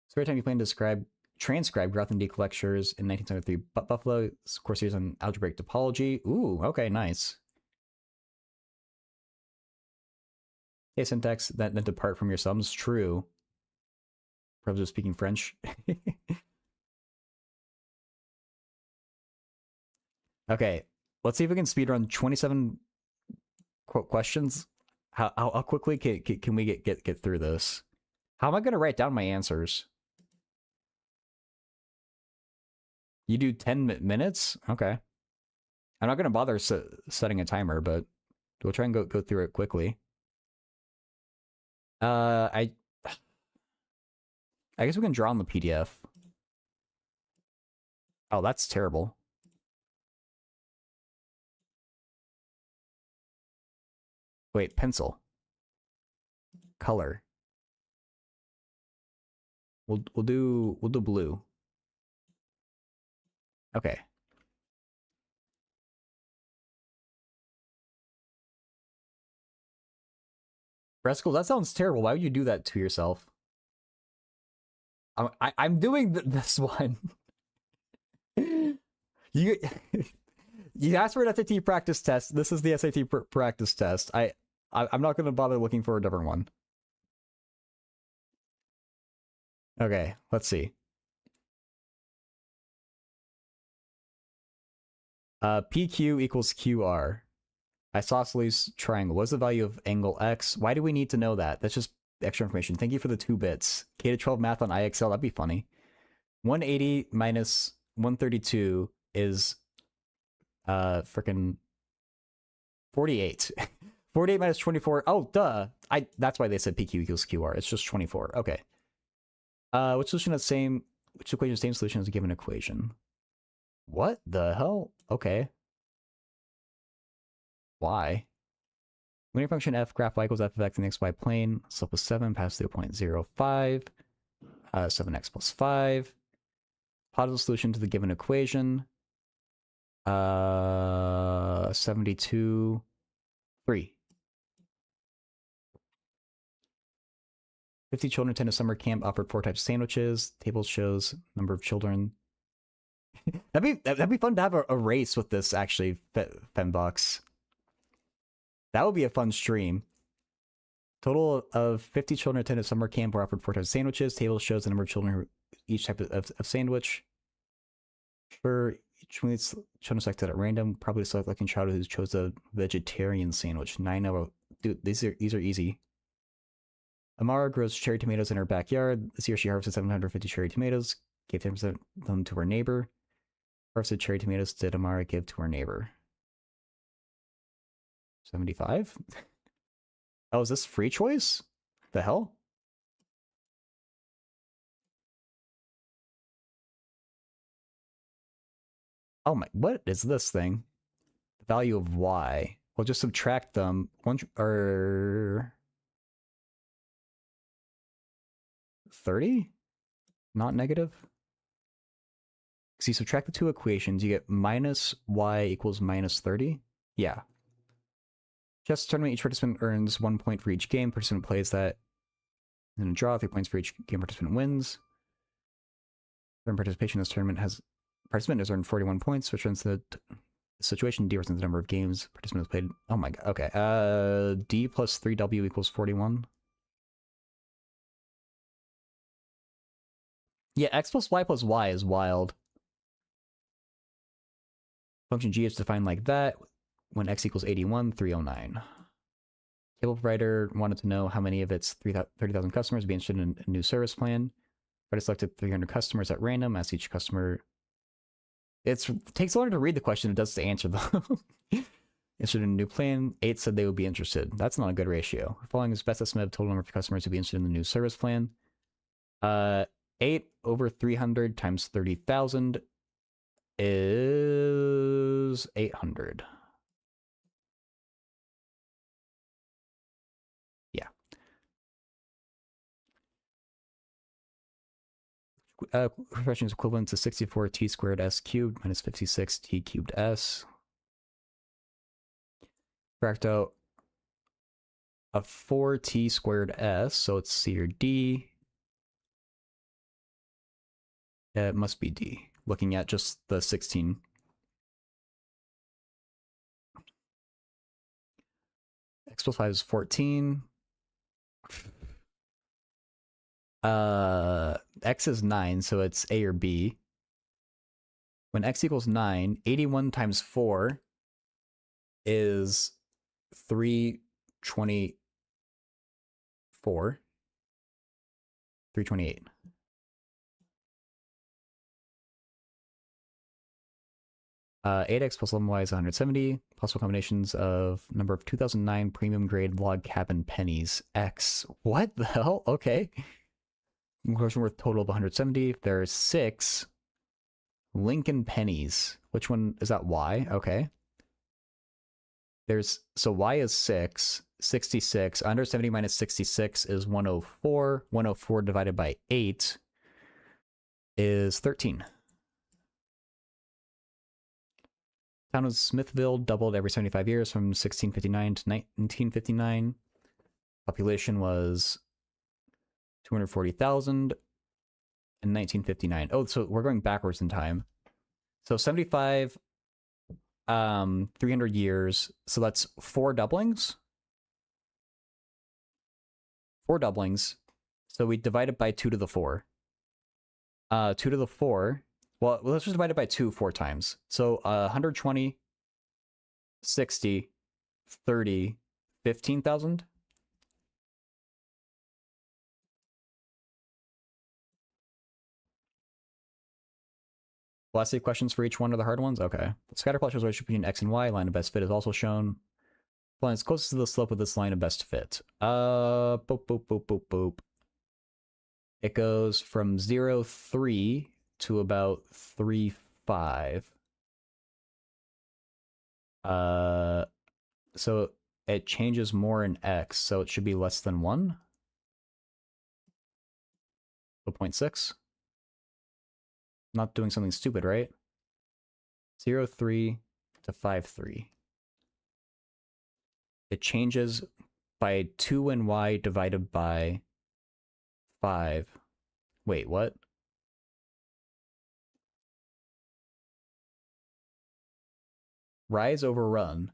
So every time you plan to transcribe Grothendieck lectures in 1973, Buffalo course series on algebraic topology. Ooh, okay, nice. Hey, syntax that depart from your sums. True. Probably speaking French. Okay, let's see if we can speedrun 27 questions. How quickly can we get through this? How am I gonna write down my answers? You do 10 minutes? Okay. I'm not gonna bother setting a timer, but we'll try and go through it quickly. I guess we can draw on the PDF. Oh, that's terrible. Wait, pencil. Color. We'll do blue. Okay. Fresco, that sounds terrible. Why would you do that to yourself? I'm doing this one. You you asked for an SAT practice test. This is the SAT practice test. I'm not going to bother looking for a different one. Okay, let's see. PQ equals QR. Isosceles triangle. What's the value of angle X? Why do we need to know that? That's just extra information. Thank you for the 2 bits. K to 12 math on IXL. That'd be funny. 180 minus 132 is freaking 48. 48 minus 24. Oh, duh. That's why they said PQ equals QR. It's just 24. Okay. Which equation has the same solution as a given equation? What the hell? Okay. Why? Linear function f graph y equals f of x in the xy plane. Slope is 7, pass through 0.05. 7x plus 5. Positive solution to the given equation. 72. 3. 50 children attend a summer camp, offered 4 types of sandwiches. Table shows number of children. that'd be fun to have a race with this, actually, Fembox. That would be a fun stream. Total of 50 children attended summer camp, were offered 4 types of sandwiches. Table shows the number of children who each type of sandwich. For each one of these children selected at random, probably selecting child who chose a vegetarian sandwich. 9 out of... Dude, these are easy. Amara grows cherry tomatoes in her backyard. This year she harvested 750 cherry tomatoes, gave 10% of them to her neighbor. Harvested cherry tomatoes did Amara give to her neighbor? 75? Oh, is this free choice? The hell? Oh my, what is this thing? The value of y. We'll just subtract them. Or 30? Not negative? Because you subtract the 2 equations, you get minus y equals minus 30. Yeah. Chess tournament, each participant earns 1 point for each game. Participant plays that. Then a draw, 3 points for each game participant wins. During participation in this tournament participant has earned 41 points, which runs the situation. D represents the number of games participant has played. Oh my god. Okay. D plus 3W equals 41. Yeah, x plus y is wild. Function g is defined like that. When x equals 81, 309. Cable provider wanted to know how many of its 30,000 customers would be interested in a new service plan. Provider selected 300 customers at random. Asked each customer. It takes longer to read the question than it does to answer them. Interested in a new plan. 8 said they would be interested. That's not a good ratio. Following his best estimate of total number of customers who'd be interested in the new service plan. 8 over 300 times 30,000 is 800. Yeah. Expression is equivalent to 64 t squared s cubed minus 56 t cubed s. Factor out a 4t squared s, so it's c or d. It must be d, looking at just the 16. X plus 5 is 14. X is 9, so it's a or b. When x equals 9, 81 times 4 is 324. 328. Uh, 8x plus 11y is 170. Possible combinations of number of 2009 premium grade log cabin pennies. X. What the hell? Okay. Question worth total of 170. There's 6 Lincoln pennies. Which one is that? Y. Okay. So y is 6. 66. 170 minus 66 is 104. 104 divided by 8 is 13. Town of Smithville doubled every 75 years from 1659 to 1959. Population was 240,000 in 1959. Oh, so we're going backwards in time. So 75, 300 years. So that's 4 doublings. 4 doublings. So we divide it by 2 to the 4. 2 to the 4. Well, let's just divide it by 2 4 times. So 120, 60, 30, 15,000. Last 8 questions for each one are the hard ones? Okay. The scatter plot shows relationship between x and y. Line of best fit is also shown. Line is closest to the slope of this line of best fit. Boop, boop, boop, boop, boop. It goes from 0, 3 to about 3, 5. So it changes more in x, so it should be less than 1. So 0.6. Not doing something stupid, right? 0, 3 to 5, 3. It changes by 2 and y divided by 5. Wait, what? Rise over run.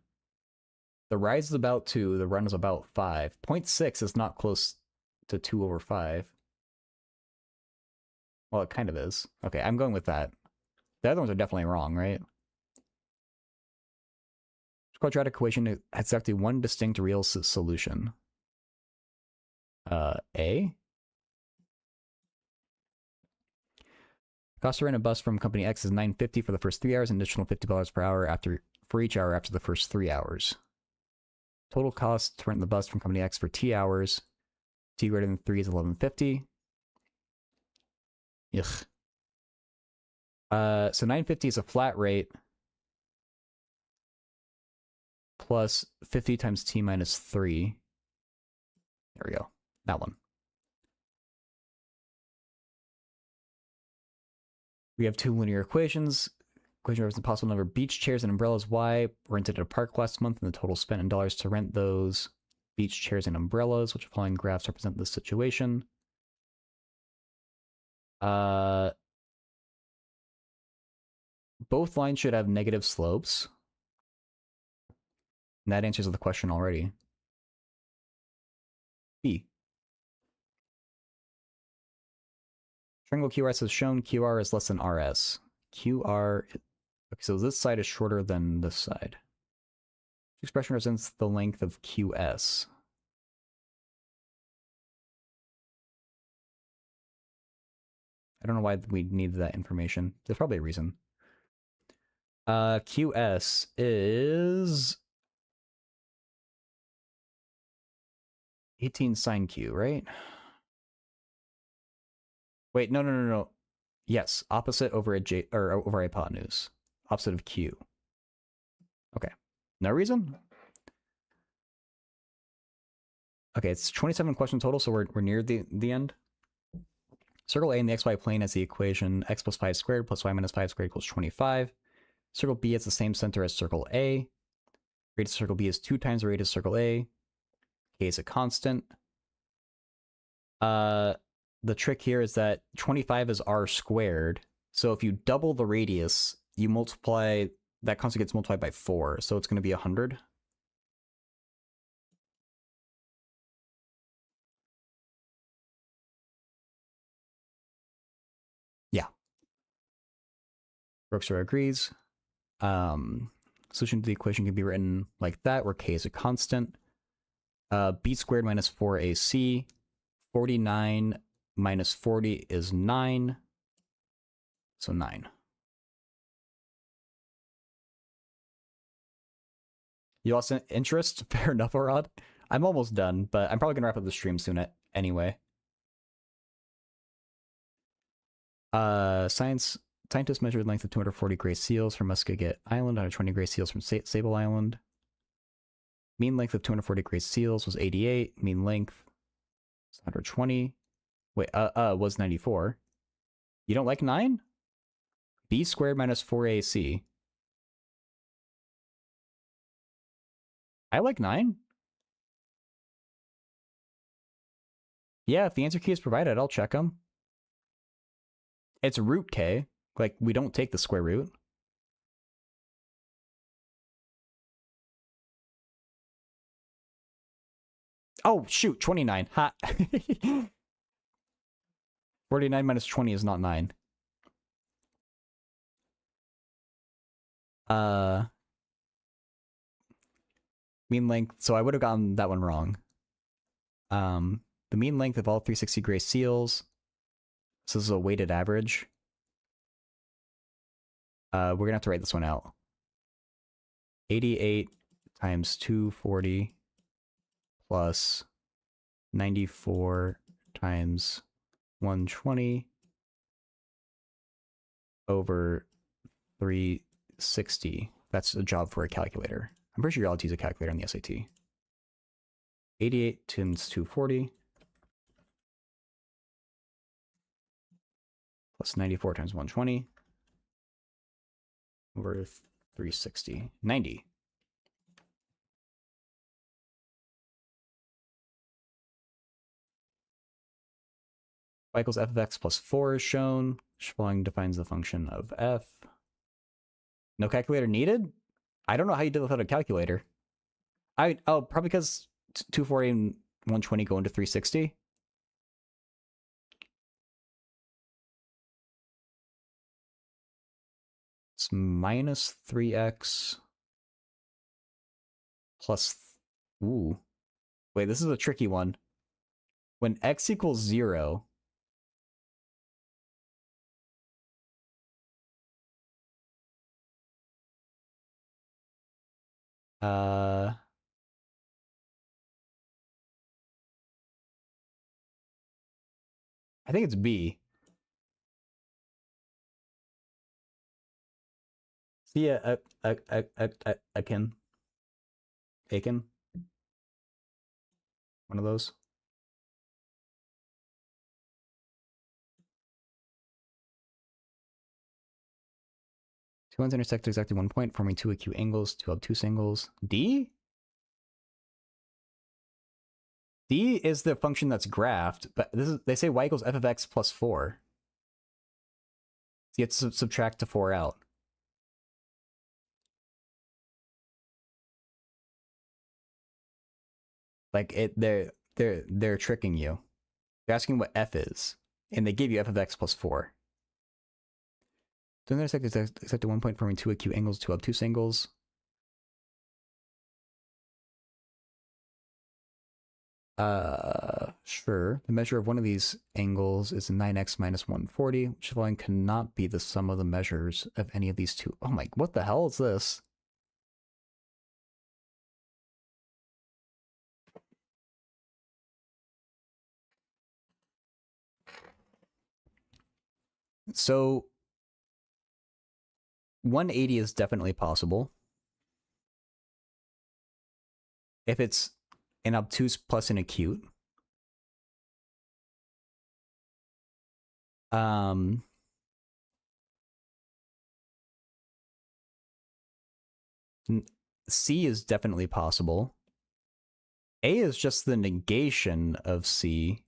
The rise is about 2, the run is about 5. 0.6 is not close to 2 over 5. Well, it kind of is. Okay, I'm going with that. The other ones are definitely wrong, right? Quadratic equation has exactly one distinct real solution. A? Cost to rent a bus from company X is $9.50 for the first 3 hours, and additional $50 per hour for each hour after the first 3 hours. Total cost to rent the bus from company X for T hours. T greater than 3 is $11.50. Ugh. So $9.50 is a flat rate plus 50 times T minus 3. There we go. That one. We have 2 linear equations. Equation represents the possible number of beach chairs and umbrellas. Y rented at a park last month, and the total spent in dollars to rent those beach chairs and umbrellas, which following graphs represent this situation. Both lines should have negative slopes. And that answers the question already. B. Triangle QRS is shown. QR is less than RS. QR... Okay, so this side is shorter than this side. This expression represents the length of QS. I don't know why we needed that information. There's probably a reason. QS is 18 sine Q, right? Wait, no. Yes, opposite over over hypotenuse. Opposite of Q. Okay. No reason? Okay, it's 27 questions total, so we're near the end. Circle A in the xy plane has the equation x plus 5 squared plus y minus 5 squared equals 25. Circle B has the same center as circle A. Radius of circle B is 2 times the radius of circle A. K is a constant. The trick here is that 25 is r squared. So if you double the radius, you multiply, that constant gets multiplied by 4. So it's going to be 100. Yeah. Brookster agrees. Solution to the equation can be written like that, where k is a constant. B squared minus 4ac. 49 minus 40 is 9. So 9. You lost interest? Fair enough, Arad. I'm almost done, but I'm probably going to wrap up the stream soon anyway. Scientists measured length of 240 gray seals from Muscogette Island, 120 gray seals from Sable Island. Mean length of 240 gray seals was 88. Mean length 120. Wait, was 94. You don't like 9? B squared minus 4ac. I like 9. Yeah, if the answer key is provided, I'll check them. It's root k. Like, we don't take the square root. Oh, shoot, 29. Ha. 49 minus 20 is not 9. Mean length, so I would have gotten that one wrong. The mean length of all 360 gray seals, so this is a weighted average. We're gonna have to write this one out. 88 times 240 plus 94 times 120 over 360. That's a job for a calculator. I'm pretty sure you're allowed to use a calculator on the SAT. 88 times 240 plus 94 times 120 over 360. 90. Y equals f of x plus 4 is shown. Following defines the function of f. No calculator needed? I don't know how you did without a calculator. Probably because 240 and 120 go into 360. It's minus 3x plus... Ooh. Wait, this is a tricky one. When x equals 0... I think it's B. See Akin. One of those. Two lines intersect at exactly 1 point, forming two acute angles, two obtuse angles. D? D is the function that's graphed, but they say y equals f of x plus 4. So you have to subtract to 4 out. Like they're tricking you. They're asking what f is, and they give you f of x plus 4. Two lines intersect at 1 point, forming two acute angles, two obtuse angles. Sure. The measure of one of these angles is 9x minus 140, which following cannot be the sum of the measures of any of these two. Oh my, what the hell is this? So 180 is definitely possible. If it's an obtuse plus an acute. C is definitely possible. A is just the negation of C.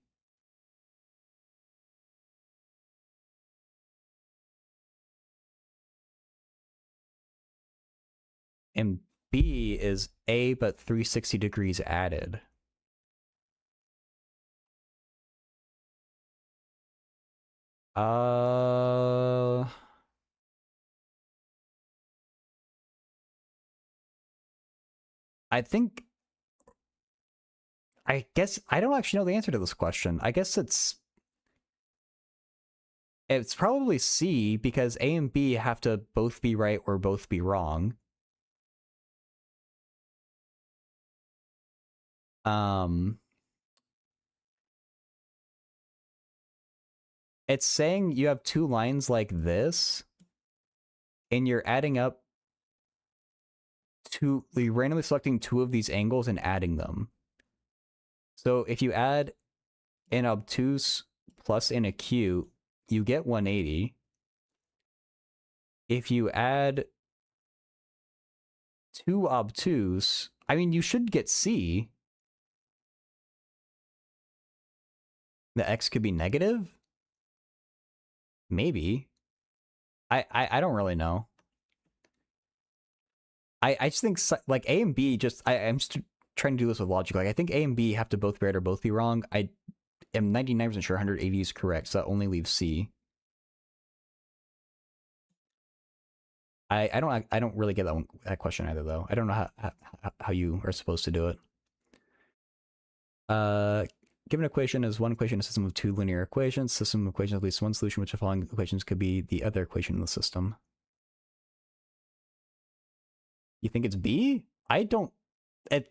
And B is A but 360 degrees added. I think I guess I don't actually know the answer to this question. I guess it's probably C because A and B have to both be right or both be wrong. It's saying you have two lines like this, and you're adding up you're randomly selecting two of these angles and adding them. So if you add an obtuse plus an acute, you get 180. If you add two obtuse, I mean, you should get C. The X could be negative? Maybe. I don't really know. I just think like A and B just I'm just trying to do this with logic. Like I think A and B have to both be right or both be wrong. I am 99% sure 180 is correct, so that only leaves C. I don't really get that question either though. I don't know how you are supposed to do it. Given equation is one equation, a system of two linear equations. System of equations at least one solution, which the following equations could be the other equation in the system. You think it's B? I don't. They've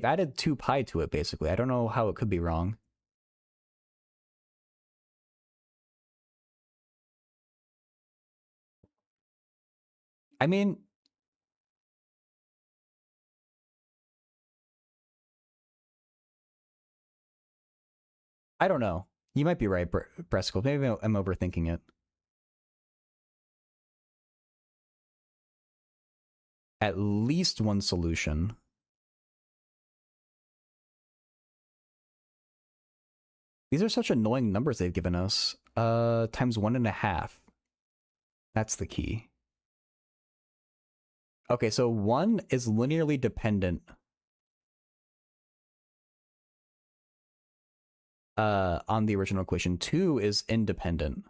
added 2 pi to it basically. I don't know how it could be wrong. I mean, I don't know. You might be right, Breskel. Maybe I'm overthinking it. At least one solution. These are such annoying numbers they've given us. Times 1.5. That's the key. Okay, so 1 is linearly dependent on the original equation. 2 is independent.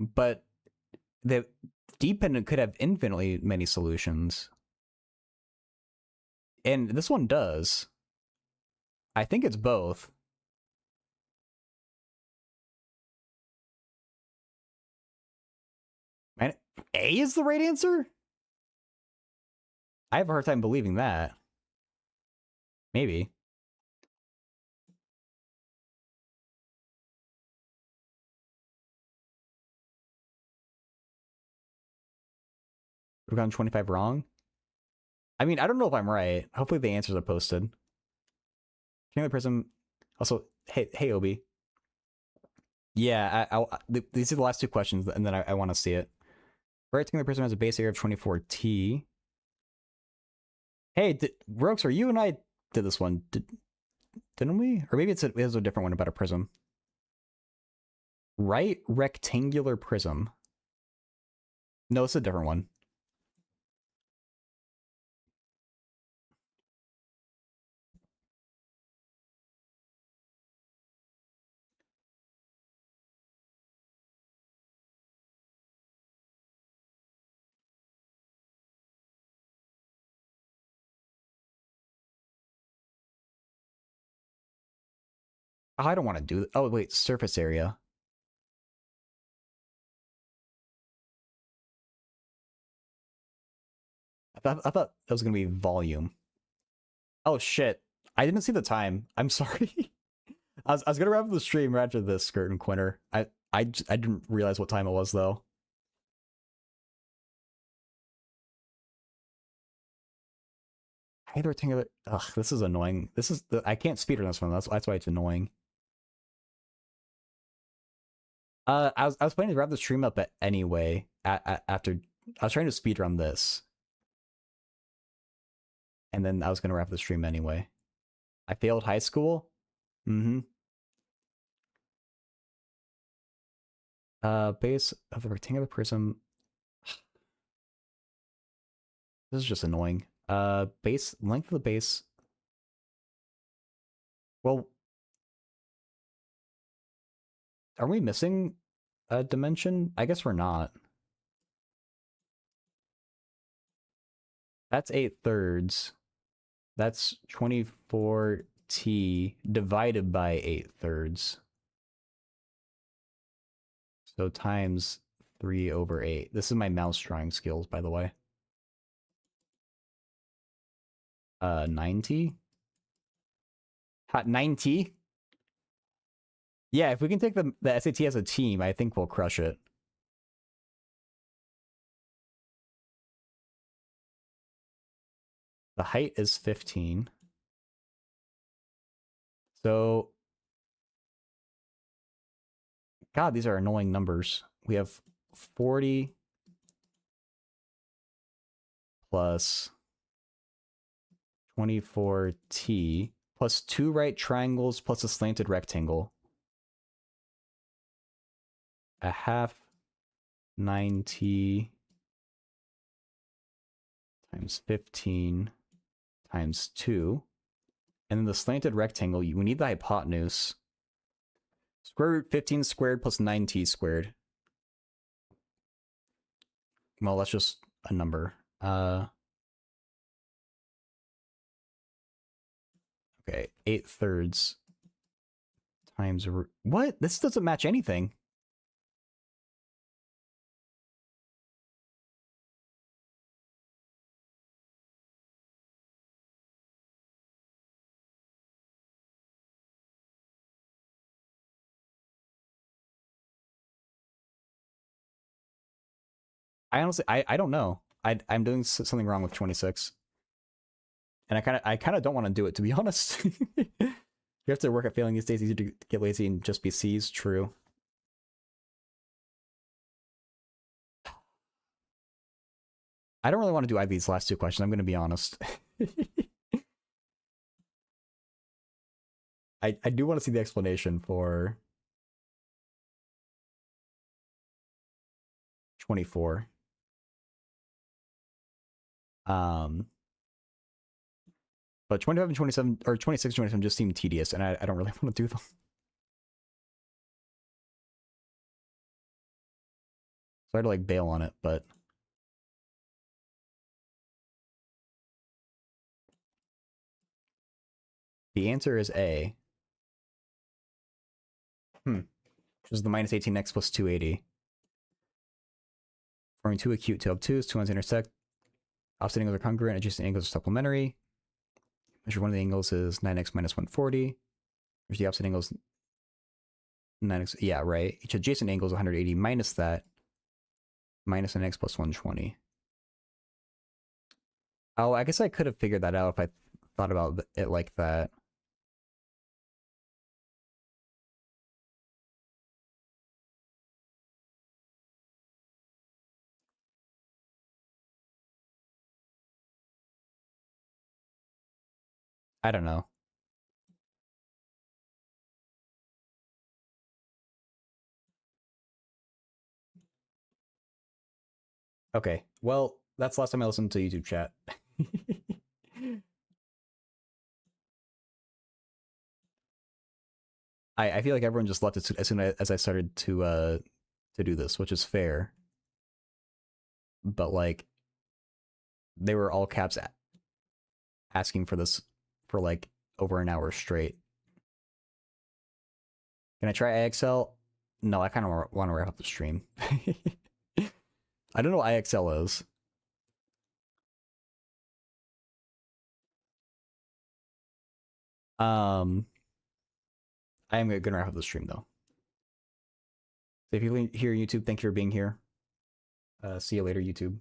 But the dependent could have infinitely many solutions. And this one does. I think it's both. Man, A is the right answer? I have a hard time believing that. Maybe. We've gotten 25 wrong. I mean, I don't know if I'm right. Hopefully the answers are posted. Rectangular prism. Also, hey, Obi. Yeah, these are the last two questions, and then I want to see it. Rectangular prism has a base area of 24t. Hey, Rox, are you and I did this one? Didn't we? Or maybe it's a different one about a prism. Right rectangular prism. No, it's a different one. Oh, I don't want to do it. Oh, wait, surface area. I thought that was going to be volume. Oh, shit. I didn't see the time. I'm sorry. I was going to wrap up the stream right after this, Skirt and Quinter. I didn't realize what time it was, though. Hey, the rectangular. Ugh, this is annoying. I can't speedrun this one. That's why it's annoying. I was planning to wrap the stream up anyway. After I was trying to speedrun this, and then I was gonna wrap the stream anyway. I failed high school. Mm-hmm. Base of the rectangular prism. This is just annoying. Base length of the base. Well, Are we missing a dimension? I guess we're not. That's 8/3. That's 24t divided by 8/3. So times 3/8. This is my mouse drawing skills, by the way. 9t? 9t? Yeah, if we can take the SAT as a team, I think we'll crush it. The height is 15. So, God, these are annoying numbers. We have 40 plus 24t plus 2 right triangles plus a slanted rectangle. A half 9t times 15 times 2. And then the slanted rectangle, we need the hypotenuse. Square root 15 squared plus 9t squared. Well, that's just a number. Okay, 8/3 times what? This doesn't match anything. I honestly, I don't know. I'm doing something wrong with 26, and I kind of don't want to do it, to be honest. You have to work at failing these days. Easier to get lazy and just be C's. True. I don't really want to do IV's last two questions. I'm going to be honest. I do want to see the explanation for 24. But 25 and 27, or 26 and 27 just seem tedious, and I don't really want to do them. So I had to like bail on it, but the answer is A. Which is the minus 18x plus 280. Forming two acute to obtuse, two lines intersect. Opposite angles are congruent, adjacent angles are supplementary. Measure one of the angles is 9x minus 140. There's the opposite angles 9x, yeah, right. Each adjacent angle is 180 minus that, minus an x plus 120. Oh, I guess I could have figured that out if I thought about it like that. I don't know. Okay, well, that's the last time I listened to YouTube chat. I feel like everyone just left as soon as I started to do this, which is fair. But like, they were all caps asking for this for like over an hour straight. Can I try IXL? No, I kind of want to wrap up the stream. I don't know what IXL is. I am gonna wrap up the stream though. So if you here YouTube, thank you for being here. See you later, YouTube.